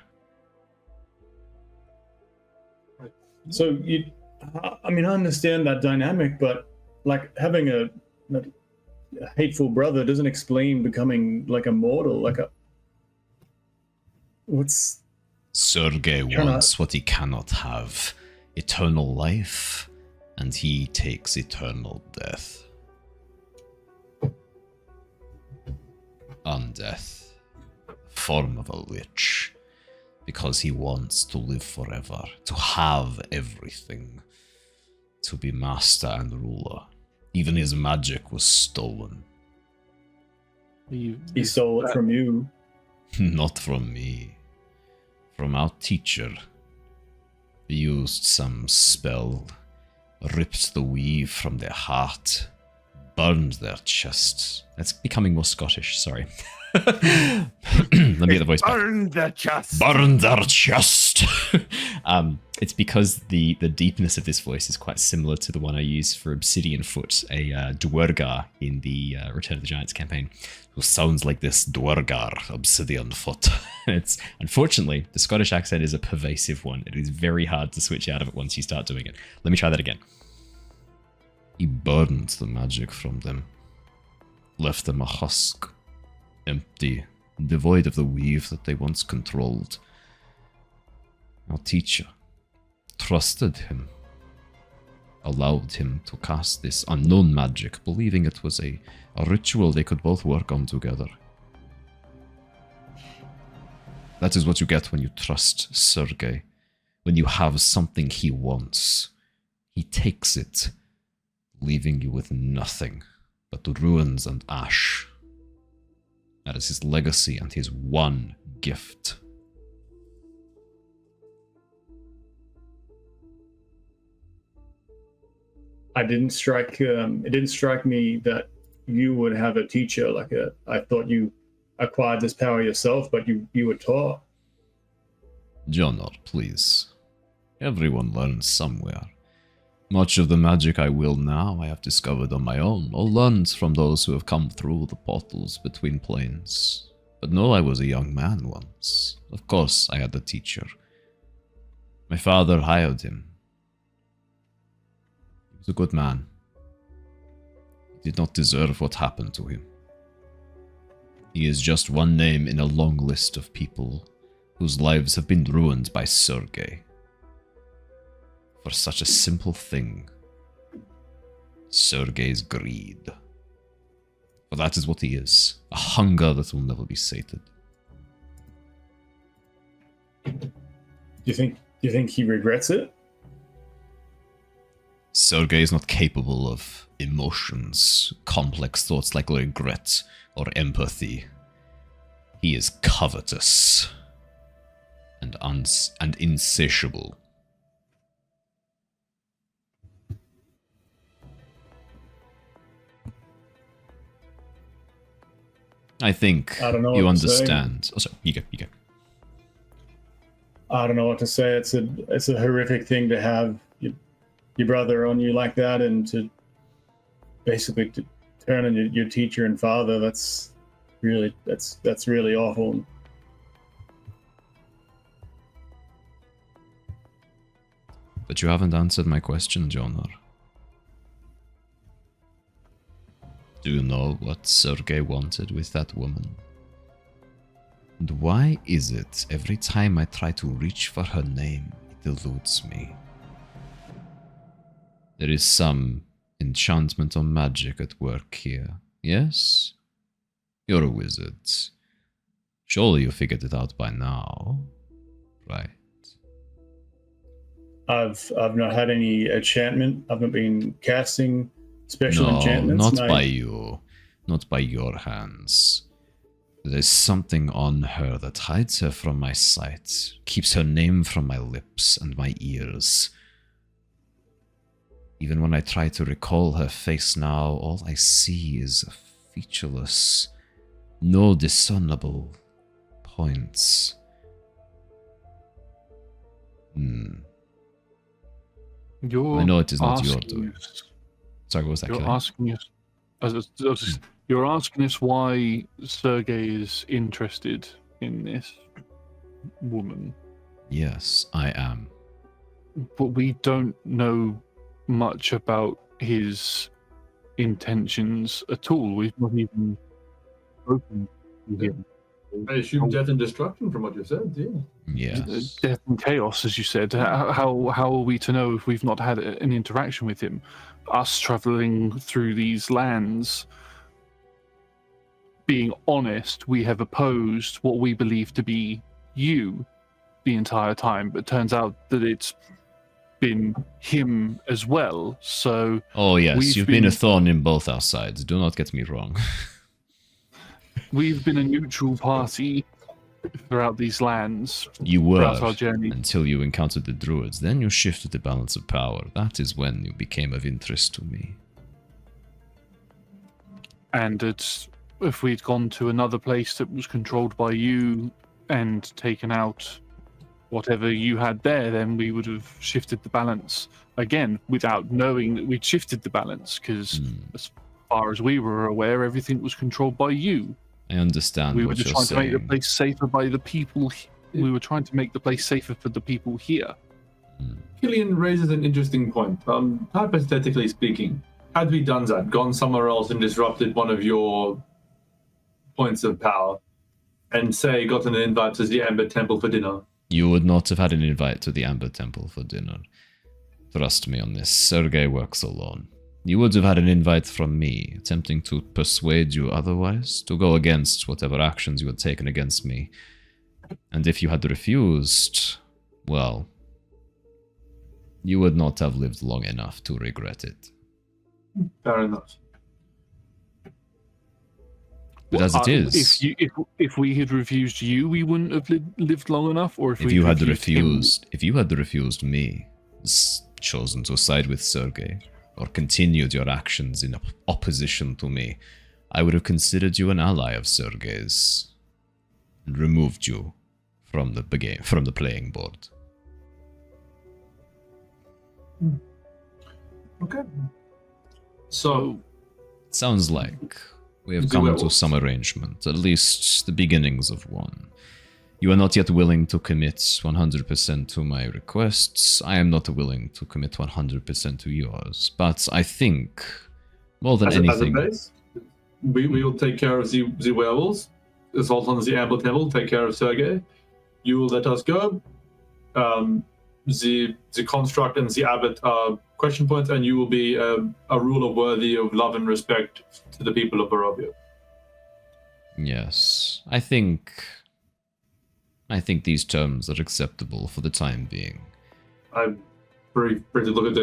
So I understand that dynamic, but like having a hateful brother doesn't explain becoming like a mortal. Sergei wants what he cannot have, eternal life, and he takes eternal death. Undeath, form of a lich, because he wants to live forever, to have everything, to be master and ruler. Even his magic was stolen. He stole it from you. Not from me. From our teacher. He used some spell, ripped the weave from their heart, burned their chest. That's becoming more Scottish, sorry. Let me get the voice back. Burn the chest. Burn their chest. It's because the deepness of this voice is quite similar to the one I use for Obsidian Foot, a Dwergar in the Return of the Giants campaign, who sounds like this Dwergar, Obsidian Foot. It's unfortunately, the Scottish accent is a pervasive one. It is very hard to switch out of it once you start doing it. Let me try that again. He burned the magic from them, left them a husk, empty, devoid of the weave that they once controlled. Our teacher trusted him, allowed him to cast this unknown magic, believing it was a ritual they could both work on together. That is what you get when you trust Sergei. When you have something he wants, he takes it, leaving you with nothing but ruins and ash. That is his legacy and his one gift. It didn't strike me that you would have a teacher I thought you acquired this power yourself, but you were taught. Jonor, please. Everyone learns somewhere. Much of the magic I wield now I have discovered on my own, or learned from those who have come through the portals between planes. But no, I was a young man once. Of course I had a teacher. My father hired him. He's a good man. He did not deserve what happened to him. He is just one name in a long list of people whose lives have been ruined by Sergei. For such a simple thing. Sergei's greed. For that is what he is. A hunger that will never be sated. Do you think he regrets it? Sergei is not capable of emotions, complex thoughts like regret or empathy. He is covetous and insatiable. I think I don't know you what to say. understand. Oh, sorry, you go. I don't know what to say. It's a horrific thing to have your brother on you like that, and to basically to turn on your teacher and father. That's really awful. But you haven't answered my question, Jonor. Do you know what Sergei wanted with that woman? And why is it every time I try to reach for her name, it eludes me? There is some enchantment or magic at work here, yes? You're a wizard. Surely you figured it out by now, right? I've not had any enchantment. I've not been casting special enchantments. Not by you. Not by your hands. There's something on her that hides her from my sight, keeps her name from my lips and my ears. Even when I try to recall her face now, all I see is featureless, no discernible points. I know it is not your doing. Sorry, what was that? You're asking us why Sergei is interested in this woman. Yes, I am. But we don't know much about his intentions at all. We've not even spoken to him. I assume death and destruction from what you said, yeah. Yes. Death and chaos, as you said. How are we to know if we've not had an interaction with him? Us traveling through these lands, being honest, we have opposed what we believe to be you the entire time, but turns out that it's been him as well. So oh yes, you've been a thorn in both our sides. Do not get me wrong. We've been a neutral party throughout these lands. You were throughout our journey until you encountered the Druids. Then you shifted the balance of power. That is when you became of interest to me. And if we'd gone to another place that was controlled by you and taken out whatever you had there, then we would have shifted the balance again without knowing that we'd shifted the balance, because as far as we were aware, everything was controlled by you. I understand we what were just you're trying saying. to make the place safer by the people. We were trying to make the place safer for the people here. Killian raises an interesting point. Hypothetically speaking, had we done that, gone somewhere else and disrupted one of your points of power, and say gotten an invite to the Amber Temple for dinner, you would not have had an invite to the Amber Temple for dinner. Trust me on this. Sergei works alone. You would have had an invite from me, attempting to persuade you otherwise, to go against whatever actions you had taken against me. And if you had refused, well, you would not have lived long enough to regret it. Fair enough. But as it is, if we had refused you, we wouldn't have lived long enough. Or if you had refused me, chosen to side with Sergei, or continued your actions in opposition to me, I would have considered you an ally of Sergei's and removed you from the playing board. Okay. So it sounds like we have come to some arrangement, at least the beginnings of one. You are not yet willing to commit 100% to my requests. I am not willing to commit 100% to yours. But I think, more than anything... As a base, we will take care of the werewolves. The Sultan of the Amber Temple, take care of Sergei. You will let us go. The construct and the abbot are question points, and you will be a ruler worthy of love and respect to the people of Barovia. Yes, I think these terms are acceptable for the time being. I'm pretty to look at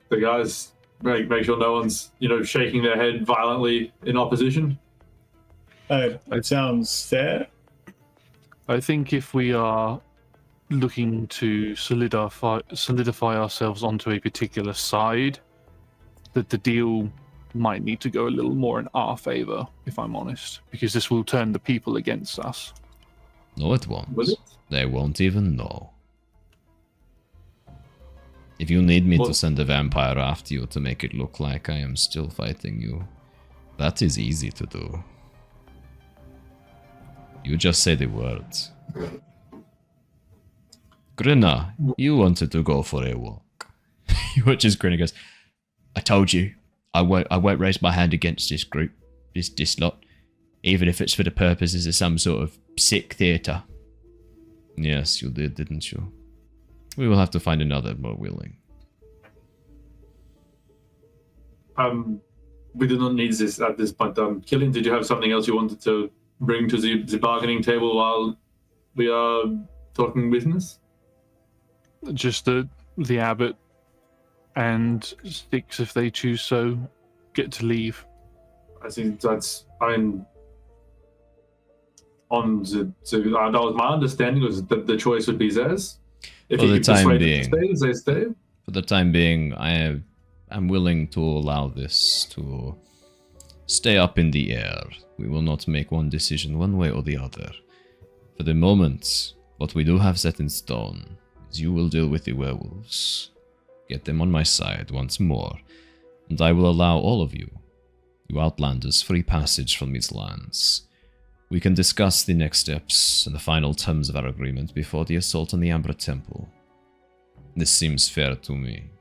the guys, make sure no one's shaking their head violently in opposition. It sounds fair. I think if we are looking to solidify ourselves onto a particular side, that the deal might need to go a little more in our favor, if I'm honest, because this will turn the people against us. No, it won't. Will it? They won't even know. If you need me to send a vampire after you to make it look like I am still fighting you, that is easy to do. You just say the words. Grinner, you wanted to go for a walk. You watch as Grinner goes, I told you, I won't raise my hand against this group, this lot, even if it's for the purposes of some sort of sick theatre. Yes, you did, didn't you? We will have to find another more willing. We do not need this at this point. Killian, did you have something else you wanted to bring to the bargaining table while we are talking business? Just the abbot and Styx, if they choose so, get to leave. I think that was my understanding was that the choice would be theirs. If For you the could time persuade being. them to stay, they stay. For the time being, I am willing to allow this to stay up in the air. We will not make one decision one way or the other. For the moment, what we do have set in stone is you will deal with the werewolves. Get them on my side once more, and I will allow all of you outlanders, free passage from these lands. We can discuss the next steps and the final terms of our agreement before the assault on the Amber Temple. This seems fair to me.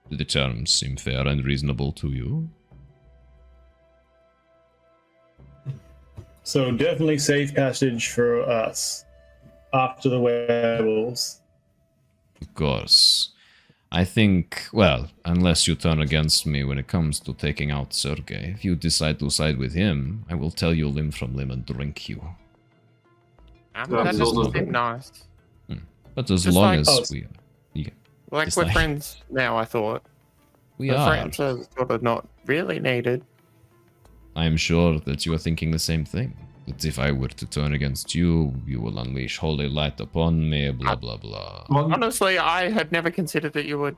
Do the terms seem fair and reasonable to you? So definitely safe passage for us after the werewolves. Of course. I think, well, unless you turn against me when it comes to taking out Sergei, if you decide to side with him, I will tell you limb from limb and drink you. That doesn't seem nice. But as Just long like- as we... Yeah, Like Just we're like- friends now, I thought. we But are. friends are sort of not really needed. I am sure that you are thinking the same thing. That if I were to turn against you, you will unleash holy light upon me, blah blah blah. Honestly, I had never considered that you would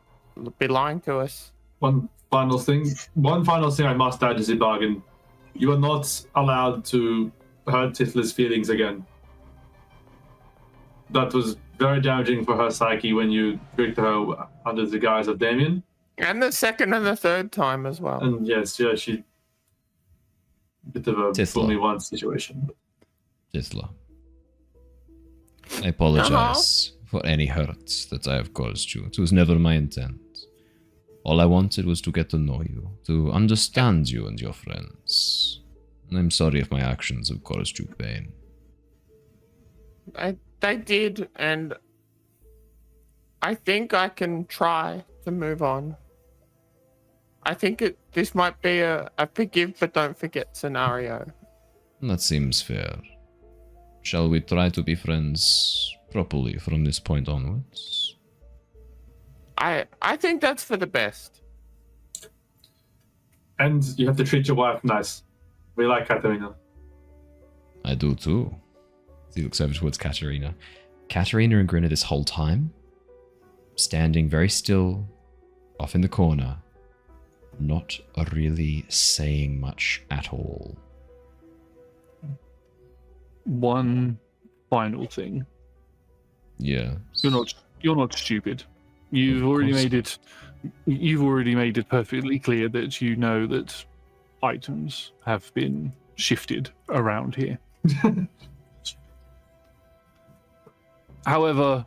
be lying to us. One final thing I must add to the bargain. You are not allowed to hurt Tithla's feelings again. That was very damaging for her psyche when you tricked her under the guise of Damien. And the second and the third time as well. And yes, she... bit of a Tithla. fool me once situation. Tithla. I apologize for any hurt that I have caused you. It was never my intent. All I wanted was to get to know you, to understand you and your friends. And I'm sorry if my actions have caused you pain. They did, and I think I can try to move on. I think this might be a forgive but don't forget scenario. That seems fair. Shall we try to be friends properly from this point onwards? I think that's for the best. And you have to treat your wife nice. We like Katerina. I do too. He looks over towards Katerina. Katerina and Grinner this whole time, standing very still, off in the corner, not really saying much at all. One final thing. Yeah. You're not stupid. You've already made it perfectly clear that you know that items have been shifted around here. However,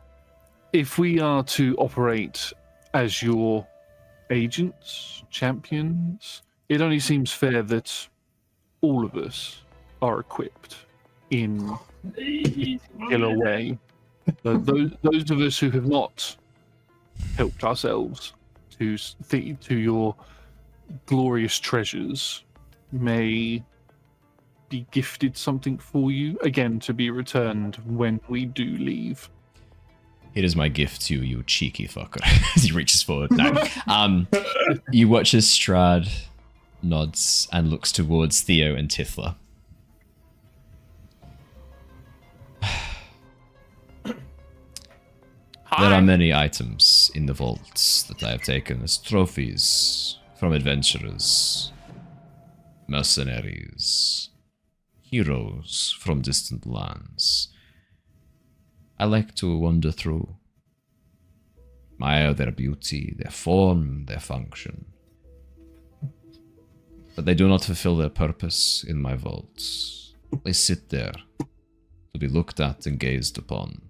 if we are to operate as your agents, champions, it only seems fair that all of us are equipped in a particular way. Those of us who have not helped ourselves to your glorious treasures may be gifted something for you, again, to be returned when we do leave. Here is my gift to you, you cheeky fucker. As he reaches forward. No. You watch as Strahd nods and looks towards Theo and Tithla. There are many items in the vaults that I have taken as trophies from adventurers, mercenaries, heroes from distant lands. I like to wander through, admire their beauty, their form, their function. But they do not fulfill their purpose in my vaults. They sit there to be looked at and gazed upon.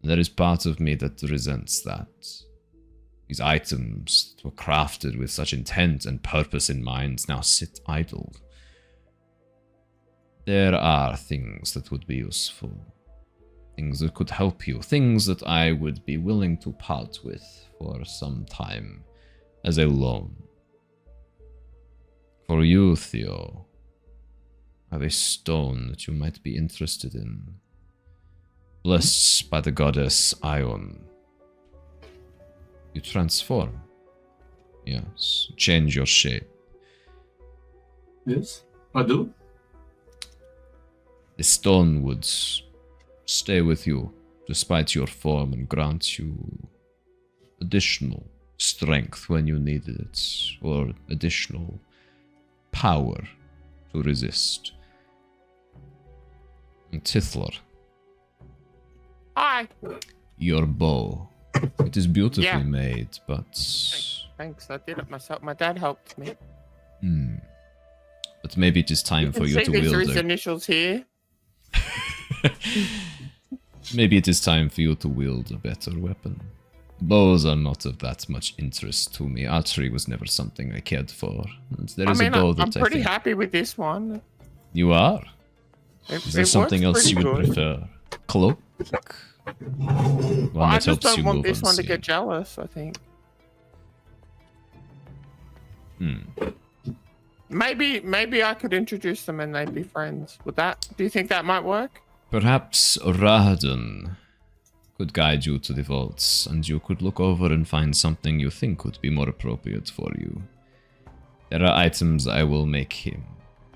There is part of me that resents that. These items that were crafted with such intent and purpose in mind now sit idle. There are things that would be useful. Things that could help you. Things that I would be willing to part with for some time as a loan. For you, Theo, I have a stone that you might be interested in. Blessed by the goddess Ion. You transform. Yes. Change your shape. Yes, I do. The stone would stay with you despite your form and grant you additional strength when you needed it, or additional power to resist. And Tithla. Hi. Your bow. It is beautifully made, but... Thanks, I did it myself. My dad helped me. But maybe it is time for you to wield his initials here. Maybe it is time for you to wield a better weapon. Bows are not of that much interest to me. Archery was never something I cared for. And there is a bow that I'm pretty happy with this one. You are? Is there something else you would good. prefer? Cloak? Well, I just don't want this one to get jealous, I think. Maybe I could introduce them and they'd be friends. Do you think that might work? Perhaps Rahadon could guide you to the vaults, and you could look over and find something you think would be more appropriate for you. There are items I will make him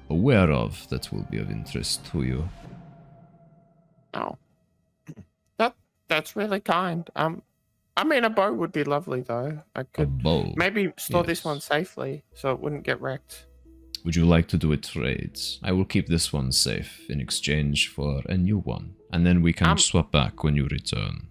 aware of that will be of interest to you. Oh. That's really kind. I mean, a bow would be lovely, though. I could maybe store this one safely so it wouldn't get wrecked. Would you like to do a trade? I will keep this one safe in exchange for a new one, and then we can swap back when you return.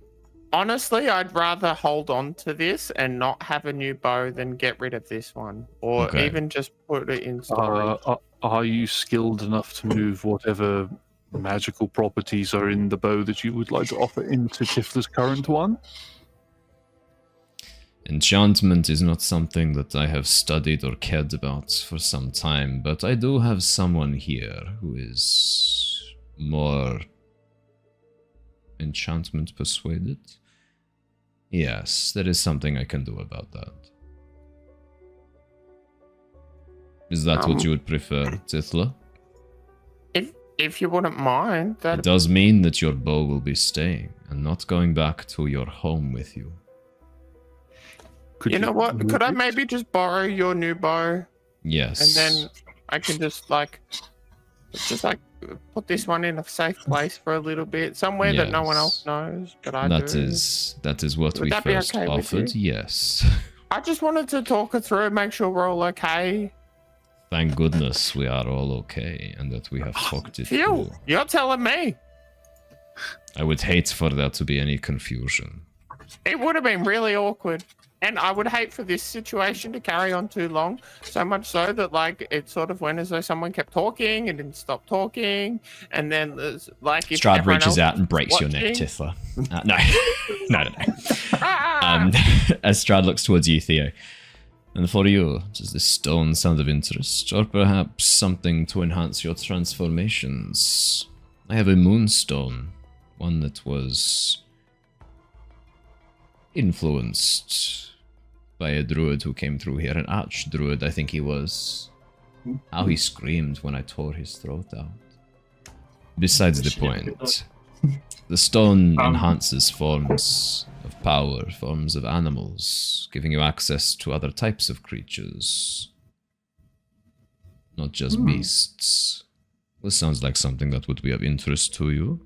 Honestly, I'd rather hold on to this and not have a new bow than get rid of this one, or even just put it in storage. Are you skilled enough to move whatever magical properties are in the bow that you would like to offer into Tifla's current one? Enchantment is not something that I have studied or cared about for some time, but I do have someone here who is more enchantment persuaded. Yes, there is something I can do about that. Is that what you would prefer, Tithla? If you wouldn't mind, that... It does mean that your bow will be staying and not going back to your home with you. You know what? Could I maybe just borrow your new bow? Yes. And then I can just put this one in a safe place for a little bit, somewhere that no one else knows, but I do. That is what we first offered. Yes. I just wanted to talk it through, make sure we're all okay. Thank goodness we are all okay and that we have talked it through. You're telling me. I would hate for there to be any confusion. It would have been really awkward. And I would hate for this situation to carry on too long, so much so that like it sort of went as though someone kept talking and didn't stop talking, and then there's like if Strahd everyone reaches else out and was breaks your neck, watching- Tithla. No. As Strahd looks towards you, Theo. And for you, does this stone sound of interest, or perhaps something to enhance your transformations? I have a moonstone, one that was influenced by a druid who came through here, an archdruid, I think he was. How he screamed when I tore his throat out. Besides the point, the stone enhances forms of power, forms of animals, giving you access to other types of creatures. Not just beasts. This sounds like something that would be of interest to you.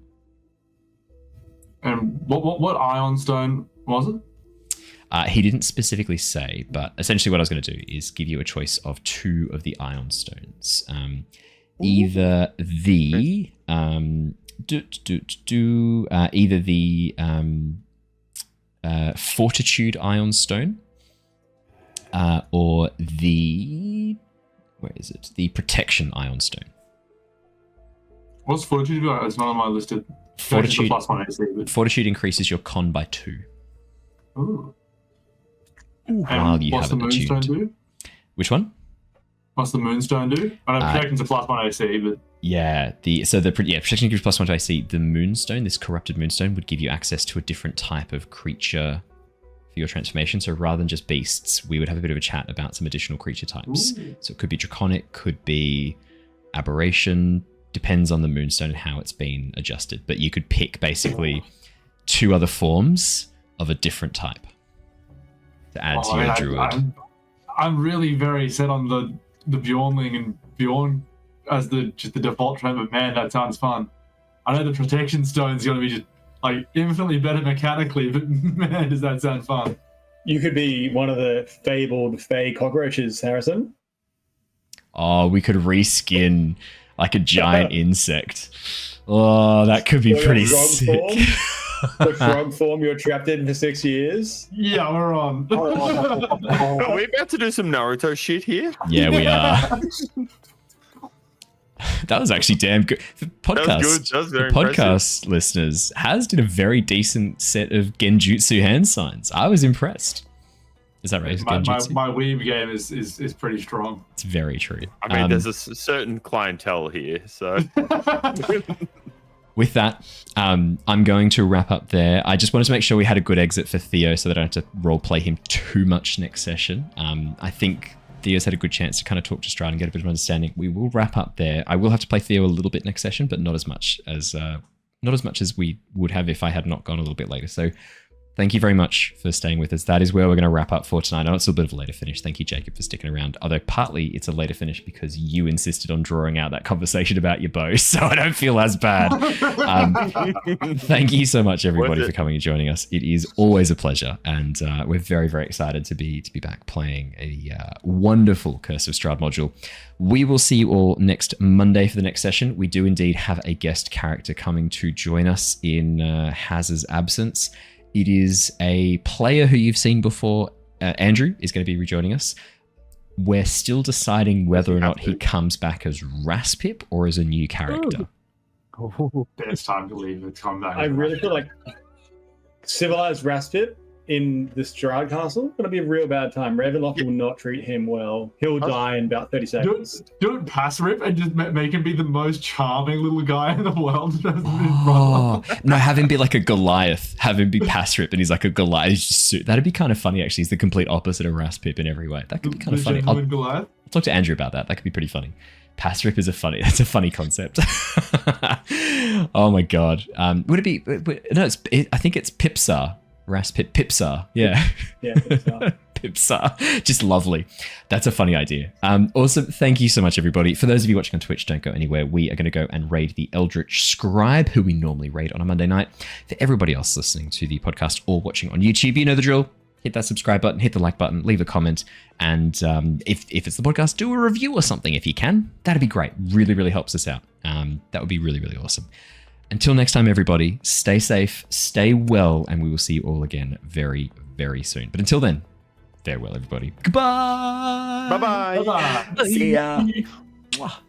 And what ion stone was it? He didn't specifically say, but essentially what I was going to do is give you a choice of 2 of the ion stones. Either the Fortitude ion stone, or the the Protection ion stone. What's Fortitude? It's not on my listed. Fortitude. Plus 1 AC, but... Fortitude increases your con by 2. Ooh. While you what's have the it Moonstone attuned. do? Which one? What's the Moonstone do? I know Protection's a plus 1 AC, but... Protection gives plus 1 to AC. The Moonstone, this corrupted Moonstone, would give you access to a different type of creature for your transformation. So rather than just beasts, we would have a bit of a chat about some additional creature types. Ooh. So it could be Draconic, could be Aberration, depends on the Moonstone and how it's been adjusted. But you could pick basically 2 other forms of a different type to add to your druid. I'm really very set on the Bjornling and Bjorn as the default trend, but man, that sounds fun. I know the Protection Stone's going to be just like infinitely better mechanically, but man, does that sound fun. You could be one of the fabled Fey cockroaches, Harrison. Oh, we could reskin like a giant insect. Oh, that could be pretty sick. The frog form you're trapped in for 6 years. Yeah, we're on. Are we about to do some Naruto shit here? Yeah, we are. That was actually damn good. The podcast, That was good. That was very the podcast impressive. listeners has did a very decent set of Genjutsu hand signs. I was impressed. Is that right? my Genjutsu? weeb game is pretty strong. It's very true. I mean, there's a certain clientele here, so... With that, I'm going to wrap up there. I just wanted to make sure we had a good exit for Theo so that I don't have to roleplay him too much next session. I think Theo's had a good chance to kind of talk to Strahd and get a bit of understanding. We will wrap up there. I will have to play Theo a little bit next session, but not as much as we would have if I had not gone a little bit later. So thank you very much for staying with us. That is where we're going to wrap up for tonight. I know it's a bit of a later finish. Thank you, Jacob, for sticking around. Although partly it's a later finish because you insisted on drawing out that conversation about your bow, so I don't feel as bad. Thank you so much, everybody, for coming and joining us. It is always a pleasure, and we're very, very excited to be back playing a wonderful Curse of Strahd module. We will see you all next Monday for the next session. We do indeed have a guest character coming to join us in Haz's absence. It is a player who you've seen before. Andrew is going to be rejoining us. We're still deciding whether or not he comes back as Raspip or as a new character. It's time to leave. It's come back. I really feel like civilized Raspip in the Strahd Castle going to be a real bad time. Ravenloft will not treat him well. He'll die in about 30 seconds. Do it pass rip and just make him be the most charming little guy in the world. Oh, no, have him be like a Goliath. Have him be pass rip and he's like a Goliath. He's just, that'd be kind of funny, actually. He's the complete opposite of Raspip in every way. That could be kind of funny. I'll talk to Andrew about that. That could be pretty funny. Pass rip is that's a funny concept. Oh my god. Would it be, no, I think it's Pipsar. Raspip, Pipsar, yeah. Yeah, Pipsar. Pipsar, just lovely. That's a funny idea. Awesome. Thank you so much, everybody. For those of you watching on Twitch, don't go anywhere. We are going to go and raid the Eldritch Scribe, who we normally raid on a Monday night. For everybody else listening to the podcast or watching on YouTube, you know the drill. Hit that subscribe button, hit the like button, leave a comment, and if it's the podcast, do a review or something if you can. That'd be great. Really, really helps us out. That would be really, really awesome. Until next time, everybody, stay safe, stay well, and we will see you all again very, very soon. But until then, Farewell, everybody. Goodbye. Bye-bye. Bye-bye. See ya. Mwah.